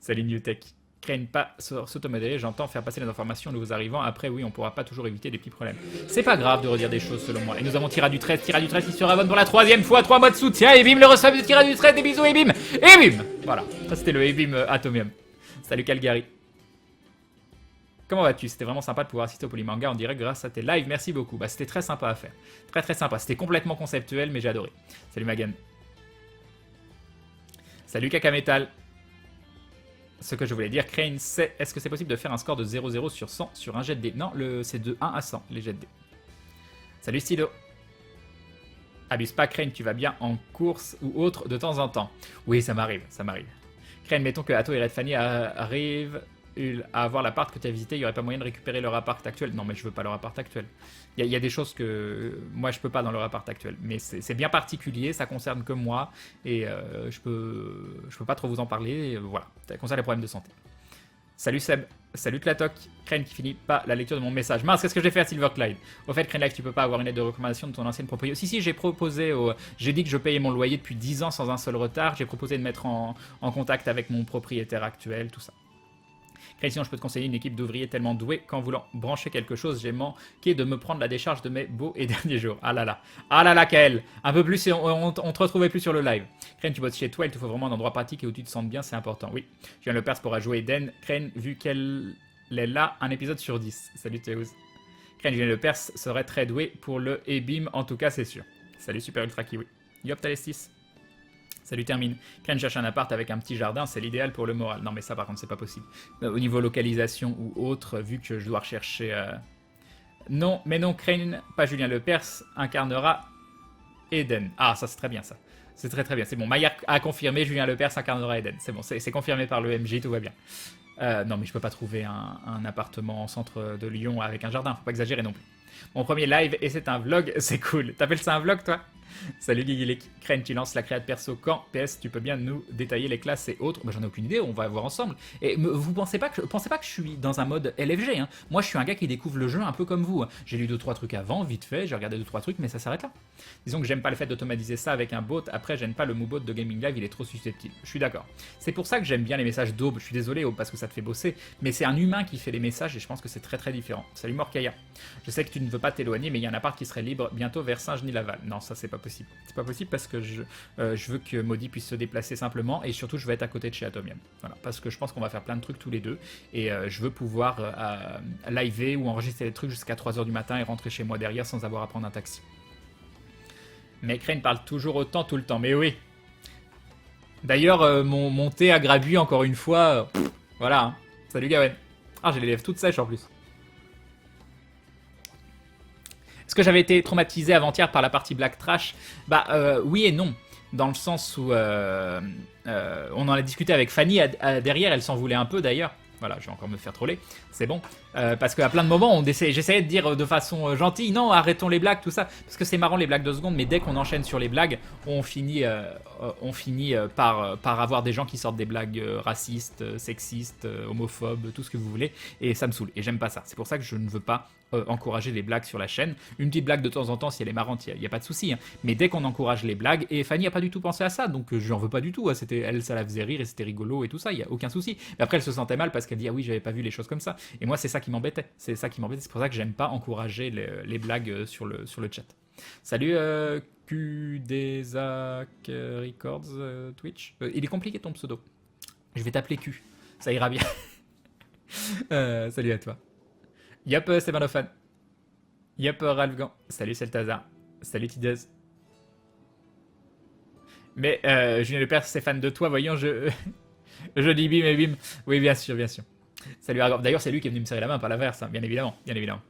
Salut, Newtech. Crane pas s'automodérer, j'entends faire passer les informations aux nouveaux arrivants. Après, oui, on pourra pas toujours éviter des petits problèmes. C'est pas grave de redire des choses selon moi. Et nous avons Tira du 13 qui se rabonne pour la 3e fois, 3 mois de soutien. Et bim, le reçoit de Tira du 13, des bisous, et bim. Et bim. Voilà, ça c'était le et bim Atomium. Salut Calgary. Comment vas-tu? C'était vraiment sympa de pouvoir assister au Polymanga en direct grâce à tes lives. Merci beaucoup. Bah, c'était très sympa à faire. Très très sympa. C'était complètement conceptuel, mais j'ai adoré. Salut Magan. Salut Kakametal. Ce que je voulais dire, Crane, c'est est-ce que c'est possible de faire un score de 0-0 sur 100 sur un jet de dés? Non, c'est de 1 à 100, les jets de dés. Salut Stylo. Abuse pas, Crane, tu vas bien en course ou autre de temps en temps? Oui, ça m'arrive, ça m'arrive. Crane, mettons que Atto et Red Fanny arrivent à avoir l'appart que tu as visité, il n'y aurait pas moyen de récupérer leur appart actuel? Non, mais je veux pas leur appart actuel. Il y a des choses que moi je peux pas dans leur appart actuel, mais c'est bien particulier, ça concerne que moi, et je peux pas trop vous en parler, et voilà, ça concerne les problèmes de santé. Salut Seb, salut Tlatok, Crane qui finit pas la lecture de mon message. Mince, qu'est-ce que j'ai fait à Silverclide? Au fait, Crane Life, tu peux pas avoir une lettre de recommandation de ton ancienne propriété. Si, j'ai proposé, j'ai dit que je payais mon loyer depuis 10 ans sans un seul retard, j'ai proposé de mettre en contact avec mon propriétaire actuel, tout ça. Crane, sinon je peux te conseiller une équipe d'ouvriers tellement doués qu'en voulant brancher quelque chose, j'ai manqué de me prendre la décharge de mes beaux et derniers jours. Ah là là, Kael. Un peu plus et on te retrouvait plus sur le live. Crane, tu bosses chez toi, il te faut vraiment un endroit pratique et où tu te sens bien, c'est important. Oui, Julien Lepers pourra jouer Eden. Crane, vu qu'elle est là, un épisode sur 10. Salut Théouz. Crane, Julien Lepers serait très doué pour le Ebim, en tout cas c'est sûr. Salut Super Ultra Kiwi. Yop Talestis. Salut Termine. Crane cherche un appart avec un petit jardin, c'est l'idéal pour le moral. Non mais ça par contre c'est pas possible. Au niveau localisation ou autre, vu que je dois rechercher... Non, mais non, Crane, pas Julien Lepers, incarnera Eden. Ah, ça c'est très bien ça. C'est très très bien. C'est bon, Maillard a confirmé, Julien Lepers incarnera Eden. C'est bon, c'est confirmé par le MJ, tout va bien. Non mais je peux pas trouver un appartement en centre de Lyon avec un jardin, faut pas exagérer non plus. Mon premier live et c'est un vlog, c'est cool. T'appelles ça un vlog toi? Salut Guiguilic. Crane, tu lances la créa de perso quand? PS, tu peux bien nous détailler les classes et autres? Bah, j'en ai aucune idée, on va voir ensemble. Et vous pensez pas que je suis dans un mode LFG, hein. Moi je suis un gars qui découvre le jeu un peu comme vous, hein. J'ai lu 2-3 trucs avant, vite fait, j'ai regardé 2-3 trucs, mais ça s'arrête là. Disons que j'aime pas le fait d'automatiser ça avec un bot, après j'aime pas le moobot de Gaming Live, il est trop susceptible. Je suis d'accord. C'est pour ça que j'aime bien les messages d'Aube, je suis désolé Aube parce que ça te fait bosser, mais c'est un humain qui fait les messages et je pense que c'est très très différent. Salut Morkaya. Je sais que tu ne veux pas t'éloigner, mais il y a un appart qui serait libre bientôt vers Saint-Genis-Laval. Non, ça c'est pas possible. C'est pas possible parce que je veux que Maudit puisse se déplacer simplement et surtout je vais être à côté de chez Atomium. Voilà, parce que je pense qu'on va faire plein de trucs tous les deux et je veux pouvoir liver ou enregistrer des trucs jusqu'à 3h du matin et rentrer chez moi derrière sans avoir à prendre un taxi. Mais Crane parle toujours autant tout le temps, mais oui. D'ailleurs, mon thé a grabuit encore une fois. Voilà. Hein. Salut Gawen. Ah, j'ai les lèvres toutes sèches en plus. Est-ce que j'avais été traumatisé avant-hier par la partie Black Trash? Bah oui et non. Dans le sens où on en a discuté avec Fanny derrière, elle s'en voulait un peu d'ailleurs. Voilà, je vais encore me faire troller, c'est bon. Parce qu'à plein de moments, j'essayais de dire de façon gentille, non, arrêtons les blagues, tout ça. Parce que c'est marrant les blagues de secondes, mais dès qu'on enchaîne sur les blagues, on finit par avoir des gens qui sortent des blagues racistes, sexistes, homophobes, tout ce que vous voulez. Et ça me saoule, et j'aime pas ça. C'est pour ça que je ne veux pas encourager les blagues sur la chaîne. Une petite blague de temps en temps, si elle est marrante, il n'y a pas de souci. Hein. Mais dès qu'on encourage les blagues, et Fanny n'a pas du tout pensé à ça, donc je lui en veux pas du tout. Hein. Elle, ça la faisait rire et c'était rigolo et tout ça, il n'y a aucun souci. Mais après, elle se sentait mal parce qu'elle dit ah oui, j'avais pas vu les choses comme ça. Et moi, c'est ça qui m'embêtait. C'est pour ça que j'aime pas encourager les blagues sur le chat. Salut QDesac Records Twitch. Il est compliqué ton pseudo. Je vais t'appeler Q. Ça ira bien. Salut à toi. Yop, Stéphanophane. Yop, Ralph Gant. Salut, Celtazar. Salut, Tidez. Mais Julien Lepers, c'est fan de toi, voyons, je dis bim et bim. Oui, bien sûr, bien sûr. Salut, Argor. D'ailleurs, c'est lui qui est venu me serrer la main, pas l'inverse, hein. Bien évidemment, bien évidemment.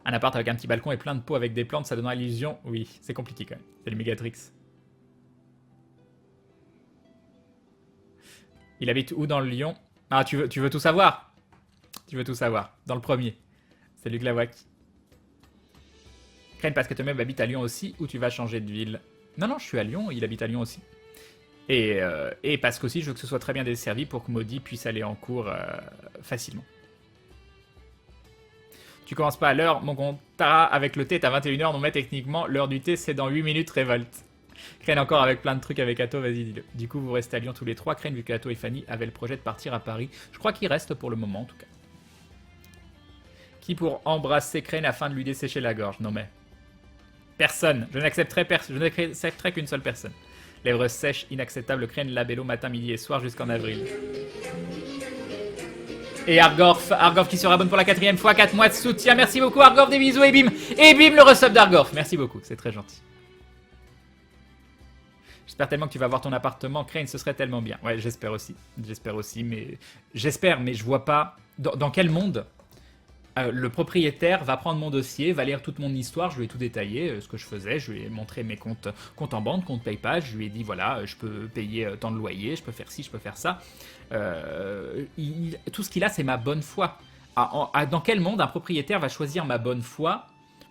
Un appart avec un petit balcon et plein de pots avec des plantes, ça donnera l'illusion. Oui, c'est compliqué quand même. Salut, Megatrix. Il habite où dans le Lyon? Ah, tu veux tout savoir? Tu veux tout savoir. Dans le premier. Salut Glawak. Crane, parce que toi-même habites à Lyon aussi, ou tu vas changer de ville? Non, non, je suis à Lyon, il habite à Lyon aussi. Et parce qu'aussi, je veux que ce soit très bien desservi pour que Maudit puisse aller en cours facilement. Tu commences pas à l'heure, mon compte Tara avec le thé est à 21h, non mais techniquement, l'heure du thé c'est dans 8 minutes, révolte. Crane encore avec plein de trucs avec Atto, vas-y dis-le. Du coup, vous restez à Lyon tous les trois. Crane, vu que Atto et Fanny avaient le projet de partir à Paris. Je crois qu'ils restent pour le moment, en tout cas. Qui pour embrasser Crane afin de lui dessécher la gorge? Non mais... Personne. Je n'accepterai qu'une seule personne. Lèvres sèches, inacceptable. Crane, labello, matin, midi et soir jusqu'en avril. Et Argorf qui se rabonne pour la 4e fois, 4 mois de soutien. Merci beaucoup Argorf, des bisous et bim le resub d'Argorf. Merci beaucoup, c'est très gentil. J'espère tellement que tu vas voir ton appartement, Crane, ce serait tellement bien. Ouais, j'espère aussi, mais je vois pas dans quel monde le propriétaire va prendre mon dossier, va lire toute mon histoire, je lui ai tout détaillé, ce que je faisais, je lui ai montré mes comptes en banque, compte PayPal, je lui ai dit voilà, je peux payer tant de loyer, je peux faire ci, je peux faire ça. Tout ce qu'il a, c'est ma bonne foi. Dans quel monde un propriétaire va choisir ma bonne foi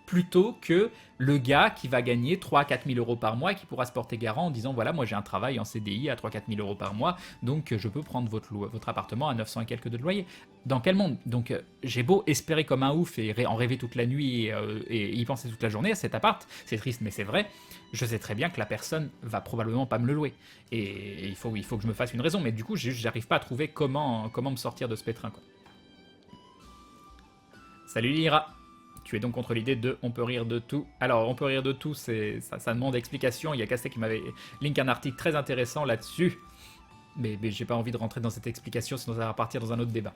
plutôt que le gars qui va gagner 3 à 4 000 euros par mois et qui pourra se porter garant en disant voilà, moi j'ai un travail en CDI à 3 à 4 000 euros par mois, donc je peux prendre votre appartement à 900 et quelques de loyer. Dans quel monde? Donc j'ai beau espérer comme un ouf et en rêver toute la nuit et y penser toute la journée à cet appart, c'est triste mais c'est vrai, je sais très bien que la personne va probablement pas me le louer. Et il faut que je me fasse une raison, mais du coup j'arrive pas à trouver comment me sortir de ce pétrin, quoi. Salut Lyra. Tu es donc contre l'idée de on peut rire de tout. Alors, on peut rire de tout, ça demande explication. Il y a Castet qui m'avait link un article très intéressant là-dessus. Mais j'ai pas envie de rentrer dans cette explication, sinon ça va partir dans un autre débat.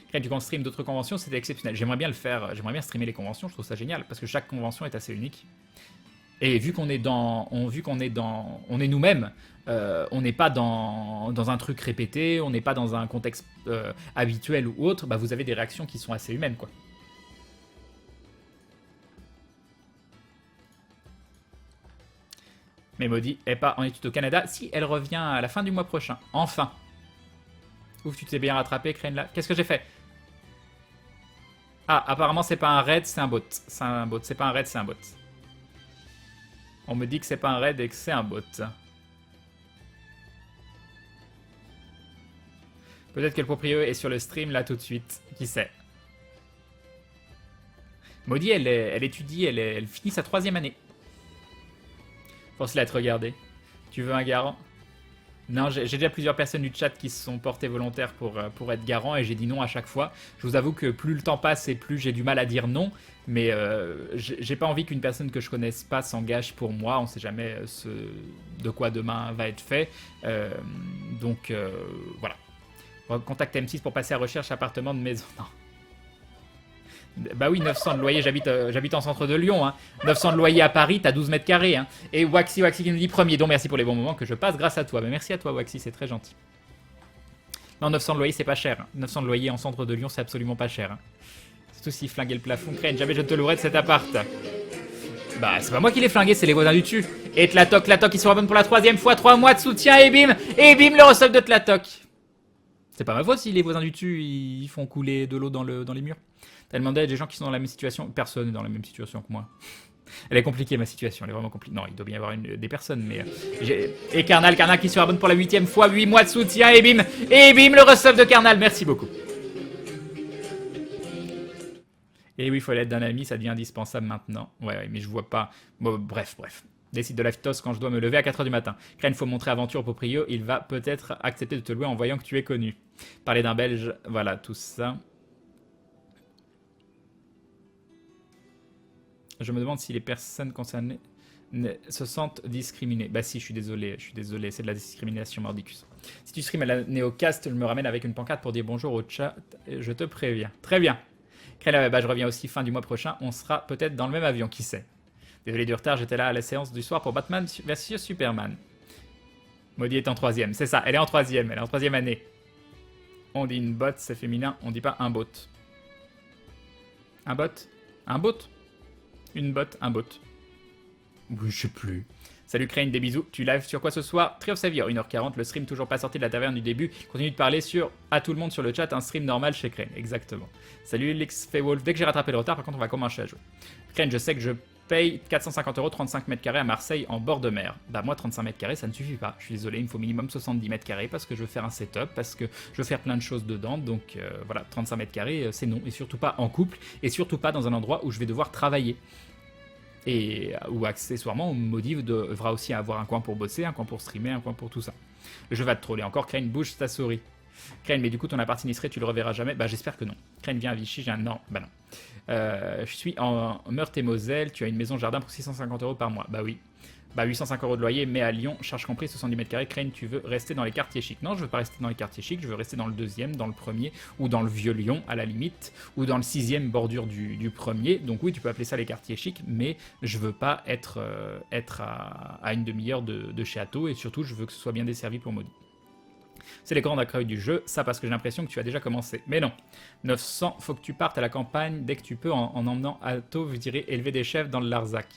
Créer du stream d'autres conventions, c'était exceptionnel. J'aimerais bien le faire, j'aimerais bien streamer les conventions, je trouve ça génial, parce que chaque convention est assez unique. Et vu qu'on est on est nous-mêmes, on n'est pas dans un truc répété, on n'est pas dans un contexte habituel ou autre, bah vous avez des réactions qui sont assez humaines, quoi. Mais Maudit est pas en études au Canada. Si, elle revient à la fin du mois prochain. Enfin. Ouf, tu t'es bien rattrapé, Crane, là. Qu'est-ce que j'ai fait? Ah, apparemment, c'est pas un raid, c'est un bot. C'est un bot. C'est pas un raid, c'est un bot. On me dit que c'est pas un raid et que c'est un bot. Peut-être que le propriétaire est sur le stream, là, tout de suite. Qui sait? Maudit, elle étudie, elle finit sa 3e année. Pense-la à te regarder. Tu veux un garant? Non, j'ai déjà plusieurs personnes du chat qui se sont portées volontaires pour être garant et j'ai dit non à chaque fois. Je vous avoue que plus le temps passe et plus j'ai du mal à dire non. Mais j'ai pas envie qu'une personne que je connaisse pas s'engage pour moi. On sait jamais de quoi demain va être fait. Donc voilà. Contacte M6 pour passer à recherche appartement de maison. Non. Bah oui, 900 de loyer, j'habite en centre de Lyon. Hein. 900 de loyer à Paris, t'as 12 mètres carrés. Hein. Et Waxy qui nous dit premier don, merci pour les bons moments que je passe grâce à toi. Mais merci à toi Waxy, c'est très gentil. Non, 900 de loyer, c'est pas cher. Hein. 900 de loyer en centre de Lyon, c'est absolument pas cher. Hein. Surtout si flinguer le plafond, Crane, jamais je ne te louerai de cet appart. Bah, c'est pas moi qui l'ai flingué, c'est les voisins du dessus. Et Tlatoc, qui se rabonne pour la 3e fois, 3 mois de soutien, et bim, le resub de Tlatoc. C'est pas ma faute si les voisins du dessus, ils font couler de l'eau dans les murs. T'as demandé à des gens qui sont dans la même situation. Personne n'est dans la même situation que moi. Elle est compliquée, ma situation. Elle est vraiment compliquée. Non, il doit bien y avoir des personnes, mais... Et Carnal qui se rabonne pour la 8e fois. 8 mois de soutien, et bim, le resub de Carnal. Merci beaucoup. Et oui, il faut l'aide d'un ami, ça devient indispensable maintenant. Ouais, mais je vois pas... Bon, bref. Décide de l'aftos quand je dois me lever à 4h du matin. Crane, faut montrer aventure au proprio. Il va peut-être accepter de te louer en voyant que tu es connu. Parler d'un Belge, voilà, tout ça. Je me demande si les personnes concernées se sentent discriminées. Bah si, je suis désolé, c'est de la discrimination mordicus. Si tu streames à la Néocast, je me ramène avec une pancarte pour dire bonjour au chat, je te préviens. Très bien. Bah je reviens aussi fin du mois prochain, on sera peut-être dans le même avion, qui sait. Désolé du retard, j'étais là à la séance du soir pour Batman vs Superman. Maudit est en 3e, c'est ça, elle est en 3e, elle est en 3e année. On dit une botte, c'est féminin, on dit pas un bot. Un bot? Un bot? Une botte, un bot. Oui, je sais plus. Salut Crane, des bisous. Tu live sur quoi ce soir? Tree of Savior, 1h40, le stream toujours pas sorti de la taverne du début. Continue de parler à tout le monde sur le chat, un stream normal chez Crane, exactement. Salut Lex Feywolf, dès que j'ai rattrapé le retard, par contre on va commencer à jouer. Crane, je sais que je paye 450 €, 35 mètres carrés à Marseille en bord de mer. Bah moi 35 mètres carrés ça ne suffit pas, je suis désolé, il me faut minimum 70 mètres carrés parce que je veux faire un setup, parce que je veux faire plein de choses dedans, donc voilà, 35 mètres carrés c'est non, et surtout pas en couple, et surtout pas dans un endroit où je vais devoir travailler. ou accessoirement, Maudit devra aussi avoir un coin pour bosser, un coin pour streamer, un coin pour tout ça. Le jeu va te troller encore. Crane, bouge ta souris. Crane, mais du coup, ton appart sinistré, tu le reverras jamais. Bah, j'espère que non. Crane, viens à Vichy, j'ai un. Non, bah non. Je suis en Meurthe-et-Moselle, tu as une maison jardin pour 650 € par mois. Bah oui. Bah 805 € de loyer, mais à Lyon, charge compris, 70 mètres carrés. Crane, tu veux rester dans les quartiers chics? Non, je veux pas rester dans les quartiers chics, je veux rester dans le deuxième, dans le premier, ou dans le vieux Lyon, à la limite, ou dans le sixième bordure du premier. Donc oui, tu peux appeler ça les quartiers chics, mais je veux pas être à une demi-heure de chez Atto, et surtout, je veux que ce soit bien desservi pour Maudit. C'est les grands accueils du jeu, ça parce que j'ai l'impression que tu as déjà commencé. Mais non, 900, faut que tu partes à la campagne dès que tu peux en emmenant Atto, je dirais, élever des chefs dans le Larzac.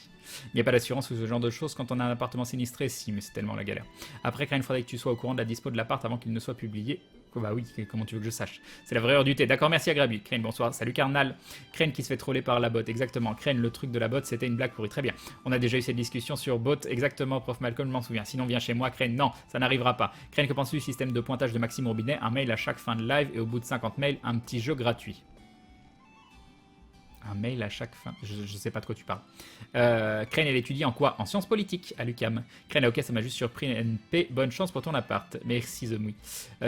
Il n'y a pas d'assurance ou ce genre de choses quand on a un appartement sinistré, si, mais c'est tellement la galère. Après, Crane, il faudrait que tu sois au courant de la dispo de l'appart avant qu'il ne soit publié. Bah oui, comment tu veux que je sache? C'est la vraie heure du thé. D'accord, merci à Grabi. Crane, bonsoir. Salut Carnal. Crane qui se fait troller par la bot. Exactement. Crane, le truc de la bot, c'était une blague pourrie. Très bien. On a déjà eu cette discussion sur bot. Exactement, prof Malcolm, je m'en souviens. Sinon, viens chez moi. Crane, non, ça n'arrivera pas. Crane, que penses-tu du système de pointage de Maxime Robinet? Un mail à chaque fin de live et au bout de 50 mails, un petit jeu gratuit. Un mail à chaque fin. Je sais pas de quoi tu parles. Crane, elle étudie en quoi? En sciences politiques à l'UQAM. Crane, ok, ça m'a juste surpris. NP, bonne chance pour ton appart. Merci, The Mouy.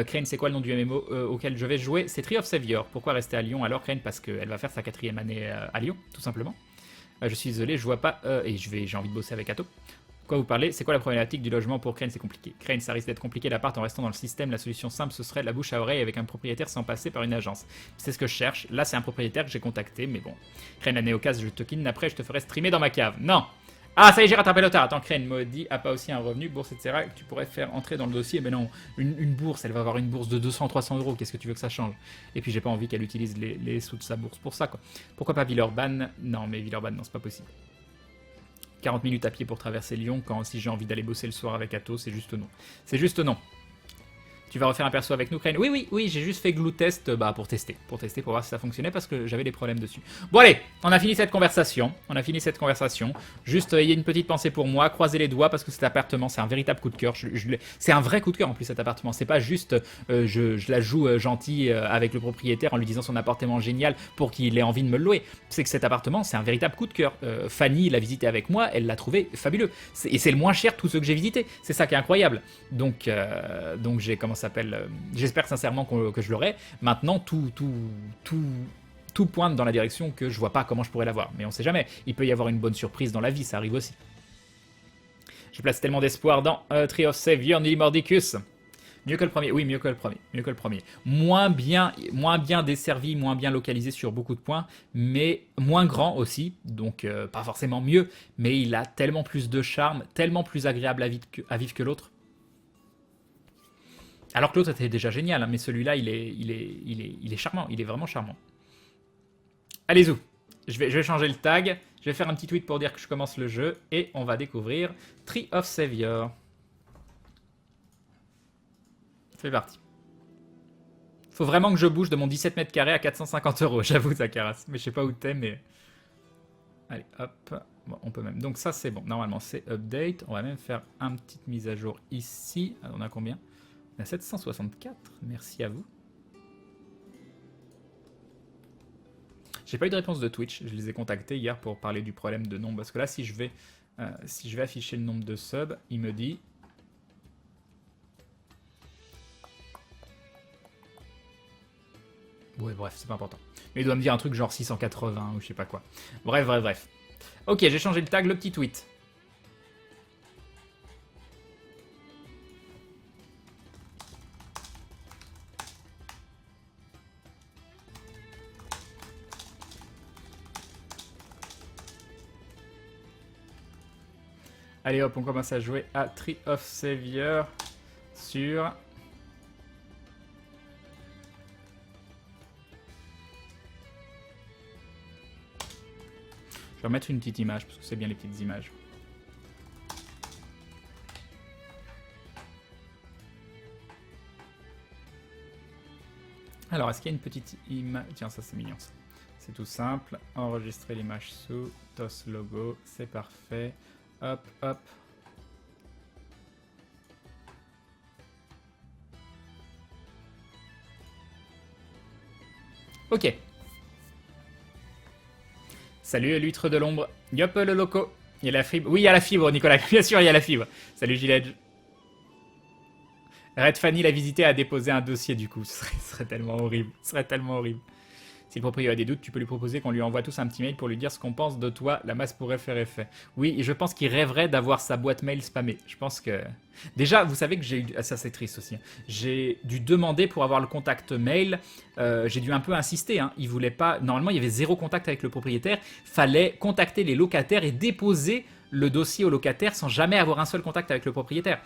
Crane, c'est quoi le nom du MMO auquel je vais jouer? C'est Tree of Savior. Pourquoi rester à Lyon alors, Crane? Parce qu'elle va faire sa 4e année à Lyon, tout simplement. Je suis désolé, je vois pas. Et j'ai envie de bosser avec Atto. Quoi vous parlez? C'est quoi la problématique du logement pour Crane? C'est compliqué. Crane, ça risque d'être compliqué l'appart en restant dans le système. La solution simple, ce serait la bouche à oreille avec un propriétaire sans passer par une agence. C'est ce que je cherche. Là, c'est un propriétaire que j'ai contacté, mais bon. Crane, la néocase, je te kidnapperai, je te ferai streamer dans ma cave. Non! Ah, ça y est, j'ai rattrapé le retard. Attends, Crane, Maudit a pas aussi un revenu, bourse, etc. que tu pourrais faire entrer dans le dossier. Mais non, une bourse, elle va avoir une bourse de 200-300 €. Qu'est-ce que tu veux que ça change? Et puis, j'ai pas envie qu'elle utilise les sous de sa bourse pour ça, quoi. Pourquoi pas Villeurbanne? Non, mais Villeurbanne, non, c'est pas possible. 40 minutes à pied pour traverser Lyon, quand si j'ai envie d'aller bosser le soir avec Atto, c'est juste non. C'est juste non. Tu vas refaire un perso avec nous, Crane? Oui, j'ai juste fait glue test pour tester, pour voir si ça fonctionnait parce que j'avais des problèmes dessus. Bon allez, on a fini cette conversation. Juste, ayez une petite pensée pour moi, croisez les doigts parce que cet appartement, c'est un véritable coup de cœur. C'est un vrai coup de cœur en plus cet appartement. C'est pas juste, je la joue gentil avec le propriétaire en lui disant son appartement génial pour qu'il ait envie de me le louer. C'est que cet appartement, c'est un véritable coup de cœur. Fanny l'a visité avec moi, elle l'a trouvé fabuleux. Et c'est le moins cher de tous ceux que j'ai visités. C'est ça qui est incroyable. Donc j'ai j'espère sincèrement que je l'aurai. Maintenant, tout pointe dans la direction que je vois pas comment je pourrais l'avoir. Mais on sait jamais. Il peut y avoir une bonne surprise dans la vie, ça arrive aussi. Je place tellement d'espoir dans Tree of Savior, Nili Mordicus. Mieux que le premier, oui, mieux que le premier. Moins bien desservi, moins bien localisé sur beaucoup de points, mais moins grand aussi, donc pas forcément mieux, mais il a tellement plus de charme, tellement plus agréable à vivre que l'autre. Alors que l'autre était déjà génial, hein, mais celui-là, il est charmant, il est vraiment charmant. Allez, zou, je vais changer le tag, je vais faire un petit tweet pour dire que je commence le jeu, et on va découvrir Tree of Savior. C'est parti. Faut vraiment que je bouge de mon 17 mètres carrés à 450 €, j'avoue, Zakaras. Mais je sais pas où t'es, mais... Allez, hop. Bon, on peut même... Donc ça, c'est bon. Normalement, c'est update. On va même faire une petite mise à jour ici. Alors, on a combien? On a 764, merci à vous. J'ai pas eu de réponse de Twitch, je les ai contactés hier pour parler du problème de nombre. Parce que là, si je vais afficher le nombre de subs, il me dit... Ouais, bref, c'est pas important. Mais il doit me dire un truc genre 680 ou je sais pas quoi. Bref. Ok, j'ai changé le tag, le petit tweet. Allez hop, on commence à jouer à Tree of Savior sur... Je vais remettre une petite image, parce que c'est bien les petites images. Alors, est-ce qu'il y a une petite image? Tiens, ça c'est mignon ça. C'est tout simple. Enregistrer l'image sous, TOS logo, c'est parfait. Hop. Ok. Salut l'huître de l'ombre. Yop le loco. Il y a la fibre. Oui, il y a la fibre, Nicolas. Bien sûr, il y a la fibre. Salut Giledge. Red Fanny l'a visité a déposé un dossier du coup. Ce serait tellement horrible. Ce serait tellement horrible. Si le propriétaire a des doutes, tu peux lui proposer qu'on lui envoie tous un petit mail pour lui dire ce qu'on pense de toi. La masse pourrait faire effet. Oui, et je pense qu'il rêverait d'avoir sa boîte mail spammée. Je pense que... Déjà, vous savez que j'ai eu... Ah, ça, c'est triste aussi. J'ai dû demander pour avoir le contact mail. J'ai dû un peu insister. Hein. Il voulait pas... Normalement, il y avait 0 contact avec le propriétaire. Fallait contacter les locataires et déposer le dossier au locataire sans jamais avoir un seul contact avec le propriétaire.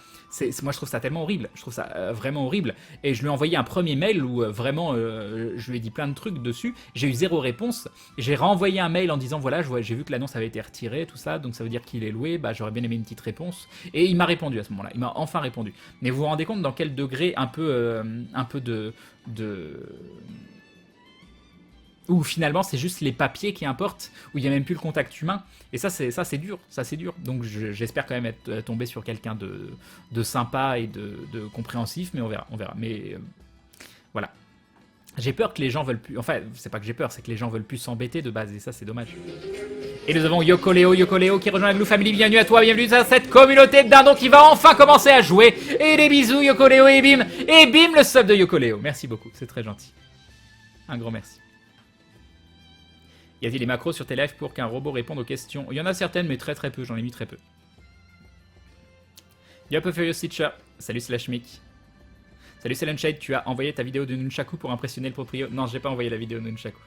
Moi, je trouve ça tellement horrible. Je trouve ça vraiment horrible. Et je lui ai envoyé un premier mail où vraiment, je lui ai dit plein de trucs dessus. J'ai eu 0 réponse. J'ai renvoyé un mail en disant, voilà, j'ai vu que l'annonce avait été retirée, tout ça, donc ça veut dire qu'il est loué. Bah, j'aurais bien aimé une petite réponse. Et il m'a répondu à ce moment-là. Il m'a enfin répondu. Mais vous vous rendez compte dans quel degré un peu de où finalement c'est juste les papiers qui importent, où il n'y a même plus le contact humain. Et ça c'est dur, ça c'est dur. Donc j'espère quand même être tombé sur quelqu'un de sympa et de compréhensif, mais on verra. Mais voilà. J'ai peur que les gens veulent plus... Enfin, c'est pas que j'ai peur, c'est que les gens veulent plus s'embêter de base, et ça c'est dommage. Et nous avons Yokoleo qui rejoint la Glue Family. Bienvenue à toi, bienvenue à cette communauté de dindons qui va enfin commencer à jouer. Et des bisous Yokoleo et bim le sub de Yokoleo. Merci beaucoup, c'est très gentil. Un grand merci. Y a-t-il des macros sur tes lives pour qu'un robot réponde aux questions? Il y en a certaines, mais très peu, j'en ai mis très peu. Yop Furious Teacher, salut Slashmic. Salut Shade, tu as envoyé ta vidéo de Nunchaku pour impressionner le proprio? Non, j'ai pas envoyé la vidéo de Nunchaku.